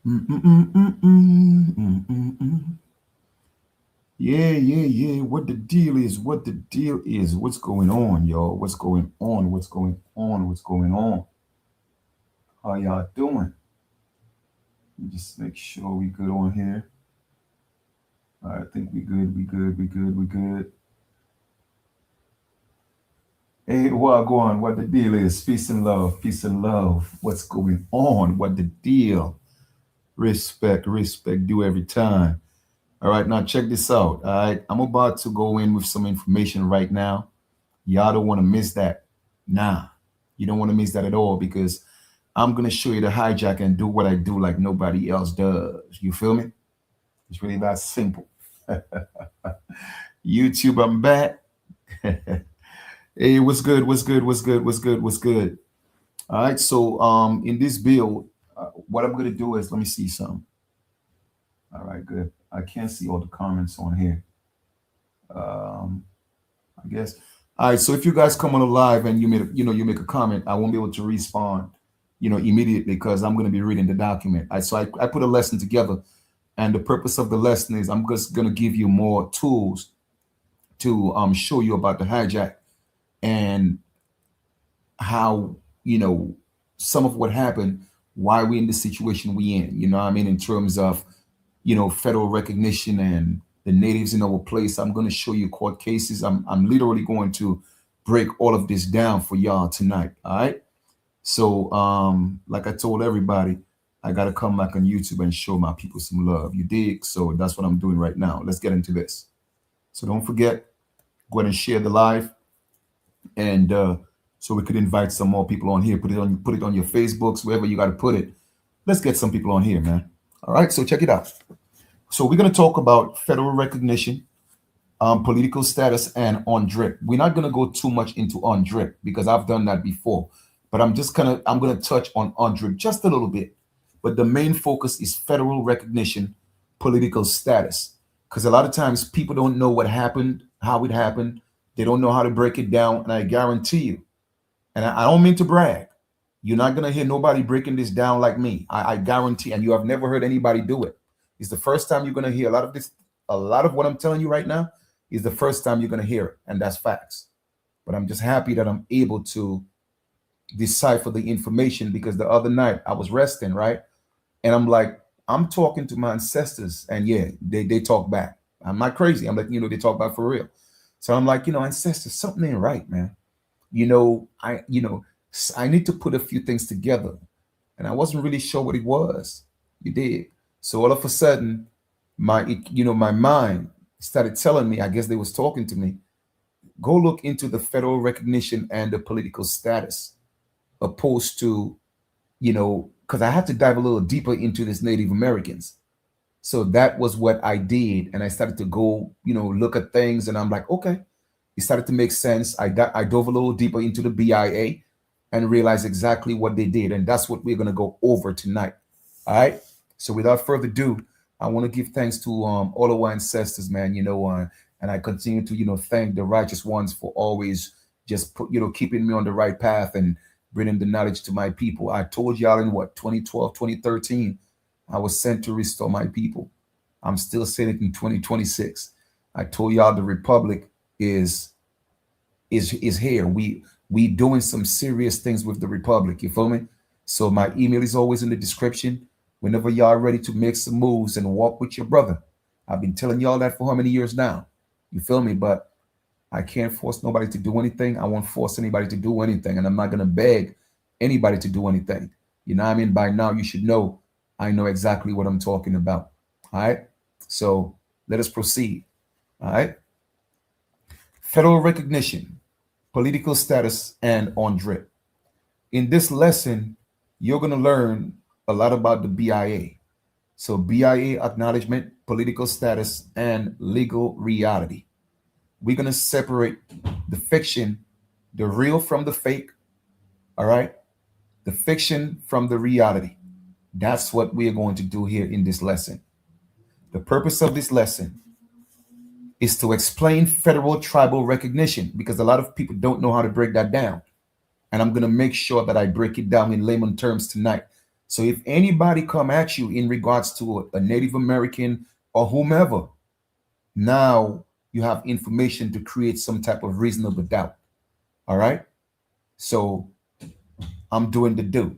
Mm, mm, mm, mm, mm, mm, mm, mm. Yeah, yeah, yeah. What the deal is, what the deal is, what's going on, y'all? What's going on? What's going on? What's going on? How y'all doing? Just make sure we good on here. I think we good, we good, we good, we good. Hey, what go on? What the deal is? Peace and love, peace and love. What's going on? What the deal? Respect, respect, do every time. All right, now check this out. All right, I'm about to go in with some information right now. Y'all don't want to miss that. Nah, you don't want to miss that at all because I'm gonna show you the hijack and do what I do like nobody else does. You feel me? It's really that simple. YouTube, I'm back. Hey, what's good? What's good? What's good? What's good? What's good? All right. So, in this build, what I'm gonna do is let me see some. All right, good. I can't see all the comments on here. Um, I guess. All right. So if you guys come on a live and you make a comment, I won't be able to respond, immediately because I'm gonna be reading the document. I put a lesson together, and the purpose of the lesson is I'm just gonna give you more tools to show you about the hijack and how some of what happened, why we in the situation we in. You know what I mean? In terms of federal recognition and the natives in our place. I'm going to show you court cases. I'm literally going to break all of this down for y'all tonight. All right. So like I told everybody, I got to come back on YouTube and show my people some love. You dig? So that's what I'm doing right now. Let's get into this. So don't forget, go ahead and share the live, and so we could invite some more people on here. Put it on your Facebooks, wherever you got to put it. Let's get some people on here, man. All right, so check it out. So we're going to talk about federal recognition, political status, and UNDRIP. We're not going to go too much into UNDRIP because I've done that before, but I'm going to touch on UNDRIP just a little bit. But the main focus is federal recognition, political status, because a lot of times people don't know what happened, how it happened. They don't know how to break it down, and I guarantee you, and I don't mean to brag, you're not gonna hear nobody breaking this down like me. I guarantee, and you have never heard anybody do it. It's the first time you're gonna hear a lot of this. A lot of what I'm telling you right now is the first time you're gonna hear it, and that's facts. But I'm just happy that I'm able to decipher the information because the other night I was resting, right? And I'm like, I'm talking to my ancestors, and yeah, they talk back. I'm not crazy. I'm like, they talk back for real. So I'm like, ancestors, something ain't right, man. I need to put a few things together, and I wasn't really sure what it was. You did. So all of a sudden, my mind started telling me. I guess they was talking to me. Go look into the federal recognition and the political status, opposed to because I had to dive a little deeper into this Native Americans. So that was what I did, and I started to go, look at things, and I'm like, okay, it started to make sense. I dove a little deeper into the BIA and realized exactly what they did, and that's what we're gonna go over tonight. All right. So without further ado, I want to give thanks to all of our ancestors, man. And I continue to thank the righteous ones for always just keeping me on the right path and bringing the knowledge to my people. I told y'all in what 2012, 2013. I was sent to restore my people. I'm still saying it in 2026. I told y'all the republic is is here. We doing some serious things with the republic. You feel me? So my email is always in the description. Whenever y'all ready to make some moves and walk with your brother, I've been telling y'all that for how many years now? You feel me? But I can't force nobody to do anything. I won't force anybody to do anything, and I'm not gonna beg anybody to do anything. You know what I mean? By now, you should know I know exactly what I'm talking about. All right. So let us proceed. All right. Federal recognition, political status, and on drip. In this lesson, you're going to learn a lot about the BIA. So, BIA acknowledgement, political status, and legal reality. We're going to separate the fiction, the real from the fake. All right. The fiction from the reality. That's what we are going to do here in this lesson. The purpose of this lesson is to explain federal tribal recognition because a lot of people don't know how to break that down. And I'm going to make sure that I break it down in layman terms tonight So if anybody come at you in regards to a Native American or whomever, now you have information to create some type of reasonable doubt. All right. So I'm doing the do.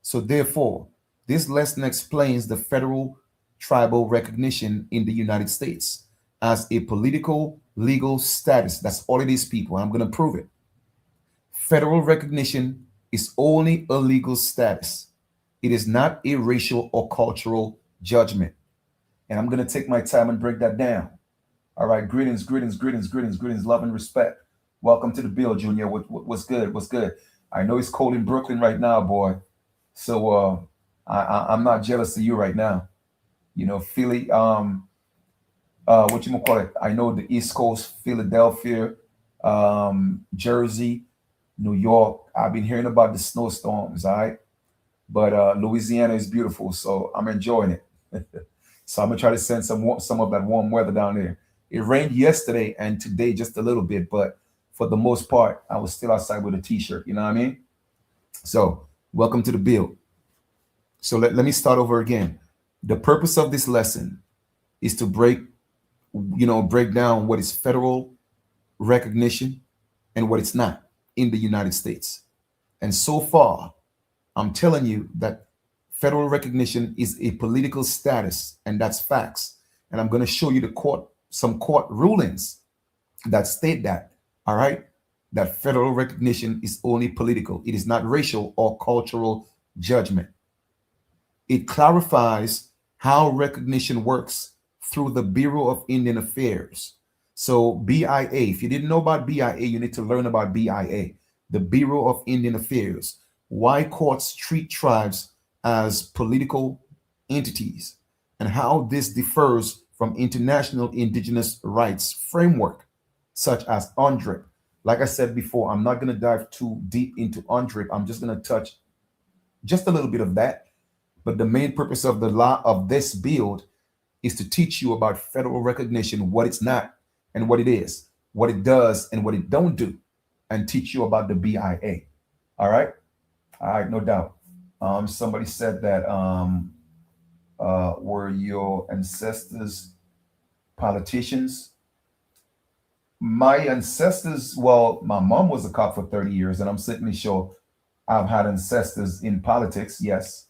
So therefore, this lesson explains the federal tribal recognition in the United States as a political legal status. That's all it is, people. I'm going to prove it. Federal recognition is only a legal status. It is not a racial or cultural judgment. And I'm going to take my time and break that down. All right. Greetings, greetings, greetings, greetings, greetings, love and respect. Welcome to the bill, Junior. What's good? What's good? I know it's cold in Brooklyn right now, boy. So I'm not jealous of you right now. You know, Philly, what you gonna call it? I know the East Coast, Philadelphia, Jersey, New York. I've been hearing about the snowstorms, all right? But Louisiana is beautiful, so I'm enjoying it. So I'm gonna try to send some of that warm weather down there. It rained yesterday and today just a little bit, but for the most part, I was still outside with a t-shirt. You know what I mean? So welcome to the bill. So let me start over again. The purpose of this lesson is to break down what is federal recognition and what it's not in the United States. And so far, I'm telling you that federal recognition is a political status, and that's facts. And I'm going to show you some court rulings that state that, all right, that federal recognition is only political. It is not racial or cultural judgment. It clarifies how recognition works through the Bureau of Indian Affairs. So BIA, if you didn't know about BIA, you need to learn about BIA, the Bureau of Indian Affairs. Why courts treat tribes as political entities and how this differs from international indigenous rights framework, such as UNDRIP. Like I said before, I'm not going to dive too deep into UNDRIP. I'm just going to touch just a little bit of that. But the main purpose of the law of this build is to teach you about federal recognition, what it's not and what it is, what it does and what it don't do, and teach you about the BIA. All right. All right. No doubt. Somebody said that were your ancestors politicians? My ancestors, well, my mom was a cop for 30 years, and I'm certainly sure I've had ancestors in politics. Yes.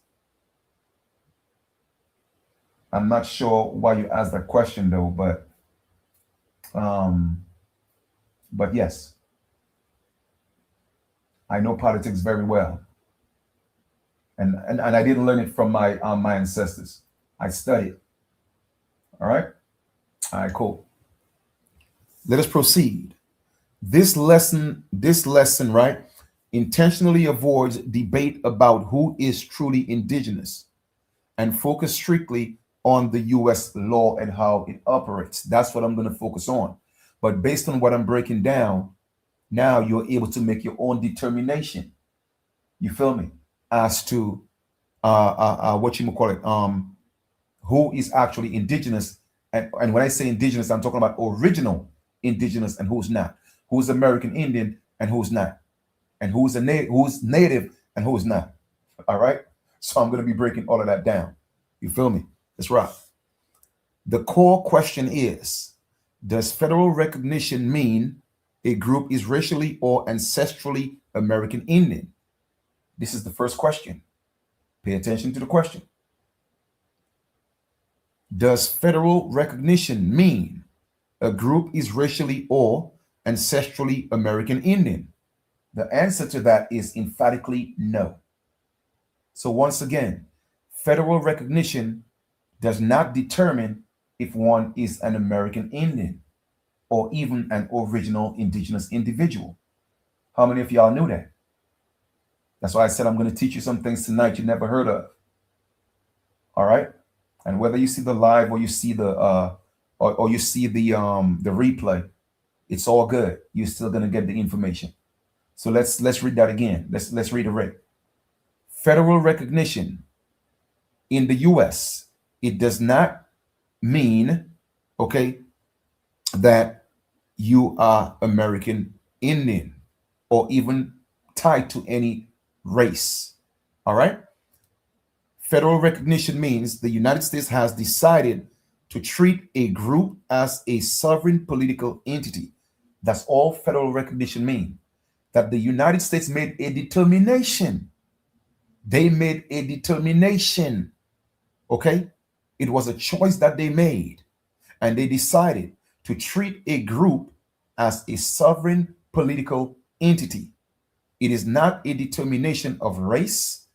I'm not sure why you asked that question though, but yes, I know politics very well, and I didn't learn it from my ancestors. I studied. All right, cool. Let us proceed. This lesson, right, intentionally avoids debate about who is truly indigenous and focus strictly on the US law and how it operates. That's what I'm going to focus on. But based on what I'm breaking down, now you're able to make your own determination. You feel me? As to what you call it, who is actually indigenous. And when I say indigenous, I'm talking about original indigenous and who's not. Who's American Indian and who's not. And who's native and who's not. All right. So I'm going to be breaking all of that down. You feel me? That's right. The core question is, does federal recognition mean a group is racially or ancestrally American Indian? This is the first question. Pay attention to the question. Does federal recognition mean a group is racially or ancestrally American Indian? The answer to that is emphatically no. So once again, federal recognition does not determine if one is an American Indian or even an original indigenous individual. How many of y'all knew that? That's why I said I'm going to teach you some things tonight you never heard of. All right? And whether you see the live or you see the or you see the replay, it's all good. You're still going to get the information. So let's read that again. Let's reiterate. Federal recognition in the US, it does not mean, okay, that you are American Indian or even tied to any race. All right. Federal recognition means the United States has decided to treat a group as a sovereign political entity. That's all federal recognition means. That the United States made a determination. They made a determination. Okay? It was a choice that they made. And they decided to treat a group as a sovereign political entity. It is not a determination of race,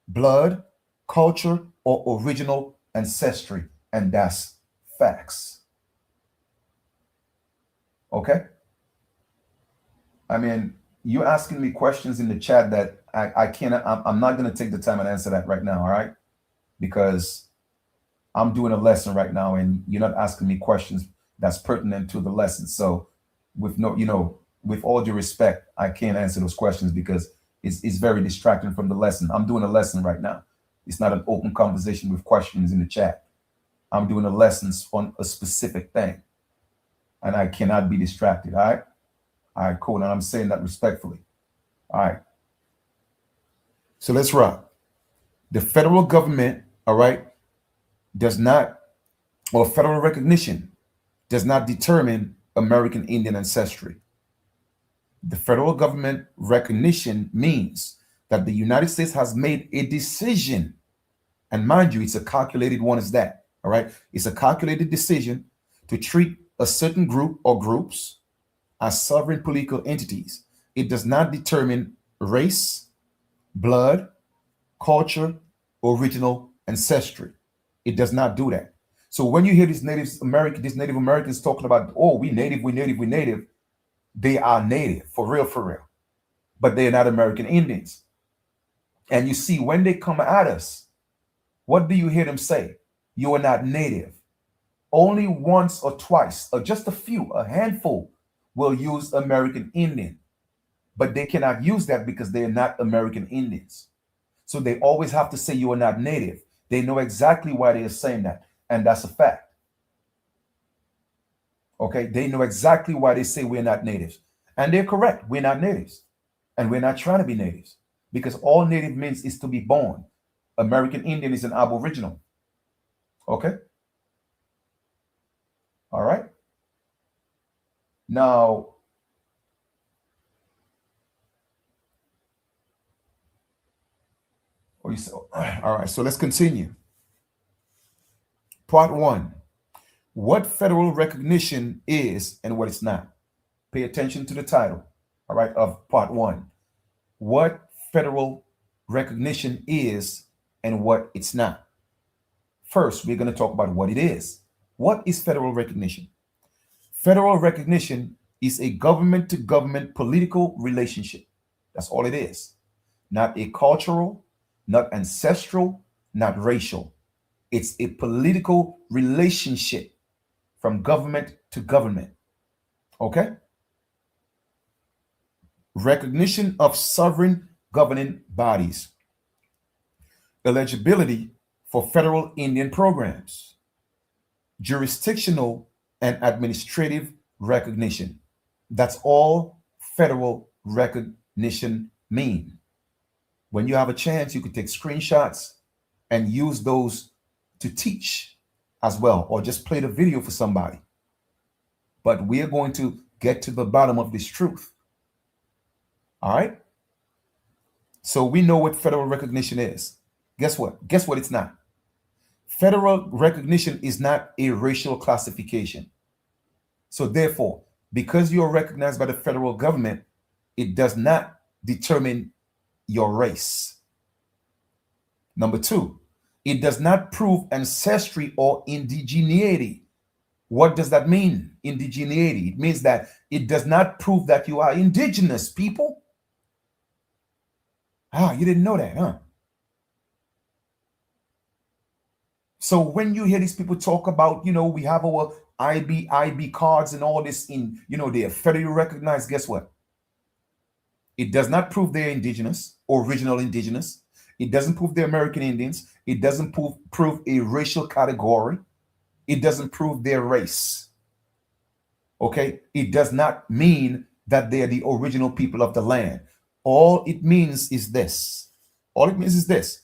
blood, culture, or original ancestry. And that's facts. Okay? I mean, you're asking me questions in the chat that I can't, I'm not going to take the time and answer that right now, all right? Because I'm doing a lesson right now and you're not asking me questions that's pertinent to the lesson. So with no, with all due respect, I can't answer those questions because it's very distracting from the lesson. I'm doing a lesson right now. It's not an open conversation with questions in the chat. I'm doing a lesson on a specific thing and I cannot be distracted, all right? All right, cool. And I'm saying that respectfully. All right. So let's rock. The federal government, all right, does not, or federal recognition does not determine American Indian ancestry. The federal government recognition means that the United States has made a decision. And mind you, it's a calculated one as that. All right. It's a calculated decision to treat a certain group or groups as sovereign political entities. It does not determine race, blood, culture, original ancestry. It does not do that. So when you hear these Native Americans talking about, oh, we native, they are native, for real. But they are not American Indians. And you see, when they come at us, what do you hear them say? You are not native. Only once or twice, or just a few, a handful, will use American Indian. But they cannot use that because they are not American Indians. So they always have to say you are not native. They know exactly why they are saying that. And that's a fact. Okay, they know exactly why they say we're not natives. And they're correct. We're not natives. And we're not trying to be natives. Because all native means is to be born. American Indian is an aboriginal. Okay? All right? Now, all right, so let's continue. Part 1. What federal recognition is and what it's not. Pay attention to the title, all right, of part 1. What federal recognition is and what it's not. First, we're going to talk about what it is. What is federal recognition? Federal recognition is a government-to-government political relationship. That's all it is. Not a cultural, not ancestral, not racial. It's a political relationship from government to government. Okay? Recognition of sovereign governing bodies. Eligibility for federal Indian programs. Jurisdictional and administrative recognition. That's all federal recognition mean. When you have a chance, you could take screenshots and use those to teach as well, or just play the video for somebody. But we are going to get to the bottom of this truth. All right? So we know what federal recognition is. Guess what? Guess what it's not? Federal recognition is not a racial classification. So therefore, because you're recognized by the federal government, it does not determine your race. Number 2, it does not prove ancestry or indigeneity. What does that mean, indigeneity? It means that it does not prove that you are indigenous, people. Ah, you didn't know that, huh? So when you hear these people talk about, we have our IB cards and all this in, they are federally recognized, guess what? It does not prove they're indigenous, original indigenous. It doesn't prove they're American Indians. It doesn't prove a racial category. It doesn't prove their race. Okay? It does not mean that they are the original people of the land. All it means is this. All it means is this.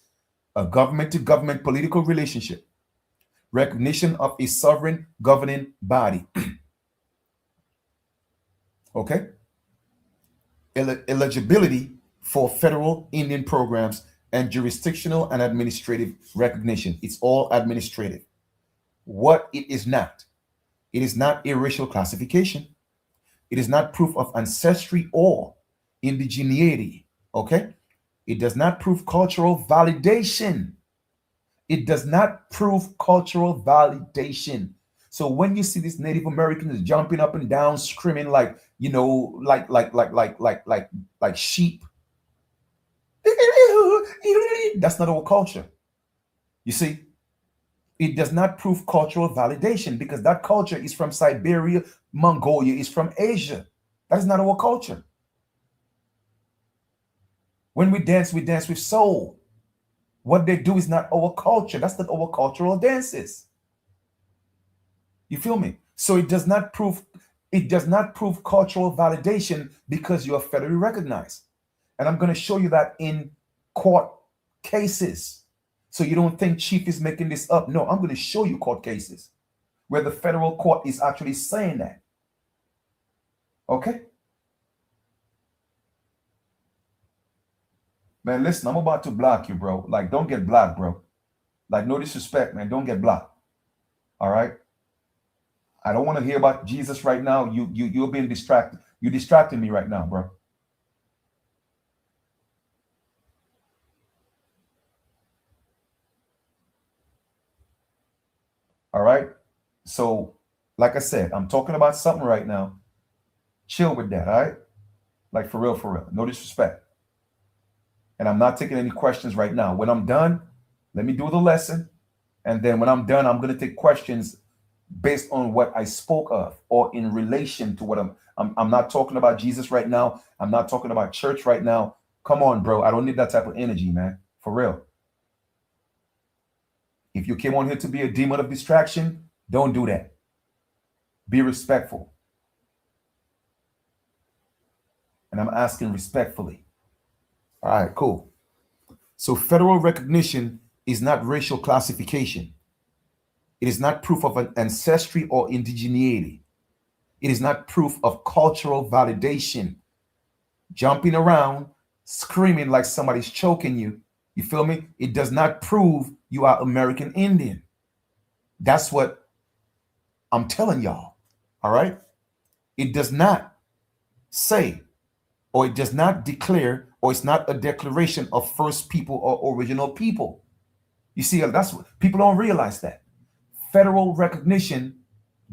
a government to government political relationship, recognition of a sovereign governing body. Okay? Eligibility for federal Indian programs and jurisdictional and administrative recognition. It's all administrative. What it is not a racial classification. It is not proof of ancestry or indigeneity. Okay? It does not prove cultural validation. It does not prove cultural validation. So when you see these Native Americans jumping up and down, screaming like, like sheep, that's not our culture. You see, it does not prove cultural validation because that culture is from Siberia, Mongolia, is from Asia. That is not our culture. When we dance with soul. What they do is not our culture. That's not our cultural dances. You feel me? So it does not prove cultural validation because you are federally recognized. And I'm going to show you that in court cases. So you don't think Chief is making this up. No, I'm going to show you court cases where the federal court is actually saying that. Okay? Man, listen, I'm about to block you, bro. Like, don't get blocked, bro. Like, no disrespect, man. Don't get blocked. All right? I don't want to hear about Jesus right now. You're being distracted. You're distracting me right now, bro. All right? So, like I said, I'm talking about something right now. Chill with that, all right? Like, for real, for real. No disrespect. And I'm not taking any questions right now. When I'm done, let me do the lesson. And then when I'm done, I'm going to take questions based on what I spoke of or in relation to what I'm not talking about Jesus right now. I'm not talking about church right now. Come on, bro. I don't need that type of energy, man. For real. If you came on here to be a demon of distraction, don't do that. Be respectful. And I'm asking respectfully. All right, cool. So federal recognition is not racial classification. It is not proof of an ancestry or indigeneity. It is not proof of cultural validation. Jumping around, screaming like somebody's choking you. You feel me? It does not prove you are American Indian. That's what I'm telling y'all. All right? It does not say, or it does not declare, or it's not a declaration of first people or original people. You see, that's what people don't realize that. Federal recognition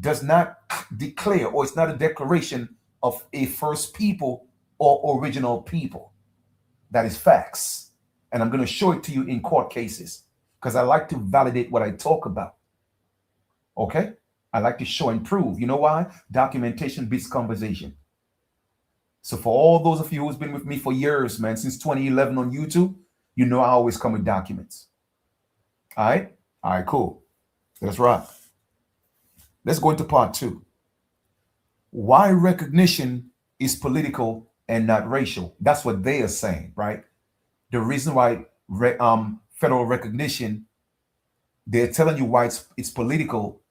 does not declare, or it's not a declaration of a first people or original people. That is facts. And I'm going to show it to you in court cases because I like to validate what I talk about. Okay? I like to show and prove. You know why? Documentation beats conversation. So for all those of you who's been with me for years, man, since 2011 on YouTube, you know I always come with documents. All right? All right, cool. Let's rock. Let's go into part 2. Why recognition is political and not racial. That's what they are saying, right? The reason why federal recognition, they're telling you why it's political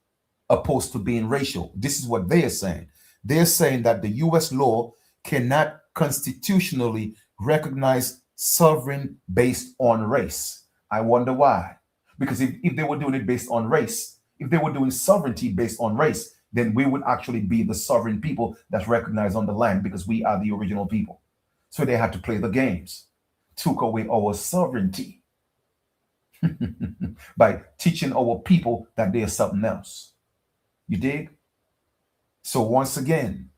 opposed to being racial. This is what they are saying. They're saying that the U.S. law cannot constitutionally recognize sovereign based on race. I wonder why. Because if they were doing it based on race, if they were doing sovereignty based on race, then we would actually be the sovereign people that's recognized on the land because we are the original people. So they had to play the games, took away our sovereignty by teaching our people that they are something else. You dig? So once again,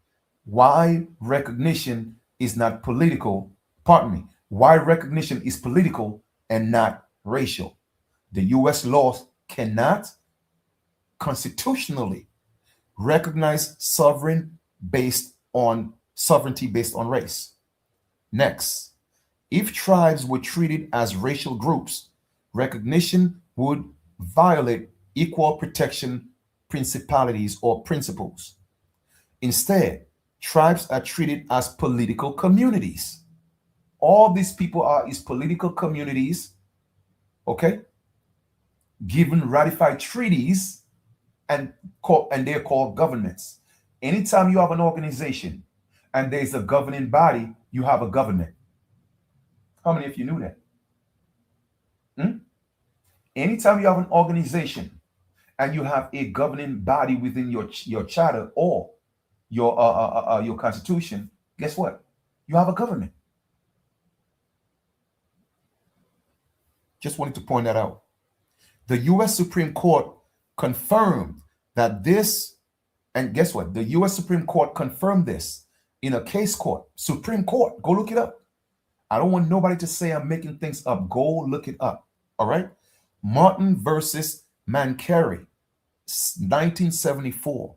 why recognition is not political, pardon me, why recognition is political and not racial. The U.S. laws cannot constitutionally recognize sovereignty based on race. Next, if tribes were treated as racial groups, recognition would violate equal protection principalities or principles. Instead, tribes are treated as political communities. All these people are is political communities Okay, given ratified treaties and they're called governments. Anytime you have an organization and there's a governing body, you have a government. How many of you knew that? Hmm? Anytime you have an organization and you have a governing body within your charter or your constitution, guess what? You have a government. Just wanted to point that out. The U.S. Supreme Court confirmed that this, and guess what? The U.S. Supreme Court confirmed this in a case court. Supreme Court, go look it up. I don't want nobody to say I'm making things up. Go look it up. All right. Martin versus Mancari, 1974,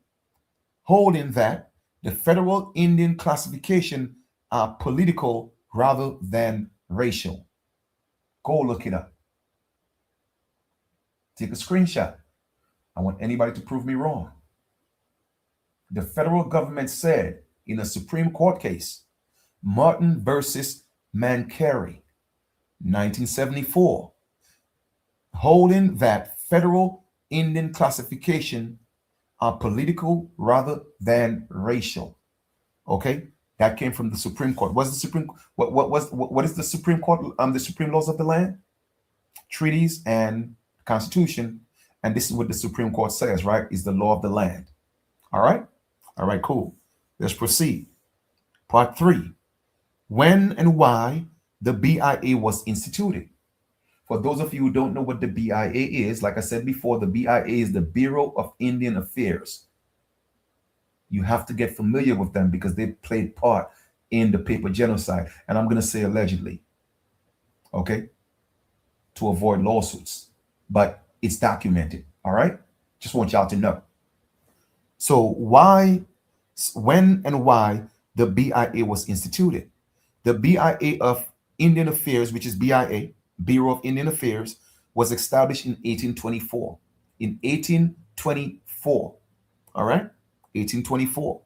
holding that the federal Indian classification are political rather than racial. Go look it up. Take a screenshot. I want anybody to prove me wrong. The federal government said in a Supreme Court case, Martin versus Mancari, 1974, holding that federal Indian classification are political rather than racial. Okay, that came from the Supreme Court. What's the Supreme? What is the Supreme Court? The supreme laws of the land, treaties, and Constitution. And this is what the Supreme Court says. Right? Is the law of the land. All right. All right. Cool. Let's proceed. Part 3. When and why the BIA was instituted. For those of you who don't know what the BIA is, like I said before, the BIA is the Bureau of Indian Affairs. You have to get familiar with them because they played part in the paper genocide. And I'm going to say allegedly, okay, to avoid lawsuits. But it's documented, all right? Just want y'all to know. So when and why the BIA was instituted. The BIA of Indian Affairs, which is BIA, Bureau of Indian Affairs, was established in 1824. In 1824, all right? 1824.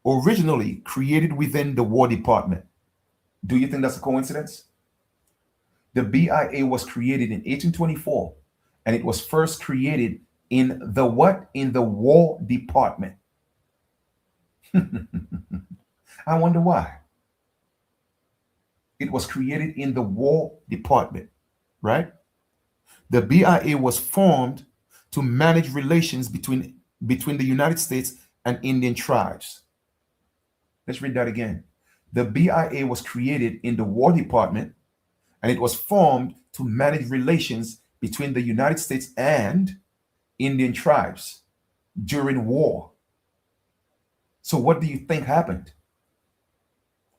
Originally created within the War Department. Do you think that's a coincidence? The BIA was created in 1824, and it was first created in the what? In the War Department. I wonder why. It was created in the War Department, right? The BIA was formed to manage relations between the United States and Indian tribes. Let's read that again. The BIA was created in the War Department, and it was formed to manage relations between the United States and Indian tribes during war. So what do you think happened?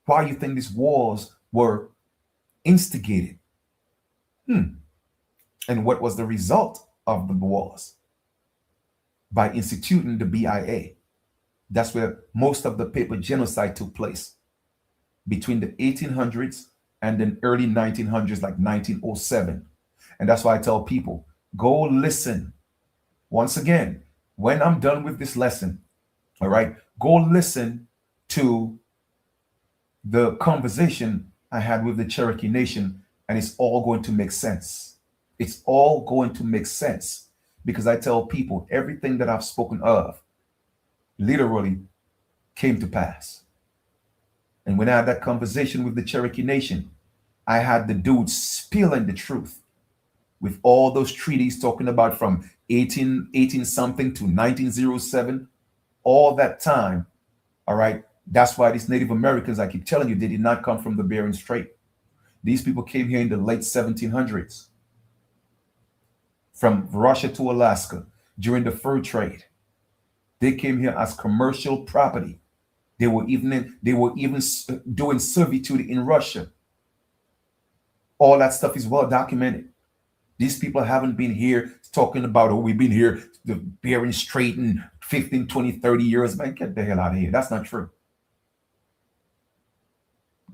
Why do you think these wars were instigated? And what was the result of the wars? By instituting the BIA. That's where most of the paper genocide took place between the 1800s and then early 1900s, like 1907. And that's why I tell people, go listen. Once again, when I'm done with this lesson, all right, go listen to the conversation I had with the Cherokee Nation, and it's all going to make sense. It's all going to make sense because I tell people everything that I've spoken of literally came to pass. And when I had that conversation with the Cherokee Nation, I had the dude spilling the truth with all those treaties talking about from 18 something to 1907, all that time. All right. That's why these Native Americans, I keep telling you, they did not come from the Bering Strait. These people came here in the late 1700s from Russia to Alaska during the fur trade. They came here as commercial property. They were even doing servitude in Russia. All that stuff is well documented. These people haven't been here talking about, oh, we've been here, the Bering Strait in 15, 20, 30 years. Man, get the hell out of here. That's not true.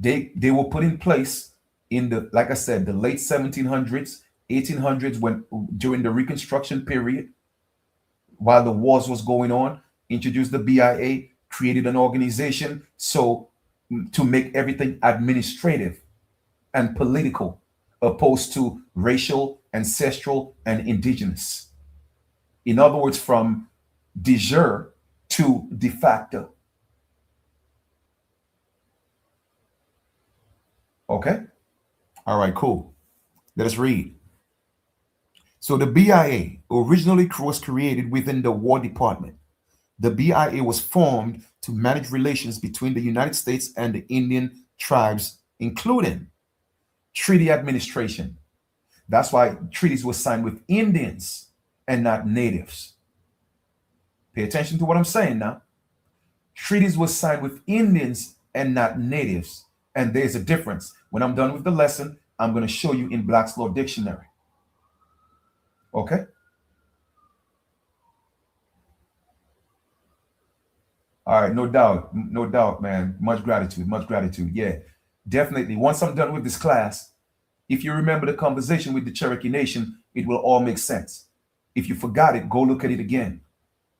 They were put in place in the, like I said, the late 1700s, 1800s, when during the Reconstruction period, while the wars was going on, introduced the BIA, created an organization so to make everything administrative and political opposed to racial, ancestral, and indigenous. In other words, from de jure to de facto. Okay? All right, cool. Let us read. So the BIA originally was created within the War Department. The BIA was formed to manage relations between the United States and the Indian tribes, including treaty administration. That's why treaties were signed with Indians and not natives. Pay attention to what I'm saying now. Treaties were signed with Indians and not natives. And there's a difference. When I'm done with the lesson, I'm going to show you in Black's Law Dictionary. Okay? All right, no doubt, man. Much gratitude, much gratitude. Yeah, definitely. Once I'm done with this class, if you remember the conversation with the Cherokee Nation, it will all make sense. If you forgot it, go look at it again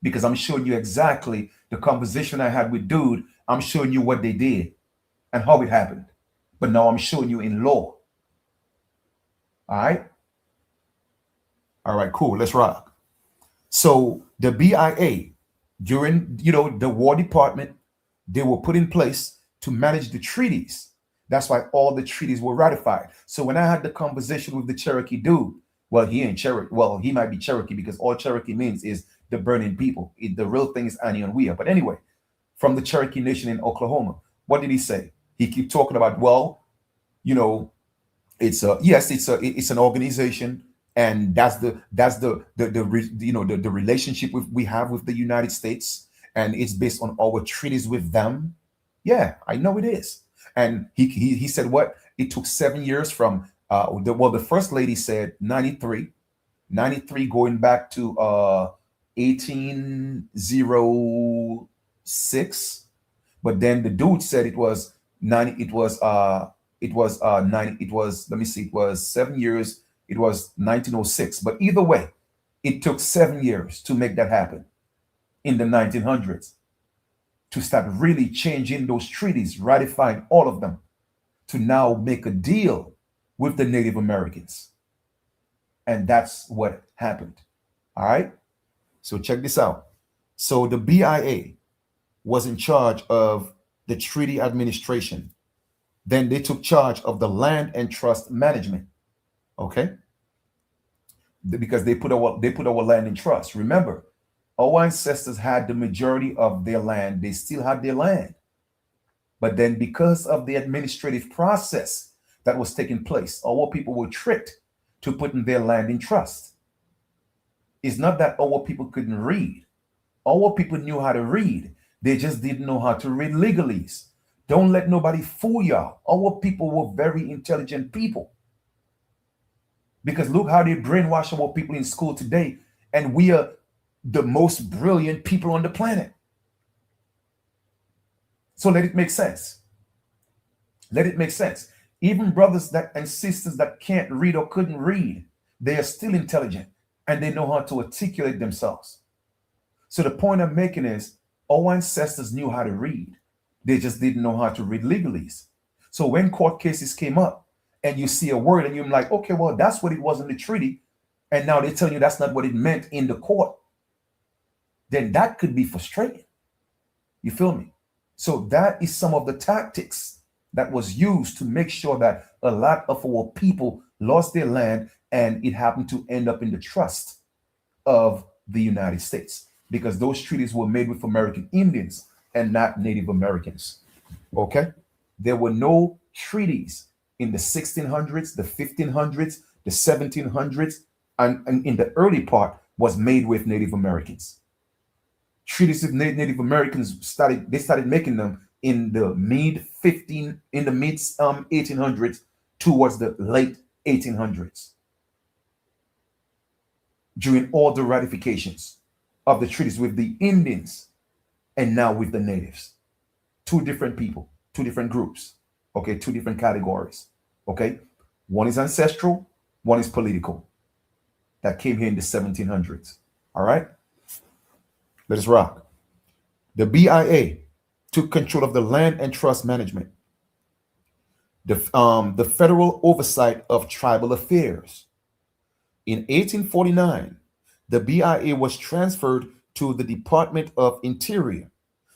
because I'm showing you exactly the conversation I had with Dude. I'm showing you what they did and how it happened. But now I'm showing you in law. All right? All right, cool. Let's rock. So the BIA, during the War Department, they were put in place to manage the treaties. That's why all the treaties were ratified. So when I had the conversation with the Cherokee dude, well, he ain't Cherokee. Well, he might be Cherokee because all Cherokee means is the burning people. The real thing is Anianwea. But anyway, from the Cherokee Nation in Oklahoma, what did he say? He keep talking about, well, it's it's an organization, and that's the relationship we have with the United States, and it's based on our treaties with them. Yeah, I know it is. And he said what it took 7 years from the first lady said 93 going back to 1806, but then the dude said it was 90 it was 90 it was let me see, it was 7 years, it was 1906. But either way, it took 7 years to make that happen in the 1900s, to start really changing those treaties, ratifying all of them, to now make a deal with the Native Americans. And that's what happened. All right. So check this out. So the BIA was in charge of the treaty administration. Then they took charge of the land and trust management. Okay. Because they put our land in trust. Remember, our ancestors had the majority of their land. They still had their land. But then because of the administrative process that was taking place, our people were tricked to putting their land in trust. It's not that our people couldn't read. Our people knew how to read. They just didn't know how to read legalese. Don't let nobody fool y'all. Our people were very intelligent people. Because look how they brainwash our people in school today. And we are the most brilliant people on the planet. So let it make sense. Let it make sense. Even brothers and sisters that can't read or couldn't read, they are still intelligent and they know how to articulate themselves. So the point I'm making is our ancestors knew how to read. They just didn't know how to read legalese. So when court cases came up and you see a word and you're like, okay, well, that's what it was in the treaty, and now they tell you that's not what it meant in the court, then that could be frustrating. You feel me? So that is some of the tactics that was used to make sure that a lot of our people lost their land, and it happened to end up in the trust of the United States, because those treaties were made with American Indians and not Native Americans. Okay? There were no treaties in the 1600s, the 1500s, the 1700s, and in the early part was made with Native Americans. Treaties with Native Americans started making them in the mid 1800s towards the late 1800s, during all the ratifications of the treaties with the Indians and now with the natives. Two different people, two different groups, okay, two different categories, okay? One is ancestral, one is political. That came here in the 1700s, all right? Let us rock. The BIA took control of the land and trust management. The Federal Oversight of Tribal Affairs. In 1849, the BIA was transferred to the Department of Interior.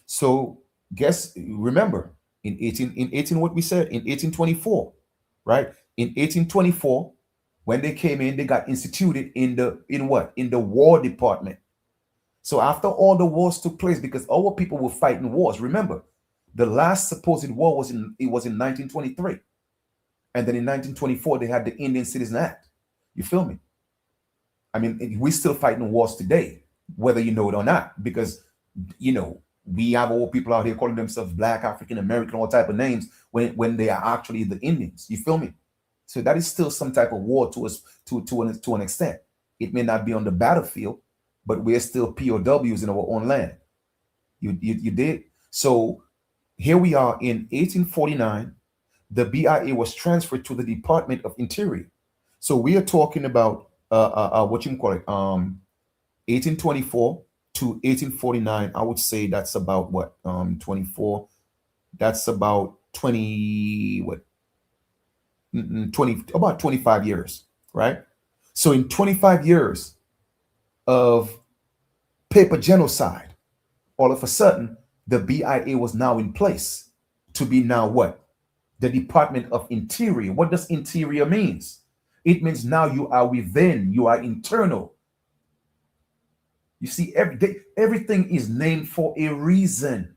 So remember, in 18 what we said, in 1824, right? In 1824, when they came in, they got instituted in the War Department. So after all the wars took place, because our people were fighting wars, remember, the last supposed war was in 1923. And then in 1924, they had the Indian Citizen Act. You feel me? I mean, we're still fighting wars today, whether you know it or not, because, we have old people out here calling themselves Black, African American, all type of names when they are actually the Indians. You feel me? So that is still some type of war to us to an extent. It may not be on the battlefield, but we're still POWs in our own land. You did. So here we are in 1849. The BIA was transferred to the Department of Interior. So we are talking about what you call it, 1824 to 1849. I would say that's about what, 24. That's about 20 what 20 about 25 years, right? So in 25 years of paper genocide, all of a sudden the BIA was now in place to be now what? The Department of Interior. What does interior means? It means now you are within, you are internal. You see, everything is named for a reason.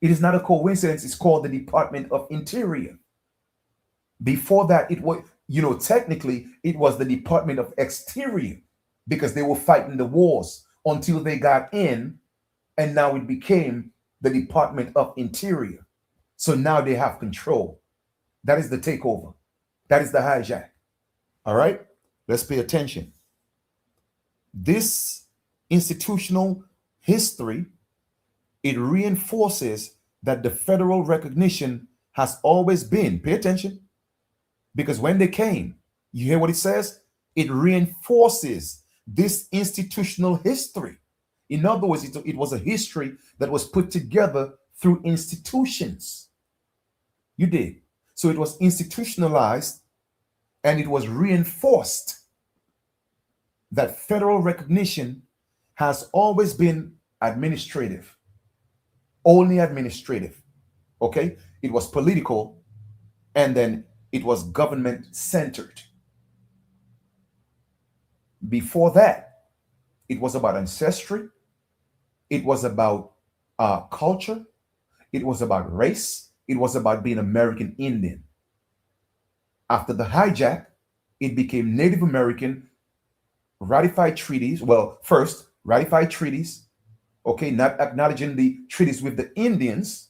It is not a coincidence. It's called the Department of Interior. Before that, it was, technically, it was the Department of Exterior, because they were fighting the wars until they got in, and now it became the Department of Interior. So now they have control. That is the takeover. That is the hijack. All right? Let's pay attention. This institutional history, it reinforces that the federal recognition has always been, pay attention, because when they came, you hear what it says? It reinforces this institutional history. In other words, it was a history that was put together through institutions. You did. So it was institutionalized, and it was reinforced that federal recognition has always been administrative, only administrative. Okay? It was political, and then it was government centered. Before that, it was about ancestry, it was about culture, it was about race, it was about being American Indian. After the hijack, it became Native American, ratified treaties. Well, first, ratified treaties, okay, not acknowledging the treaties with the Indians,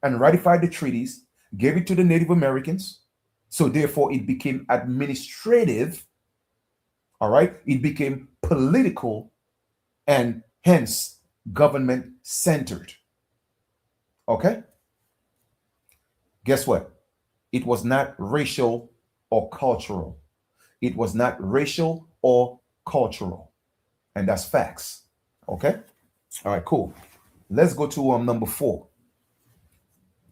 and ratified the treaties, gave it to the Native Americans. So therefore, it became administrative. All right, it became political, and hence government centered. Okay, guess what? It was not racial or cultural. It was not racial or cultural, and that's facts. Okay, all right, cool. Let's go to number 4.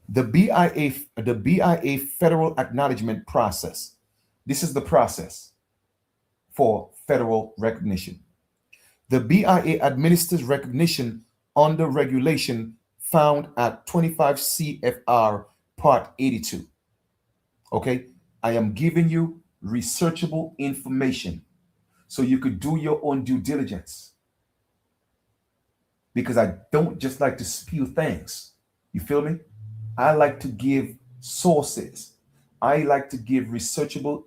The BIA federal acknowledgement process. This is the process for federal recognition. The BIA administers recognition under regulation found at 25 CFR Part 82. Okay, I am giving you researchable information so you could do your own due diligence, because I don't just like to spew things. You feel me? I like to give sources. I like to give researchable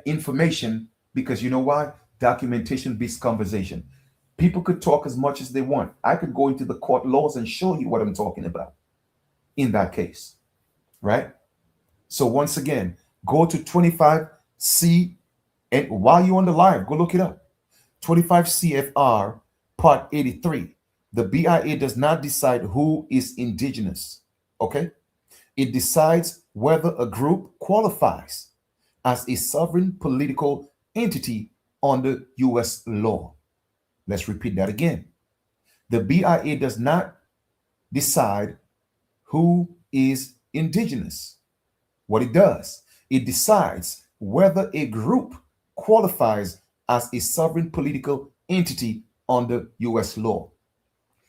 information, because you know why? Documentation beats conversation. People could talk as much as they want. I could go into the court laws and show you what I'm talking about in that case, right? So once again, go to 25C, and while you're on the live, go look it up. 25 CFR Part 83. The BIA does not decide who is indigenous, okay? It decides whether a group qualifies as a sovereign political entity under U.S. law. Let's repeat that again. The BIA does not decide who is indigenous. What it does, it decides whether a group qualifies as a sovereign political entity under US law.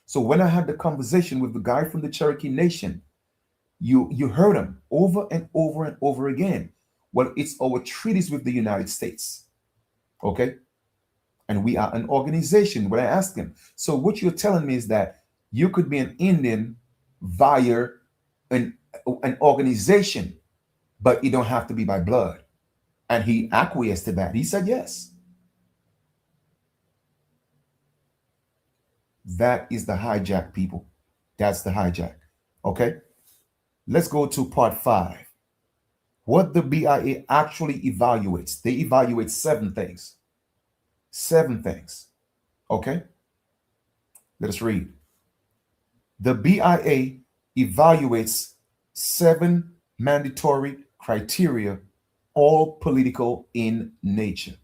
So when I had the conversation with the guy from the Cherokee Nation, you heard him over and over and over again. Well, it's our treaties with the United States. Okay? And we are an organization. When I asked him, so what you're telling me is that you could be an Indian via an organization, but you don't have to be by blood. And he acquiesced to that. He said yes. That is the hijack, people. That's the hijack. Okay? Let's go to part 5. What the BIA actually evaluates. They evaluate 7 things. 7 things. Okay? Let us read. The BIA evaluates 7 mandatory criteria, all political in nature.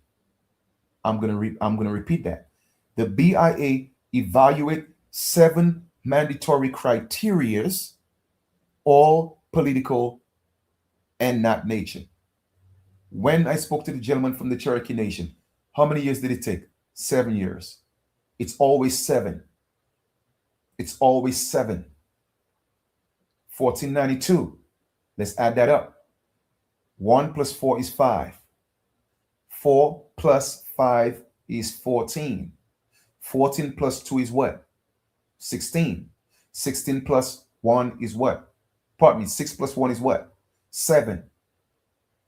I'm gonna repeat that. The BIA evaluate 7 mandatory criterias, all political and not nature. When I spoke to the gentleman from the Cherokee Nation, how many years did it take? 7 years. It's always 7. It's always 7. 1492. Let's add that up. 1 plus 4 is 5. 4 plus 5 is 14. 14 plus 2 is what? 16. 16 plus 1 is what? Pardon me, 6 plus 1 is what? 7.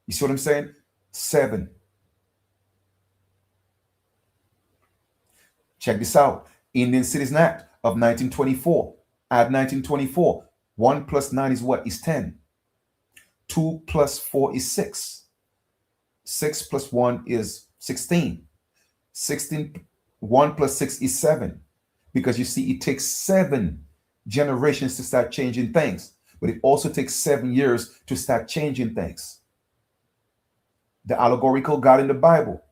You see what I'm saying? 7. Check this out. Indian Citizen Act of 1924. Add 1924. 1 plus 9 is what? Is 10. 2 plus 4 is 6. 6 plus 1 is 16. 16, 1 plus 6 is 7. Because you see, it takes 7 generations to start changing things. But it also takes 7 years to start changing things. The allegorical God in the Bible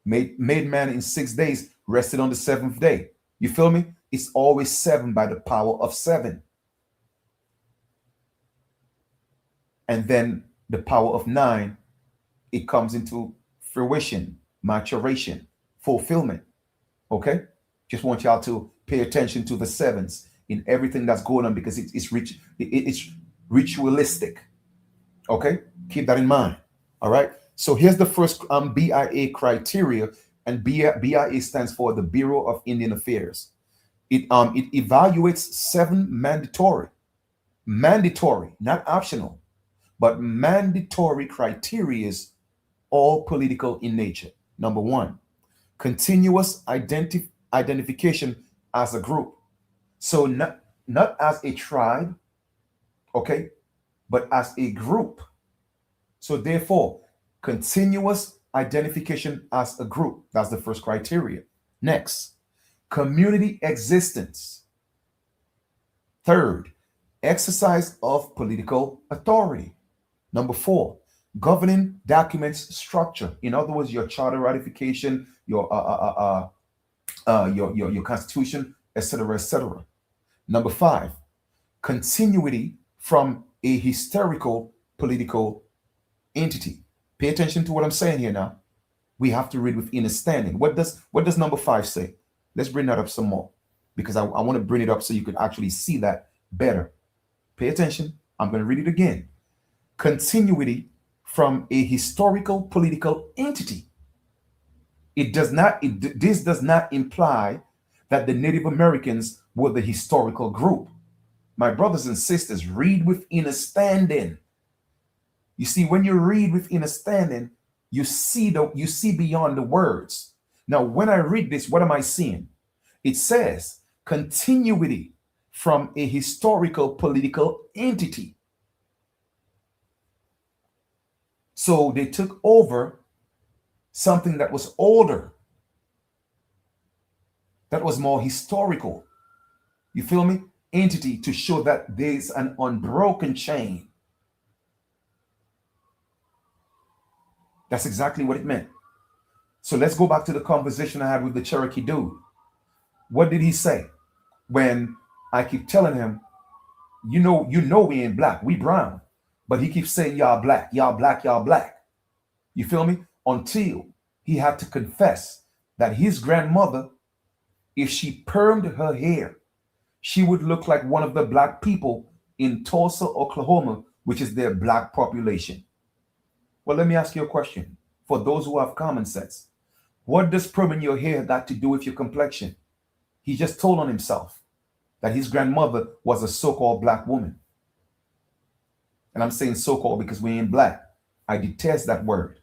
made man in 6 days, rested on the 7th day. You feel me? It's always 7 by the power of 7. And then the power of 9, it comes into fruition, maturation, fulfillment. Okay? Just want y'all to pay attention to the 7s in everything that's going on, because it's ritualistic. Okay? Keep that in mind. All right? So here's the first BIA criteria, and BIA stands for the Bureau of Indian Affairs. It evaluates 7 mandatory, not optional, but mandatory criterias, all political in nature. Number 1, continuous identification as a group. So not as a tribe, okay, but as a group. So therefore, continuous identification as a group. That's the first criteria. Next, community existence. Third, exercise of political authority. Number 4, governing documents structure. In other words, your charter ratification, your constitution, etc., etc. Number 5, continuity from a historical political entity. Pay attention to what I'm saying here now. We have to read with understanding. What does number 5 say? Let's bring that up some more, because I want to bring it up so you can actually see that better. Pay attention. I'm going to read it again. Continuity from a historical political entity. This does not imply that the Native Americans were the historical group. My brothers and sisters, read with understanding. You see, when you read with understanding, you see beyond the words. Now, when I read this, what am I seeing? It says continuity from a historical political entity. So they took over something that was older, that was more historical. You feel me? Entity, to show that there's an unbroken chain. That's exactly what it meant. So let's go back to the conversation I had with the Cherokee dude. What did he say when I keep telling him You know we ain't black. We brown. But he keeps saying y'all black, y'all black, y'all black. You feel me? Until he had to confess that his grandmother, if she permed her hair, she would look like one of the black people in Tulsa, Oklahoma, which is their black population. Well, let me ask you a question. For those who have common sense, what does perming your hair got to do with your complexion? He just told on himself that his grandmother was a so-called black woman. And I'm saying so-called because we ain't black. I detest that word.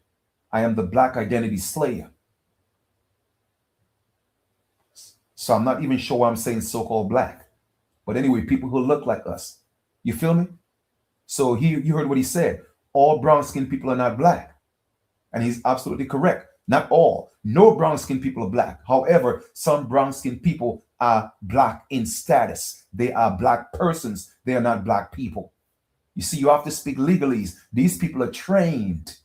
I am the black identity slayer. So I'm not even sure why I'm saying so-called black. But anyway, people who look like us. You feel me? So you heard what he said. All brown-skinned people are not black. And he's absolutely correct. Not all. No brown-skinned people are black. However, some brown-skinned people are black in status. They are black persons. They are not black people. You see, you have to speak legalese. These people are trained.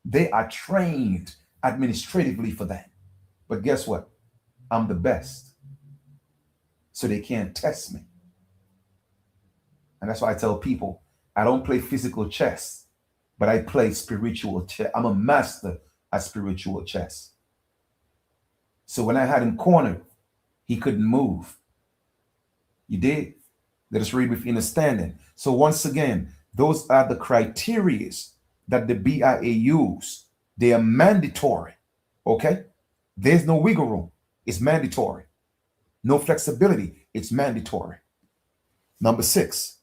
They are trained administratively for that. But guess what? I'm the best. So they can't test me. And that's why I tell people, I don't play physical chess, but I play spiritual chess. I'm a master at spiritual chess. So when I had him cornered, he couldn't move. You did? Let us read with understanding. So once again, those are the criterias that the BIA use. They are mandatory. Okay? There's no wiggle room. It's mandatory. No flexibility. It's mandatory. Number 6,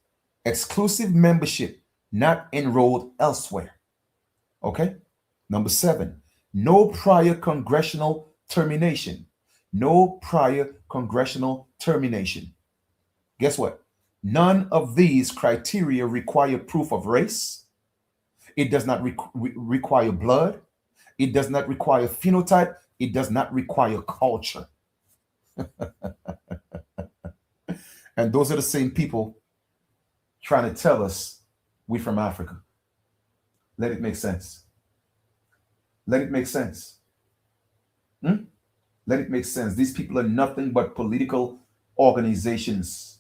exclusive membership not enrolled elsewhere. Okay? Number 7, no prior congressional termination. No prior congressional termination. Guess what? None of these criteria require proof of race. It does not require blood. It does not require phenotype. It does not require culture. And those are the same people trying to tell us we from Africa. Let it make sense. Let it make sense. Let it make sense. These people are nothing but political organizations.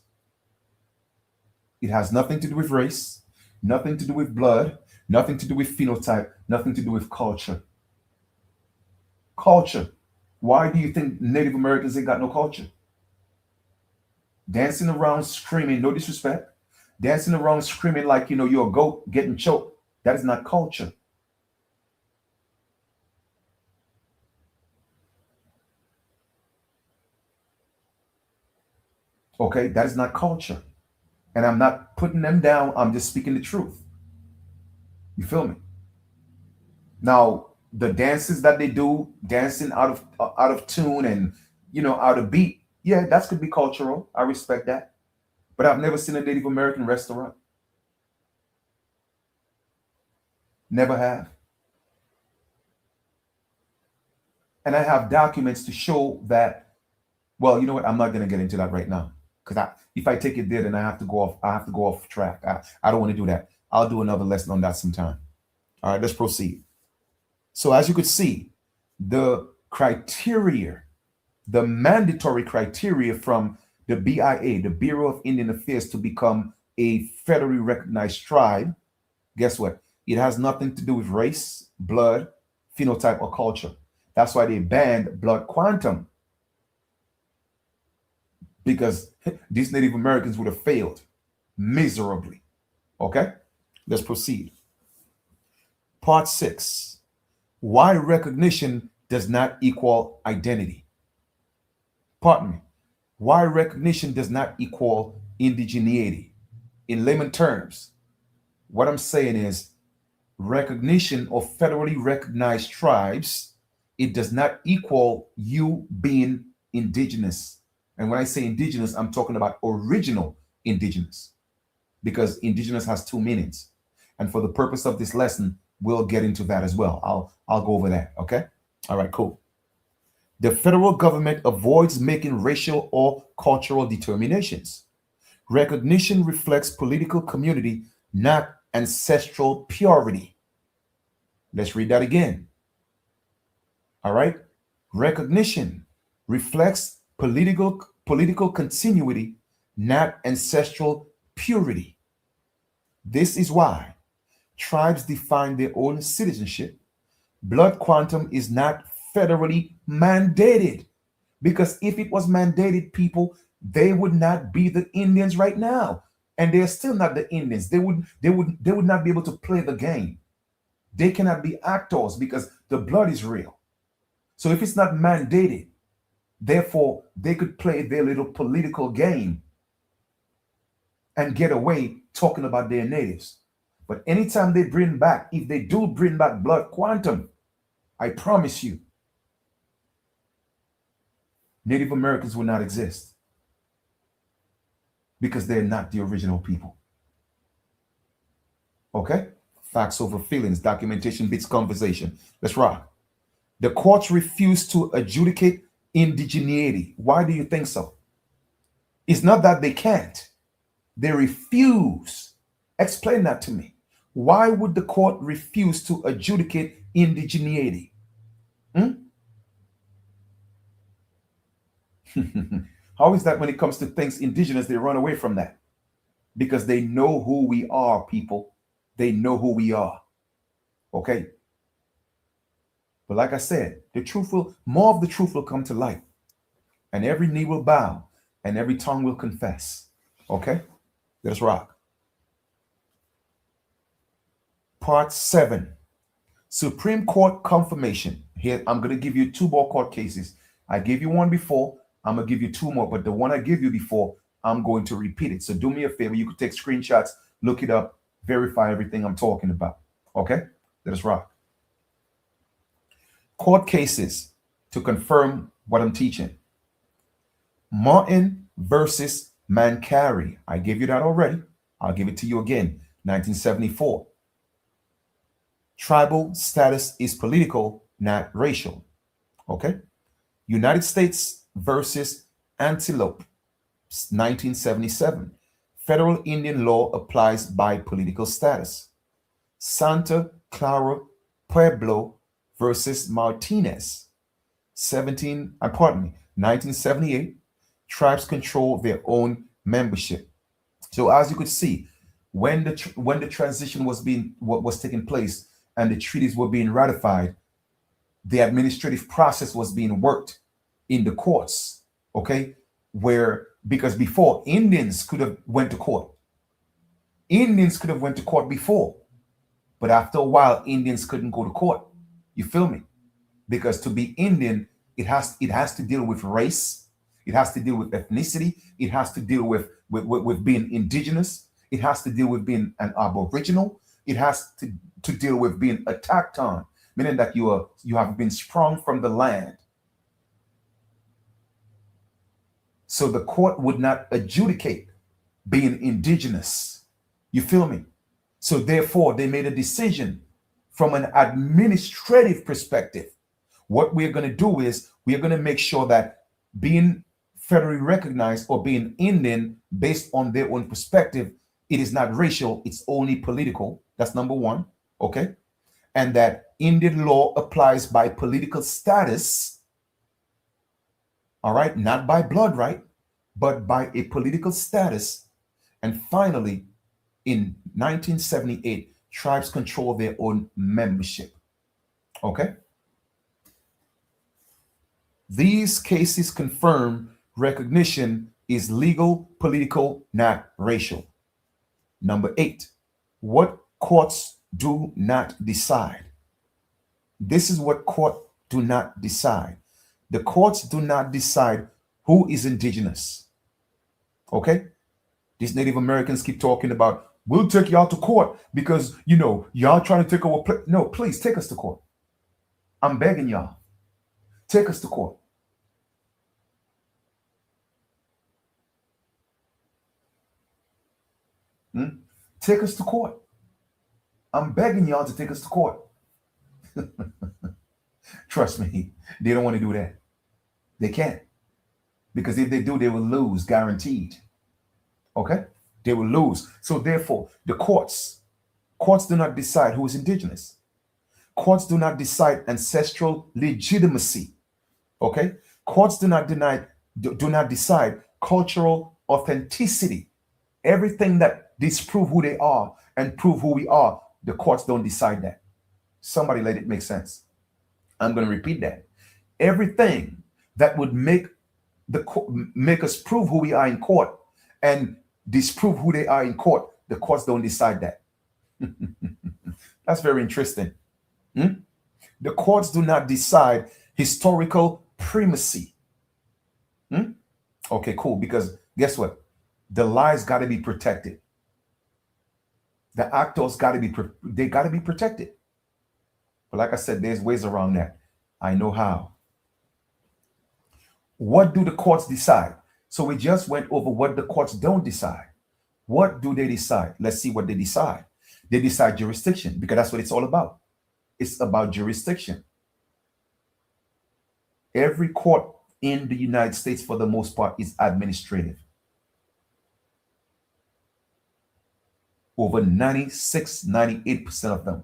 It has nothing to do with race, nothing to do with blood, nothing to do with phenotype, nothing to do with culture. Culture. Why do you think Native Americans ain't got no culture? Dancing around screaming, no disrespect, dancing around screaming like, you're a goat getting choked. That is not culture. Okay, that is not culture. And I'm not putting them down. I'm just speaking the truth. You feel me? Now, the dances that they do, dancing out of tune and out of beat, yeah, that could be cultural. I respect that. But I've never seen a Native American restaurant. Never have. And I have documents to show that. Well, you know what? I'm not going to get into that right now because if I take it there, then I have to go off. I have to go off track. I don't want to do that. I'll do another lesson on that sometime. All right, let's proceed. So as you could see, the criteria, the mandatory criteria from the BIA, the Bureau of Indian Affairs, to become a federally recognized tribe, guess what? It has nothing to do with race, blood, phenotype, or culture. That's why they banned blood quantum, because these Native Americans would have failed miserably. Okay, let's proceed. Part 6. Why recognition does not equal identity. Pardon me. Why recognition does not equal indigeneity. In layman terms, what I'm saying is recognition of federally recognized tribes, it does not equal you being indigenous. And when I say indigenous, I'm talking about original indigenous, because indigenous has 2 meanings. And for the purpose of this lesson, we'll get into that as well. I'll go over that. Okay. All right, cool. The federal government avoids making racial or cultural determinations. Recognition reflects political community, not ancestral purity. Let's read that again. All right. Recognition reflects political continuity, not ancestral purity. This is why tribes define their own citizenship. Blood quantum is not federally mandated, because if it was mandated, people, they would not be the Indians right now, and they're still not the Indians. They would not be able to play the game. They cannot be actors because the blood is real. So if it's not mandated, therefore they could play their little political game and get away talking about their natives. But anytime they bring back, if they do bring back blood quantum, I promise you, Native Americans will not exist because they're not the original people. Okay? Facts over feelings, documentation beats conversation. Let's rock. The courts refuse to adjudicate indigeneity. Why do you think so? It's not that they can't, they refuse. Explain that to me. Why would the court refuse to adjudicate indigeneity? Hmm? How is that when it comes to things indigenous, they run away from that? Because they know who we are, people. They know who we are. Okay? But like I said, the truth will, more of the truth will come to light. And every knee will bow and every tongue will confess. Okay? Let's rock. Part 7. Supreme Court confirmation. Here, I'm going to give you 2 more court cases. I gave you one before. I'm going to give you 2 more. But the one I gave you before, I'm going to repeat it. So do me a favor. You could take screenshots, look it up, verify everything I'm talking about. Okay? Let us rock. Court cases to confirm what I'm teaching. Martin versus Mancari. I gave you that already. I'll give it to you again. 1974. Tribal status is political, not racial. Okay? United States versus Antelope. 1977. Federal Indian law applies by political status. Santa Clara Pueblo versus Martinez. 1978. Tribes control their own membership. So as you could see, when the transition was taking place and the treaties were being ratified, the administrative process was being worked in the courts. Okay, where because before Indians could have went to court. Indians could have went to court before, but after a while, Indians couldn't go to court. You feel me? Because to be Indian, it has to deal with race, it has to deal with ethnicity, it has to deal with being indigenous, it has to deal with being an aboriginal, it has to deal with being attacked on, meaning that you have been sprung from the land. So the court would not adjudicate being indigenous. You feel me? So therefore, they made a decision from an administrative perspective. What we're going to do is we're going to make sure that being federally recognized or being Indian based on their own perspective, it is not racial, it's only political. That's number one. Okay. And that Indian law applies by political status. All right. Not by blood right, but by a political status. And finally, in 1978, tribes control their own membership. Okay. These cases confirm recognition is legal, political, not racial. Number 8, what courts do not decide. This is what courts do not decide. The courts do not decide who is indigenous. Okay? These Native Americans keep talking about, we'll take y'all to court because, y'all trying to take our place. No, please take us to court. I'm begging y'all. Take us to court. Take us to court. I'm begging y'all to take us to court. Trust me, they don't want to do that. They can't. Because if they do, they will lose, guaranteed. Okay? They will lose. So therefore, the courts do not decide who is indigenous. Courts do not decide ancestral legitimacy. Okay? Courts do not decide cultural authenticity, everything that disprove who they are and prove who we are, the courts don't decide that. Somebody let it make sense. I'm going to repeat that. Everything that would make us prove who we are in court and disprove who they are in court, the courts don't decide that. That's very interesting. Hmm? The courts do not decide historical primacy. Hmm? Okay, cool. Because guess what? The lies got to be protected. The actors got to they got to be protected. But like I said, there's ways around that. I know how. What do the courts decide? So we just went over what the courts don't decide. What do they decide? Let's see what they decide. They decide jurisdiction because that's what it's all about. It's about jurisdiction. Every court in the United States, for the most part, is administrative. Over 96, 98% of them,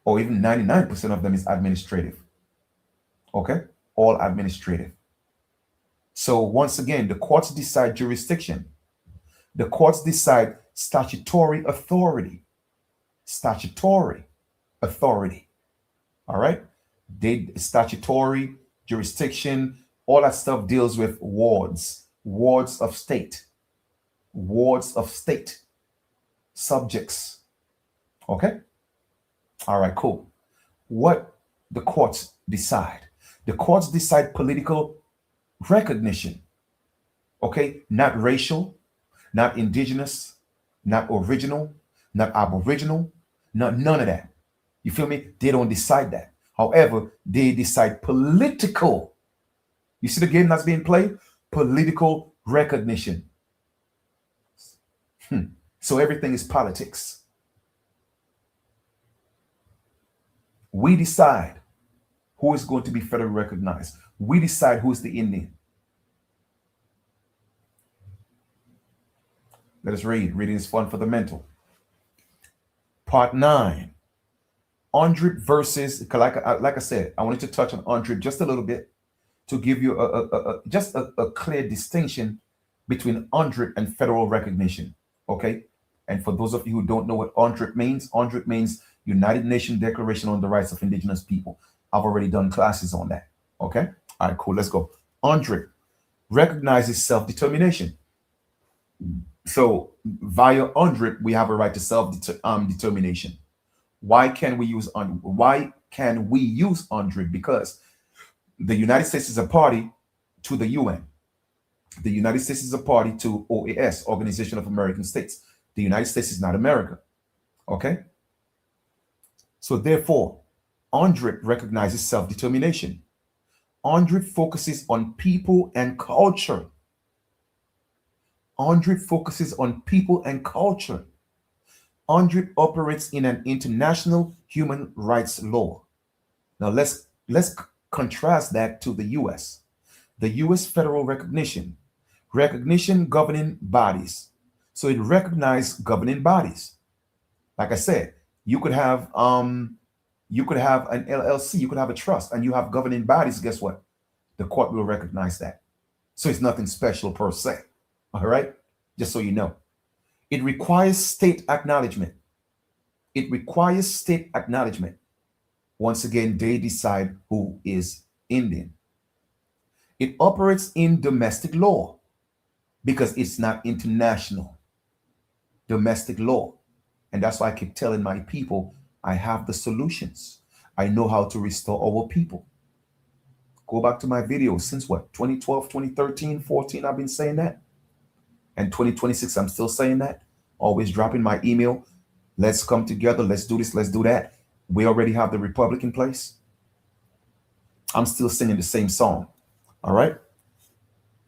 or even 99% of them is administrative. Okay? All administrative. So once again, the courts decide jurisdiction. The courts decide statutory authority. Statutory authority. All right? Statutory jurisdiction, all that stuff deals with wards, wards of state, subjects. Okay? All right, cool. What the courts decide? The courts decide political recognition. Okay? Not racial, not indigenous, not original, not aboriginal, none of that. You feel me? They don't decide that. However, they decide political. You see the game that's being played? Political recognition. So everything is politics. We decide who is going to be federally recognized. We decide who is the Indian. Let us read. Reading is fun for the mental. Part 9. UNDRIP versus, like I said, I wanted to touch on UNDRIP just a little bit to give you just a clear distinction between UNDRIP and federal recognition. Okay? And for those of you who don't know what UNDRIP means United Nations Declaration on the Rights of Indigenous People. I've already done classes on that. Okay? All right, cool. Let's go. UNDRIP recognizes self-determination. So via UNDRIP, we have a right to self-determination. Why can we use UNDRIP? Because the United States is a party to the UN. The United States is a party to OAS, Organization of American States. The United States is not America. Okay? So therefore, UNDRIP recognizes self-determination. UNDRIP focuses on people and culture. UNDRIP focuses on people and culture. UNDRIP operates in an international human rights law. Now let's contrast that to the US. The US federal recognition governing bodies. So it recognizes governing bodies. Like I said, you could have an LLC, you could have a trust, and you have governing bodies. Guess what? The court will recognize that. So it's nothing special per se. All right? Just so you know. It requires state acknowledgement. Once again, they decide who is Indian. It operates in domestic law because it's not international. Domestic law. And that's why I keep telling my people, I have the solutions. I know how to restore our people. Go back to my videos since what? 2012, 2013, 14, I've been saying that. And 2026, I'm still saying that. Always dropping my email. Let's come together. Let's do this. Let's do that. We already have the Republic in place. I'm still singing the same song. All right.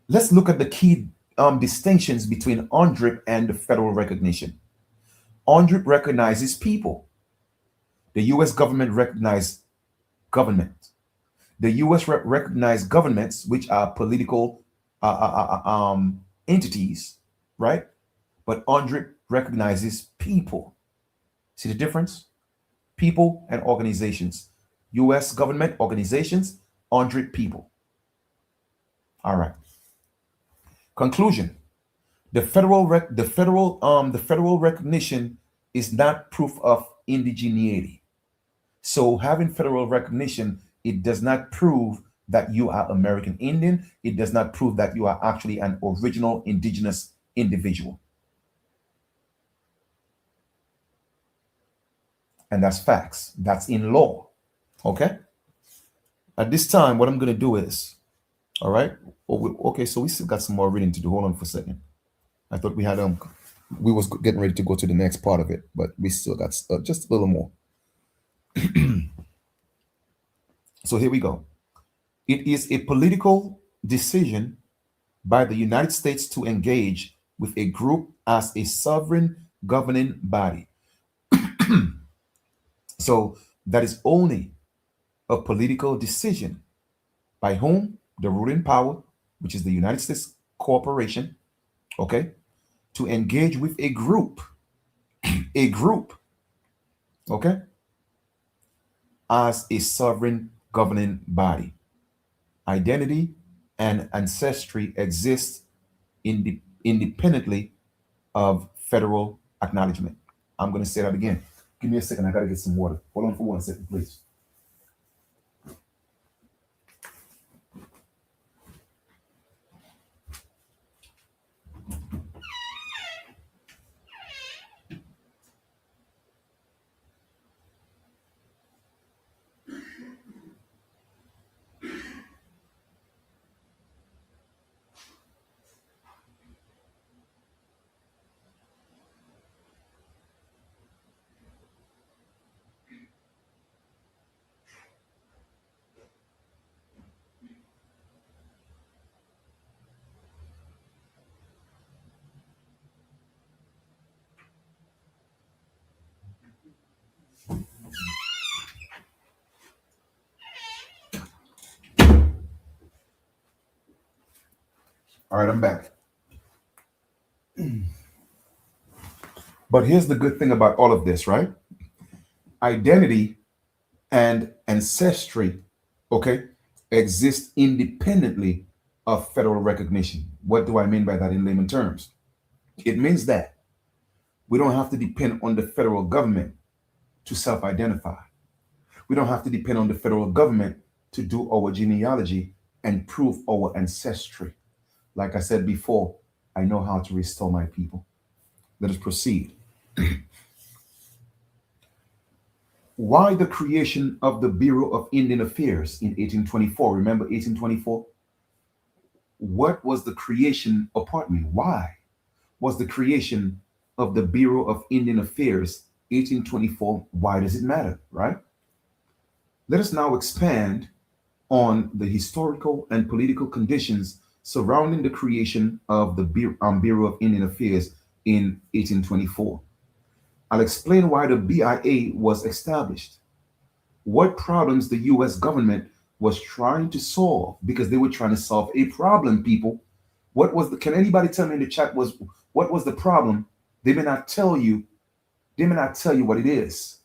Let's look at the key distinctions between UNDRIP and the federal recognition. UNDRIP recognizes people. The U.S. government recognizes government. The U.S. recognizes governments, which are political entities, right? But UNDRIP recognizes people. See the difference? People and organizations. U.S. government organizations, UNDRIP people. All right. Conclusion. The federal recognition is not proof of indigeneity. So having federal recognition, it does not prove that you are American Indian. It does not prove that you are actually an original indigenous individual. And that's facts. That's in law. Okay. At this time, what I'm going to do is, all right. Okay. So we still got some more reading to do. Hold on for a second. I thought we was getting ready to go to the next part of it, but we still got just a little more. So here we go. It is a political decision by the United States to engage with a group as a sovereign governing body. So that is only a political decision by whom? The ruling power, which is the United States corporation, okay, to engage with a group, okay, as a sovereign governing body. Identity and ancestry exist independently of federal acknowledgement. I'm going to say that again. Give me a second. I got to get some water. Hold on for 1 second, please. All right, I'm back. But here's the good thing about all of this, right? Identity and ancestry, okay, exist independently of federal recognition. What do I mean by that in layman terms? It means that we don't have to depend on the federal government to self identify. We don't have to depend on the federal government to do our genealogy and prove our ancestry. Like I said before, I know how to restore my people. Let us proceed. Why the creation of the Bureau of Indian Affairs in 1824? Remember 1824? What was the creation, or pardon me, why was the creation of the Bureau of Indian Affairs 1824? Why does it matter, right? Let us now expand on the historical and political conditions surrounding the creation of the Bureau of Indian Affairs in 1824. I'll explain why the BIA was established, what problems the US government was trying to solve, because they were trying to solve a problem, people. Can anybody tell me in the chat what was the problem? They may not tell you, what it is,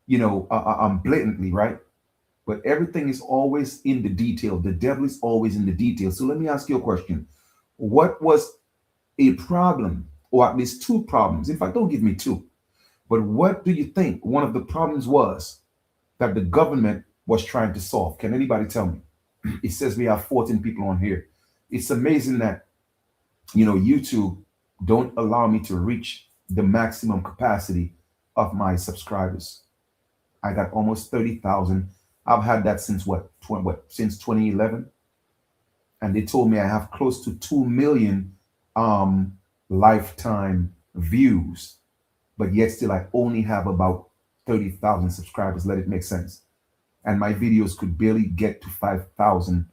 blatantly, right? But everything is always in the detail. The devil is always in the detail. So let me ask you a question. What was a problem, or at least two problems? In fact, don't give me two. But what do you think one of the problems was that the government was trying to solve? Can anybody tell me? It says we have 14 people on here. It's amazing that, YouTube don't allow me to reach the maximum capacity of my subscribers. I got almost 30,000. I've had that since since 2011. And they told me I have close to 2 million lifetime views, but yet still I only have about 30,000 subscribers. Let it make sense. And my videos could barely get to 5,000.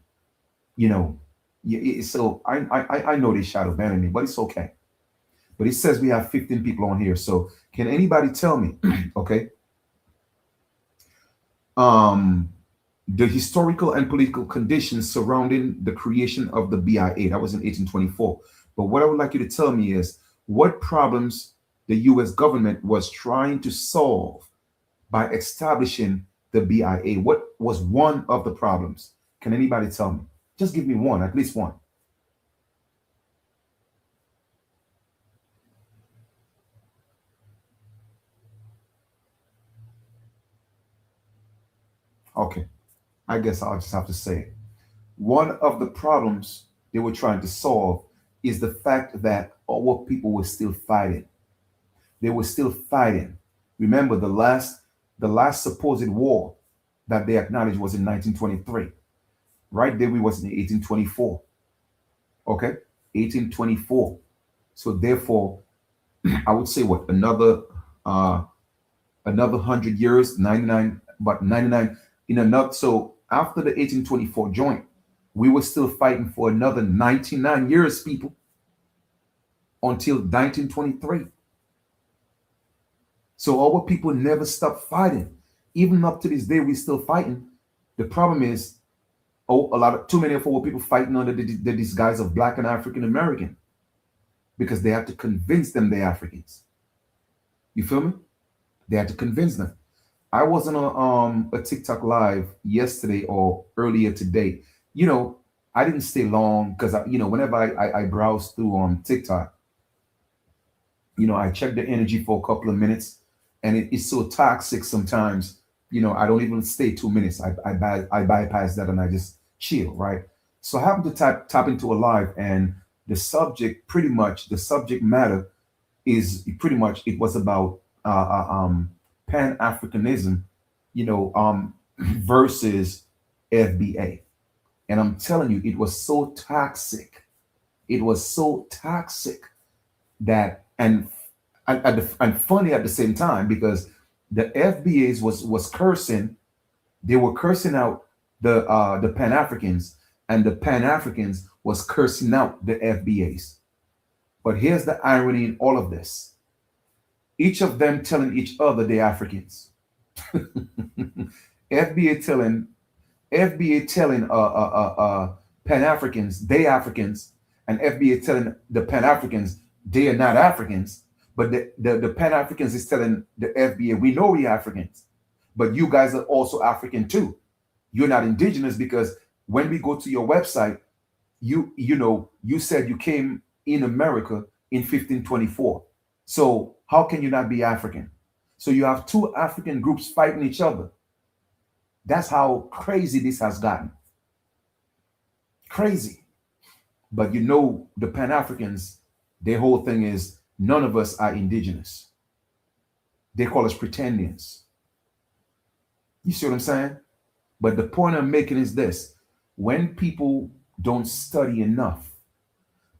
So I know they shadow banning me, but it's okay. But it says we have 15 people on here. So can anybody tell me, okay, the historical and political conditions surrounding the creation of the BIA? That was in 1824. But what I would like you to tell me is what problems the US government was trying to solve by establishing the BIA. What was one of the problems? Can anybody tell me? Just give me one, at least one. Okay, I guess I'll just have to say it. One of the problems they were trying to solve is the fact that our people were still fighting. They were still fighting. Remember, the last supposed war that they acknowledged was in 1923. Right there, we was in 1824. Okay, 1824. So therefore, I would say what uh another 100 years, 99, but 99 in another. So after the 1824 joint, we were still fighting for another 99 years, people, until 1923. So our people never stopped fighting. Even up to this day, we're still fighting. The problem is, oh, too many of our people fighting under the disguise of Black and African American because they have to convince them they're Africans. You feel me? They had to convince them. I was on a TikTok live yesterday or earlier today. You know, I didn't stay long because whenever I browse through TikTok, I check the energy for a couple of minutes, and it's so toxic sometimes. I don't even stay 2 minutes. I bypass that and I just chill, right? So I happened to tap into a live, and the subject matter is pretty much it was about Pan Africanism, versus FBA, and I'm telling you, it was so toxic. It was so toxic that and funny at the same time because the FBAs was cursing. They were cursing out the Pan Africans, and the Pan Africans was cursing out the FBAs. But here's the irony in all of this: each of them telling each other they're Africans. FBA telling FBA telling Pan Africans they Africans, and FBA telling the Pan Africans they are not Africans. But the Pan Africans is telling the FBA, we know we Africans, but you guys are also African too. You're not indigenous because when we go to your website, you said you came in America in 1524. So how can you not be African? So you have two African groups fighting each other. That's how crazy this has gotten. Crazy. But the Pan Africans, their whole thing is none of us are indigenous. They call us pretendians. You see what I'm saying? But the point I'm making is this: when people don't study enough,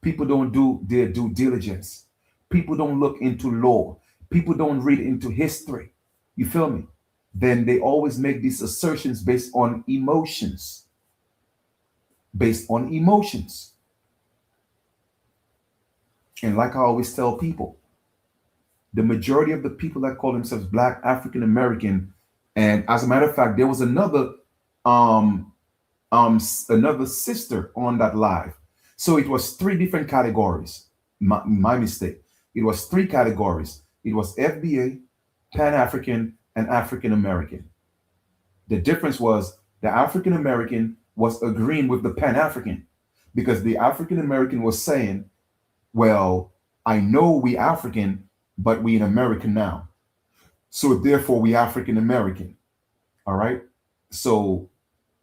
people don't do their due diligence, people don't look into law, people don't read into history, you feel me? Then they always make these assertions based on emotions. Based on emotions. And like I always tell people, the majority of the people that call themselves Black African American, and as a matter of fact, there was um another sister on that live. So it was three different categories. My mistake. It was three categories. It was FBA, Pan African, and African American. The difference was the African American was agreeing with the Pan African because the African American was saying, well, I know we African, but we in America now. So therefore we African American. All right. So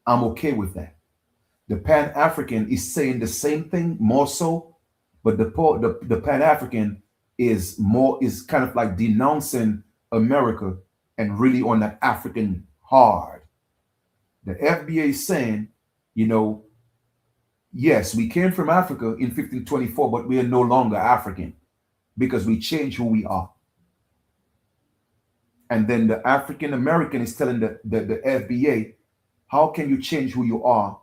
I'm okay with that. The Pan African is saying the same thing more so, but the Pan African is kind of like denouncing America and really on that African hard. The FBA is saying, you know, yes, we came from Africa in 1524, but we are no longer African because we changed who we are. And then the African American is telling the FBA, how can you change who you are?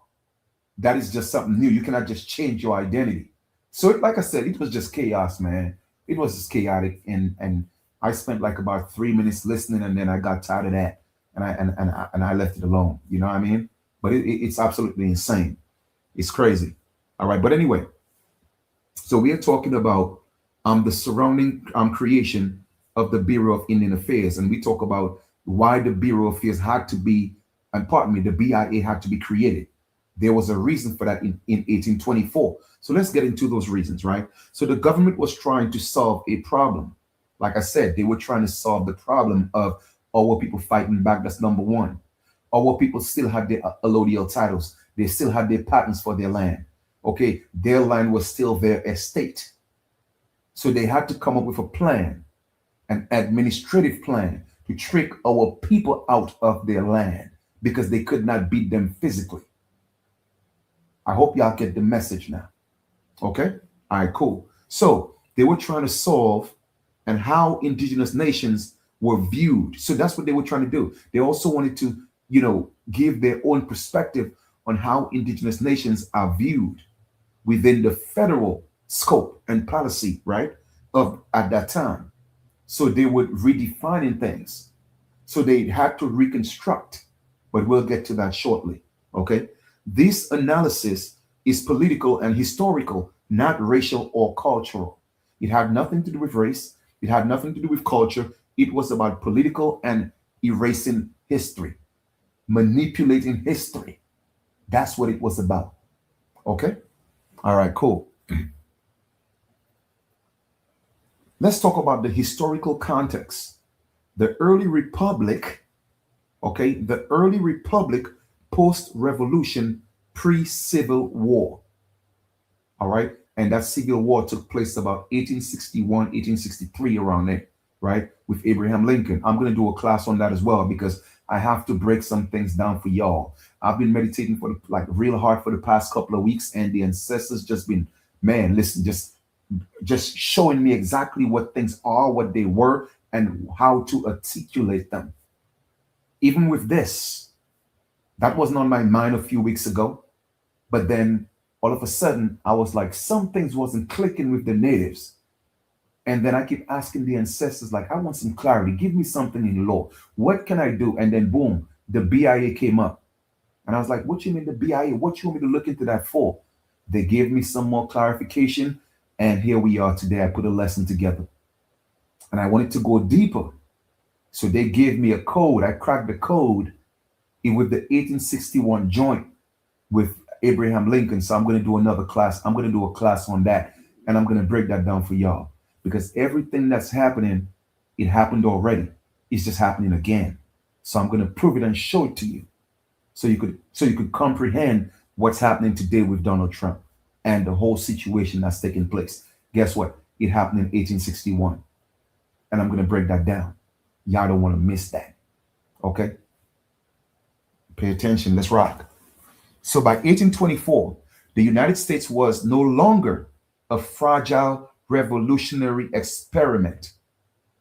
That is just something new. You cannot just change your identity. So, like I said, it was just chaos, man. It was just chaotic, and I spent like about 3 minutes listening, and then I got tired of that, and I left it alone. You know what I mean? But it's absolutely insane. It's crazy. All right, but anyway, so we are talking about the surrounding creation of the Bureau of Indian Affairs, and we talk about why the Bureau of Affairs had to be, and pardon me, the BIA had to be created. There was a reason for that in 1824. So let's get into those reasons, right? So the government was trying to solve a problem. Like I said, they were trying to solve the problem of our people fighting back. That's number one. Our people still had their allodial titles. They still had their patents for their land. Okay, their land was still their estate. So they had to come up with a plan, an administrative plan to trick our people out of their land because they could not beat them physically. I hope y'all get the message now. Okay? All right, cool. So they were trying to solve and how indigenous nations were viewed. So that's what they were trying to do. They also wanted to, give their own perspective on how indigenous nations are viewed within the federal scope and policy, right, of at that time. So they were redefining things. So they had to reconstruct, but we'll get to that shortly. Okay. This analysis is political and historical, not racial or cultural. It had nothing to do with race. It had nothing to do with culture. It was about political and erasing history, manipulating history. That's what it was about. Okay. All right, cool. Let's talk about the historical context. The early republic, okay, the early republic post-revolution, pre-civil war. All right. And that civil war took place about 1861, 1863, around there, right? With Abraham Lincoln. I'm going to do a class on that as well because I have to break some things down for y'all. I've been meditating for like real hard for the past couple of weeks, and the ancestors just been, man, listen, just showing me exactly what things are, what they were, and how to articulate them. Even with this, that wasn't on my mind a few weeks ago, but then all of a sudden I was like, some things wasn't clicking with the natives. And then I keep asking the ancestors, like, I want some clarity. Give me something in law. What can I do? And then boom, the BIA came up. And I was like, what you mean the BIA? What you want me to look into that for? They gave me some more clarification. And here we are today. I put a lesson together. And I wanted to go deeper. So they gave me a code. I cracked the code with the 1861 joint with Abraham Lincoln. So I'm going to do another class. I'm going to do a class on that. And I'm going to break that down for y'all. Because everything that's happening, it happened already. It's just happening again. So I'm going to prove it and show it to you. So you could comprehend what's happening today with Donald Trump and the whole situation that's taking place. Guess what? It happened in 1861. And I'm going to break that down. Y'all don't want to miss that. Okay? Pay attention. Let's rock. So by 1824, the United States was no longer a fragile revolutionary experiment,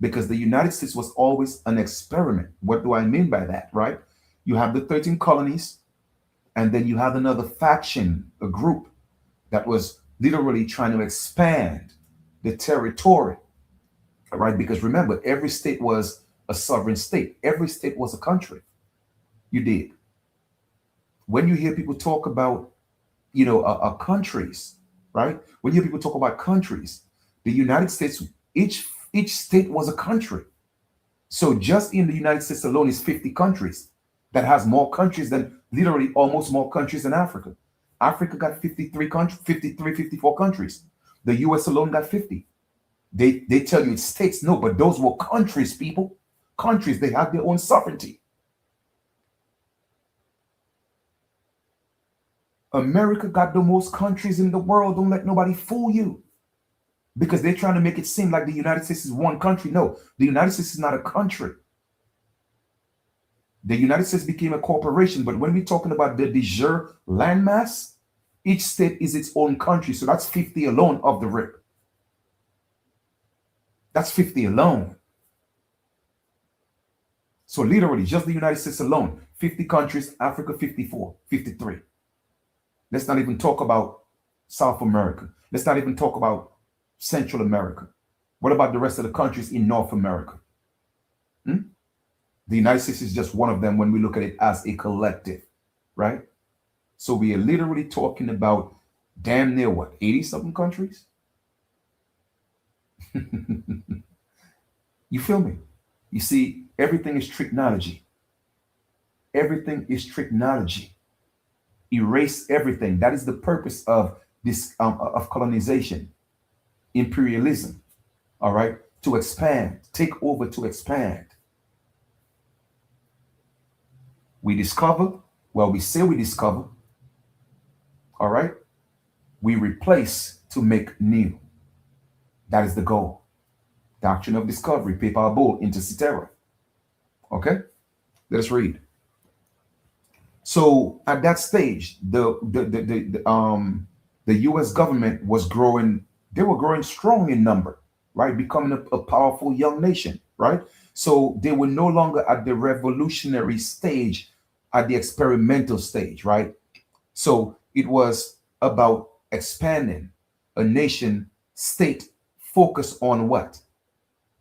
because the United States was always an experiment. What do I mean by that, right? You have the 13 colonies, and then you have another faction, a group that was literally trying to expand the territory, right? Because remember, every state was a sovereign state. Every state was a country. You did. When you hear people talk about, countries, right? When you hear people talk about countries, the United States, each state was a country. So just in the United States alone is 50 countries. That has more countries than, literally almost more countries than Africa. Africa got 54 countries. The US alone got 50. They tell you it's states. No, but those were countries, people. Countries, they had their own sovereignty. America got the most countries in the world. Don't let nobody fool you. Because they're trying to make it seem like the United States is one country. No, the United States is not a country. The United States became a corporation, but when we're talking about the de jure landmass, each state is its own country. So that's 50 alone of the RIP. That's 50 alone. So literally, just the United States alone, 50 countries, Africa 54, 53. Let's not even talk about South America. Let's not even talk about Central America. What about the rest of the countries in North America? The United States is just one of them when we look at it as a collective, right? So we are literally talking about damn near what, 80 something countries? You feel me? You see, everything is technology. Everything is technology. Erase everything. That is the purpose of this of colonization, imperialism. All right, to expand, take over, to expand. We discover, well, we say we discover, all right? We replace to make new. That is the goal. Doctrine of discovery, paper bull into cetera. Okay? Let us read. So at that stage, the US government was growing, they were growing strong in number, right? Becoming a powerful young nation, right? So they were no longer at the revolutionary stage, at the experimental stage, right? So it was about expanding a nation state focused on what?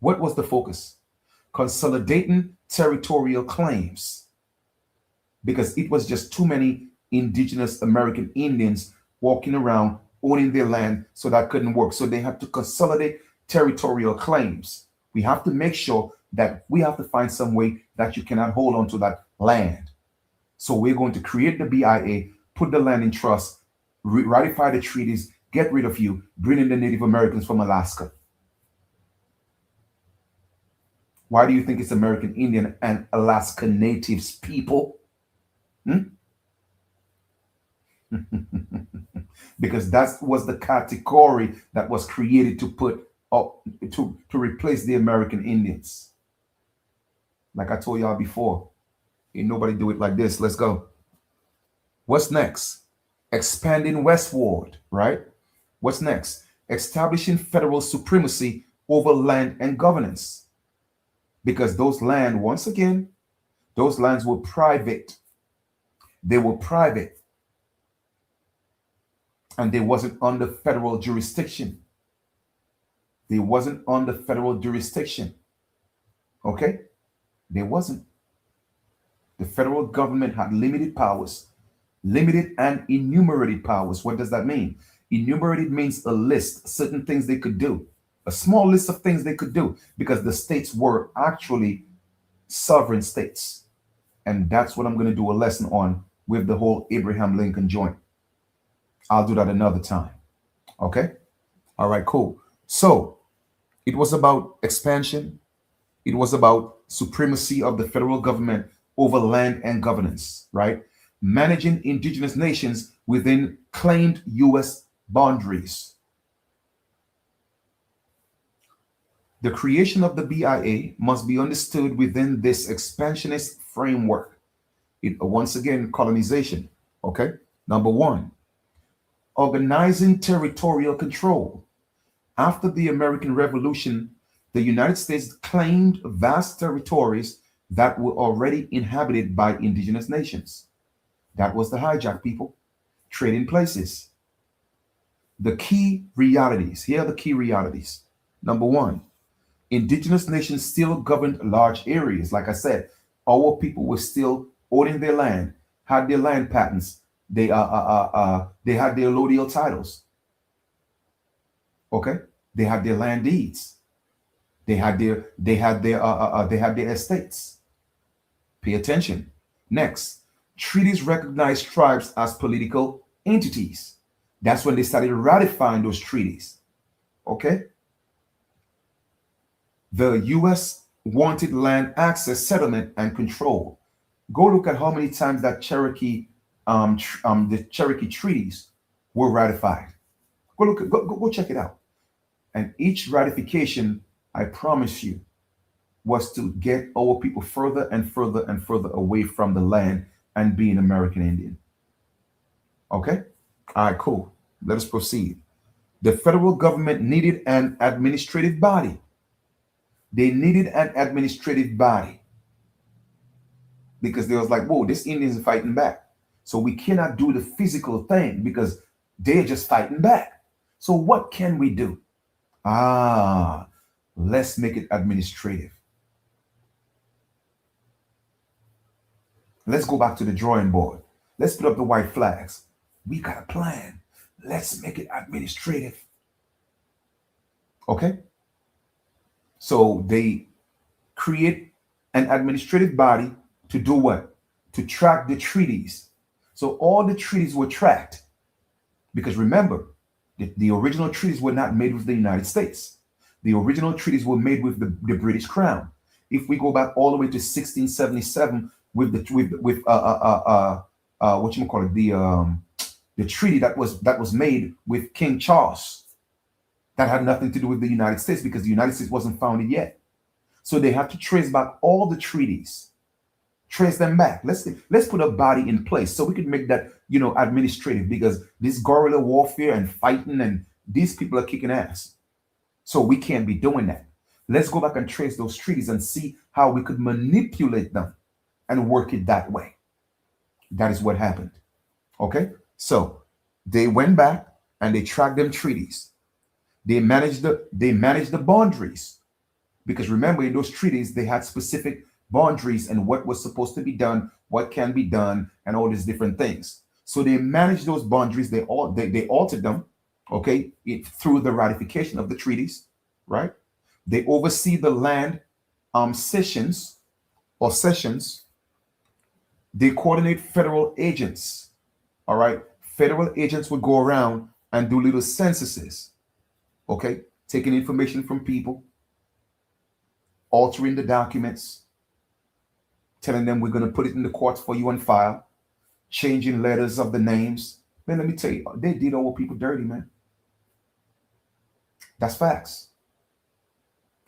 What was the focus? Consolidating territorial claims, because it was just too many indigenous American Indians walking around owning their land, so that couldn't work. So they had to consolidate territorial claims. We have to make sure that we have to find some way that you cannot hold on to that land. So we're going to create the BIA, put the land in trust, ratify the treaties, get rid of you, bring in the Native Americans from Alaska. Why do you think it's American Indian and Alaska Natives people? Hmm? Because that was the category that was created to put up to replace the American Indians. Like I told y'all before, ain't nobody do it like this. Let's go. What's next? Expanding westward, right? What's next? Establishing federal supremacy over land and governance. Because those land, once again, those lands were private. They were private. And they wasn't under federal jurisdiction. They wasn't under federal jurisdiction. Okay? They wasn't. The federal government had limited powers, limited and enumerated powers. What does that mean? Enumerated means a list, certain things they could do, a small list of things they could do, because the states were actually sovereign states. And that's what I'm going to do a lesson on with the whole Abraham Lincoln joint. I'll do that another time. Okay? All right, cool. So it was about expansion. It was about supremacy of the federal government over land and governance, right? Managing indigenous nations within claimed U.S. boundaries. The creation of the BIA must be understood within this expansionist framework. Once again, colonization. Okay? Number one, organizing territorial control. After the American Revolution, the United States claimed vast territories that were already inhabited by indigenous nations. That was the hijack, people. Trading places. The key realities. Here are the key realities. Number one, indigenous nations still governed large areas. Like I said, our people were still owning their land, had their land patents. They had their allodial titles. Okay, they had their land deeds. They had their estates. Pay attention. Next, treaties recognized tribes as political entities. That's when they started ratifying those treaties. Okay. The U.S. wanted land access, settlement, and control. Go look at how many times that the Cherokee treaties were ratified. Go check it out. And each ratification, I promise you, was to get our people further and further and further away from the land and being American Indian. Okay? All right, cool. Let us proceed. The federal government needed an administrative body. They needed an administrative body because they was like, whoa, this Indians are fighting back. So we cannot do the physical thing because they're just fighting back. So what can we do? Let's make it administrative. Let's go back to the drawing board. Let's put up the white flags. We got a plan. Let's make it administrative. Okay? So they create an administrative body to do what? To track the treaties. So all the treaties were tracked. Because remember, the original treaties were not made with the United States. The original treaties were made with the British Crown. If we go back all the way to 1677, with what you call it, the treaty that was made with King Charles, that had nothing to do with the United States, because the United States wasn't founded yet. So they have to trace back all the treaties, trace them back. Let's put a body in place so we can make that, administrative, because this guerrilla warfare and fighting, and these people are kicking ass. So we can't be doing that. Let's go back and trace those treaties and see how we could manipulate them and work it that way. That is what happened. Okay? So they went back and they tracked them treaties. They managed the boundaries, because remember, in those treaties they had specific boundaries and what was supposed to be done, what can be done, and all these different things. So they managed those boundaries. They altered them, okay, through the ratification of the treaties, right? They oversee the land sessions. They coordinate federal agents. All right, federal agents would go around and do little censuses, okay, taking information from people, altering the documents, telling them we're going to put it in the courts for you on file, changing letters of the names. Man, let me tell you, they did our people dirty, man. That's facts.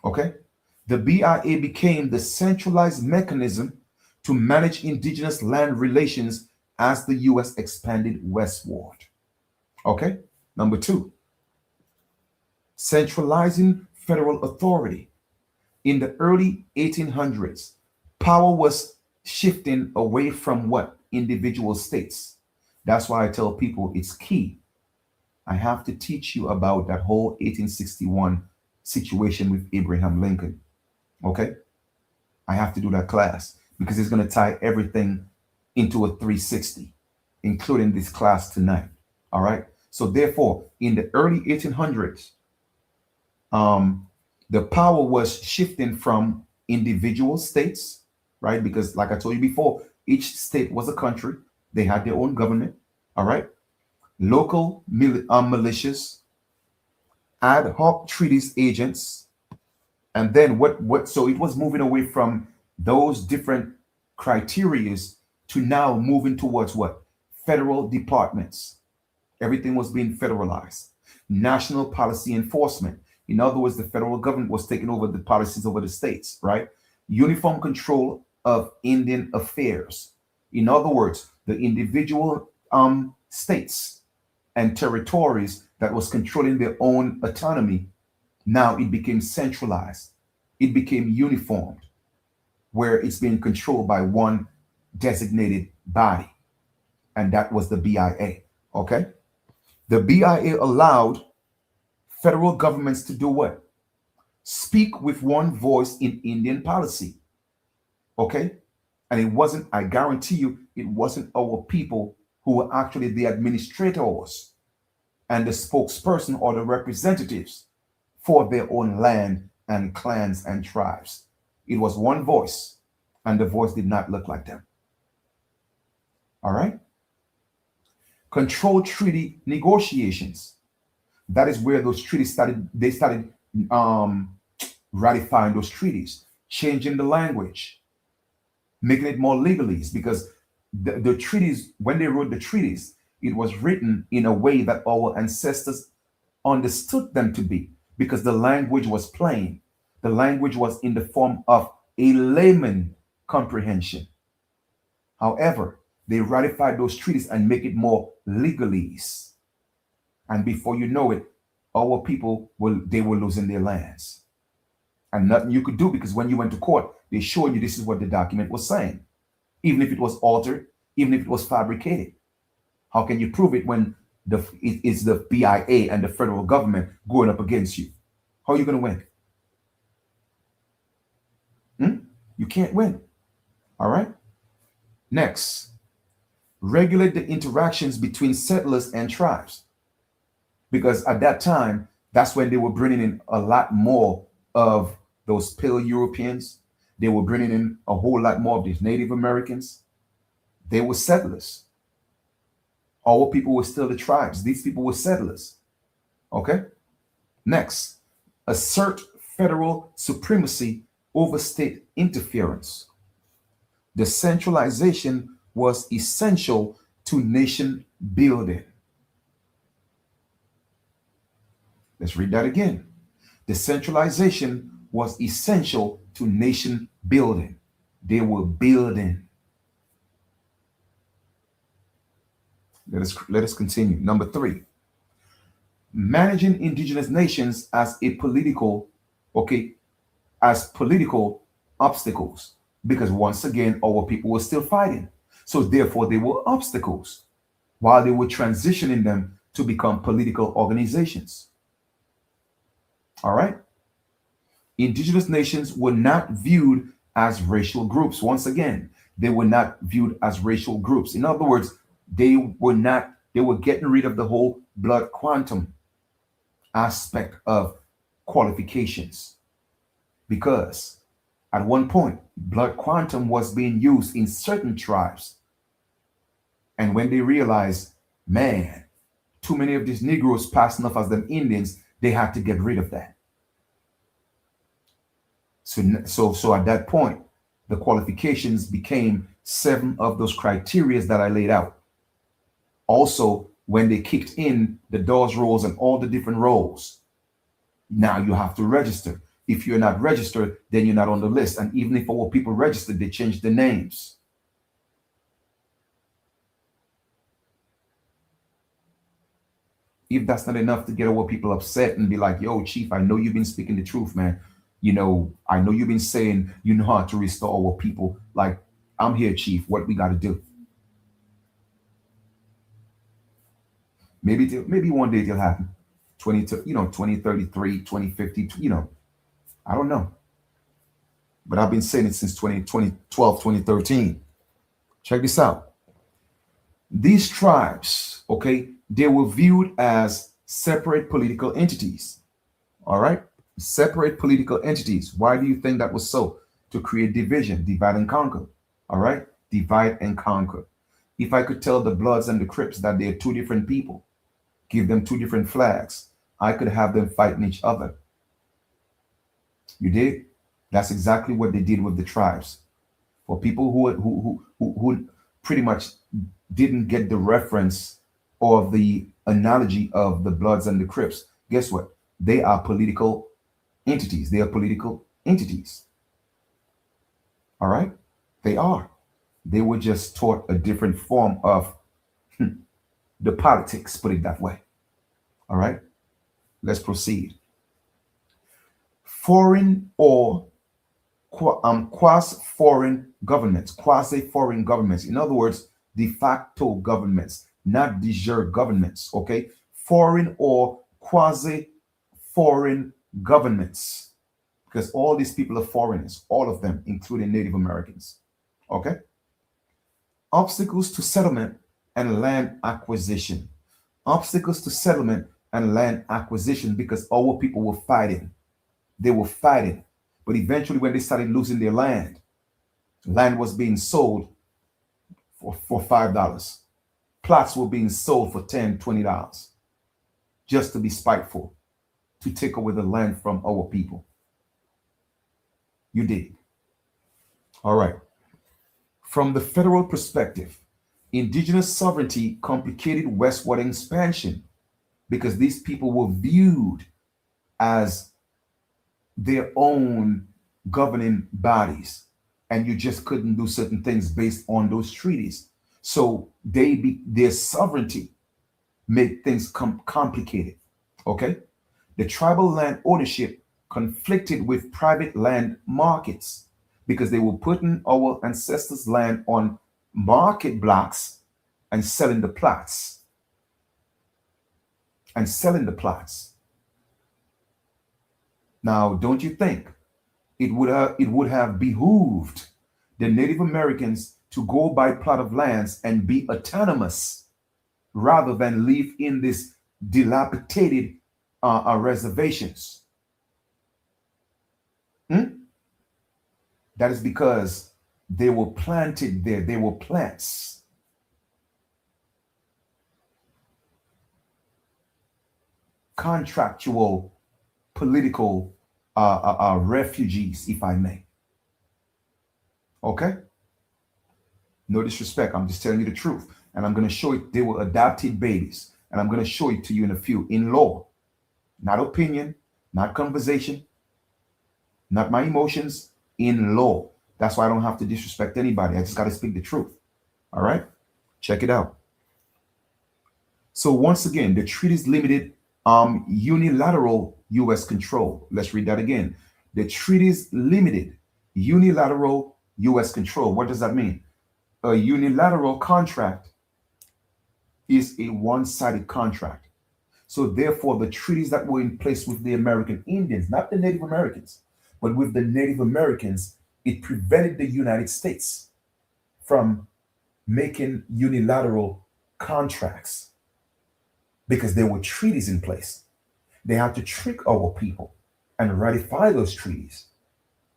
Okay? The BIA became the centralized mechanism to manage indigenous land relations as the U.S. expanded westward. Okay? Number two, centralizing federal authority. In the early 1800s, power was shifting away from what? Individual states. That's why I tell people it's key. I have to teach you about that whole 1861 situation with Abraham Lincoln. Okay? I have to do that class because it's going to tie everything into a 360, including this class tonight. All right? So therefore, in the early 1800s, the power was shifting from individual states, right? Because like I told you before, each state was a country. They had their own government. All right? Local militias, ad hoc treaties agents, and then so it was moving away from those different criterias to now moving towards what? Federal departments. Everything was being federalized. National policy enforcement. In other words, the federal government was taking over the policies over the states, right? Uniform control of Indian affairs. In other words, the individual states and territories that was controlling their own autonomy, now it became centralized. It became uniformed, where it's being controlled by one designated body, and that was the BIA. Okay? The BIA allowed federal governments to do what? Speak with one voice in Indian policy. Okay? And it wasn't, I guarantee you, it wasn't our people who were actually the administrators and the spokesperson or the representatives for their own land and clans and tribes. It was one voice, and the voice did not look like them. All right? Control treaty negotiations. That is where those treaties started. They started ratifying those treaties, changing the language, making it more legalese, because the treaties, when they wrote the treaties, it was written in a way that our ancestors understood them to be, because the language was plain. The language was in the form of a layman comprehension. However, they ratified those treaties and make it more legalese. And before you know it, our people were losing their lands. And nothing you could do, because when you went to court, they showed you this is what the document was saying. Even if it was altered, even if it was fabricated. How can you prove it when it's the BIA and the federal government going up against you? How are you going to win? You can't win. All right? Next, regulate the interactions between settlers and tribes. Because at that time, that's when they were bringing in a lot more of those pale Europeans. They were bringing in a whole lot more of these Native Americans. They were settlers. Our people were still the tribes. These people were settlers. Okay? Next, assert federal supremacy over state interference. The centralization was essential to nation building. Let's read that again. The centralization was essential to nation building. They were building. Let us continue. Number 3, managing indigenous nations as a political, okay, as political obstacles. Because once again, our people were still fighting. So therefore, they were obstacles while they were transitioning them to become political organizations. All right. Indigenous nations were not viewed as racial groups. Once again, they were not viewed as racial groups. In other words, they were getting rid of the whole blood quantum aspect of qualifications, because at one point, blood quantum was being used in certain tribes. And when they realized, man, too many of these Negroes passing off as them Indians, they had to get rid of that. So at that point, the qualifications became 7 of those criteria that I laid out. Also, when they kicked in the DAWS roles and all the different roles, now you have to register. If you're not registered, then you're not on the list. And even if our people registered, they changed the names. If that's not enough to get our people upset and be like, yo, Chief, I know you've been speaking the truth, man. I know you've been saying you know how to restore our people. Like, I'm here, Chief. What we got to do? Maybe one day it'll happen. 2033, 2050, I don't know. But I've been saying it since 2012, 2013. Check this out. These tribes, okay, they were viewed as separate political entities. All right? Separate political entities. Why do you think that was so? To create division, divide and conquer. All right? Divide and conquer. If I could tell the Bloods and the Crips that they're 2 different people, give them 2 different flags, I could have them fighting each other. You did? That's exactly what they did with the tribes. For people who pretty much didn't get the reference or the analogy of the Bloods and the Crips, guess what? They are political entities. They are political entities. All right? They are. They were just taught a different form of the politics, put it that way. All right? Let's proceed. Foreign or quasi-foreign governments. In other words, de facto governments, not de jure governments. Okay? Foreign or quasi-foreign governments. Because all these people are foreigners, all of them, including Native Americans. Okay? Obstacles to settlement and land acquisition. Obstacles to settlement and land acquisition, because our people were fighting. They were fighting. But eventually, when they started losing their land was being sold for $5. Plots were being sold for $10, $20, just to be spiteful, to take away the land from our people. You did. All right. From the federal perspective, indigenous sovereignty complicated westward expansion, because these people were viewed as their own governing bodies, and you just couldn't do certain things based on those treaties. So their sovereignty made things complicated. Okay, the tribal land ownership conflicted with private land markets, because they were putting our ancestors' land on market blocks and selling the plots. Now, don't you think it would have behooved the Native Americans to go buy plot of lands and be autonomous, rather than live in this dilapidated reservations? That is because they were planted there. They were plants. Contractual political refugees, if I may. Okay? No disrespect. I'm just telling you the truth. And I'm going to show it. They were adopted babies. And I'm going to show it to you in a few in law, not opinion, not conversation, not my emotions, in law. That's why I don't have to disrespect anybody. I just got to speak the truth. All right? Check it out. So once again, the treaties limited unilateral U.S. control. Let's read that again. The treaties limited unilateral U.S. control. What does that mean? A unilateral contract is a one-sided contract. So therefore, the treaties that were in place with the American Indians, not the Native Americans, but with the Native Americans, it prevented the United States from making unilateral contracts because there were treaties in place. They had to trick our people and ratify those treaties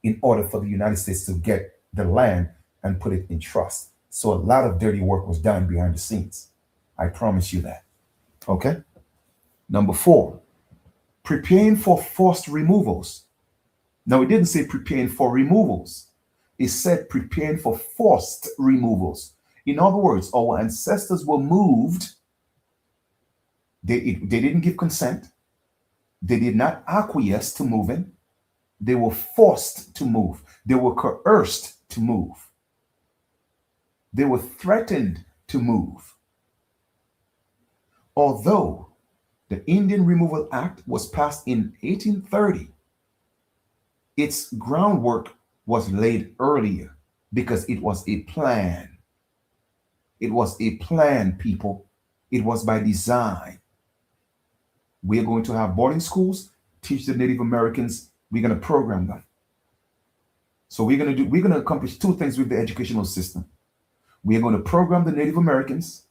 in order for the United States to get the land and put it in trust. So a lot of dirty work was done behind the scenes. I promise you that. Okay? Number 4, preparing for forced removals. Now, it didn't say preparing for removals. It said preparing for forced removals. In other words, our ancestors were moved. They didn't give consent. They did not acquiesce to moving. They were forced to move. They were coerced to move. They were threatened to move. Although the Indian Removal Act was passed in 1830, its groundwork was laid earlier because it was a plan. It was a plan, people. It was by design. We are going to have boarding schools, teach the Native Americans. We're going to program them. So we're going to accomplish 2 things with the educational system. We are going to program the Native Americans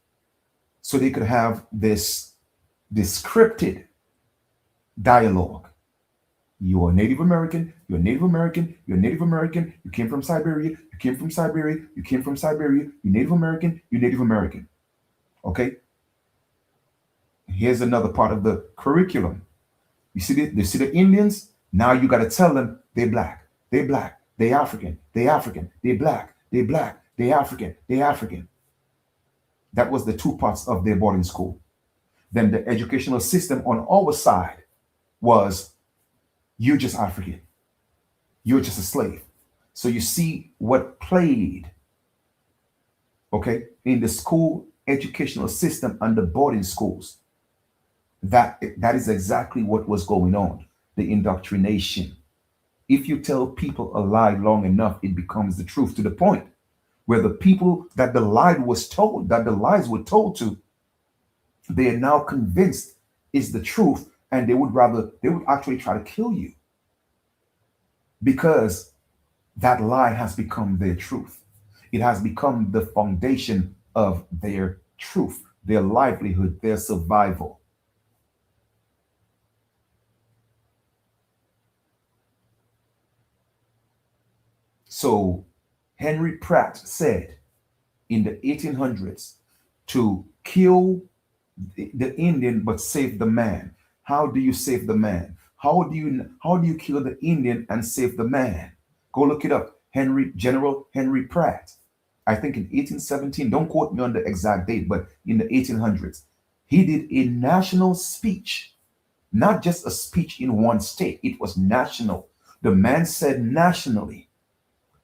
so they could have this scripted dialogue. You are Native American, you're Native American, you're Native American, you came from Siberia, you came from Siberia, you came from Siberia, you're Native American, you're Native American. Okay? Here's another part of the curriculum. You see the Indians? Now you got to tell them they're black, they African, they black, they African, they African. That was the 2 parts of their boarding school. Then the educational system on our side was, you're just African. You're just a slave. So you see what played, okay, in the school educational system and the boarding schools. That is exactly what was going on. The indoctrination. If you tell people a lie long enough, it becomes the truth, to the point where the people that the lies were told to, they are now convinced is the truth, and they would actually try to kill you because that lie has become their truth. It has become the foundation of their truth, their livelihood, their survival. So Henry Pratt said in the 1800s to kill the Indian but save the man. How do you save the man? How do you kill the Indian and save the man? Go look it up. General Henry Pratt. I think in 1817, don't quote me on the exact date, but in the 1800s, he did a national speech, not just a speech in one state. It was national. The man said nationally,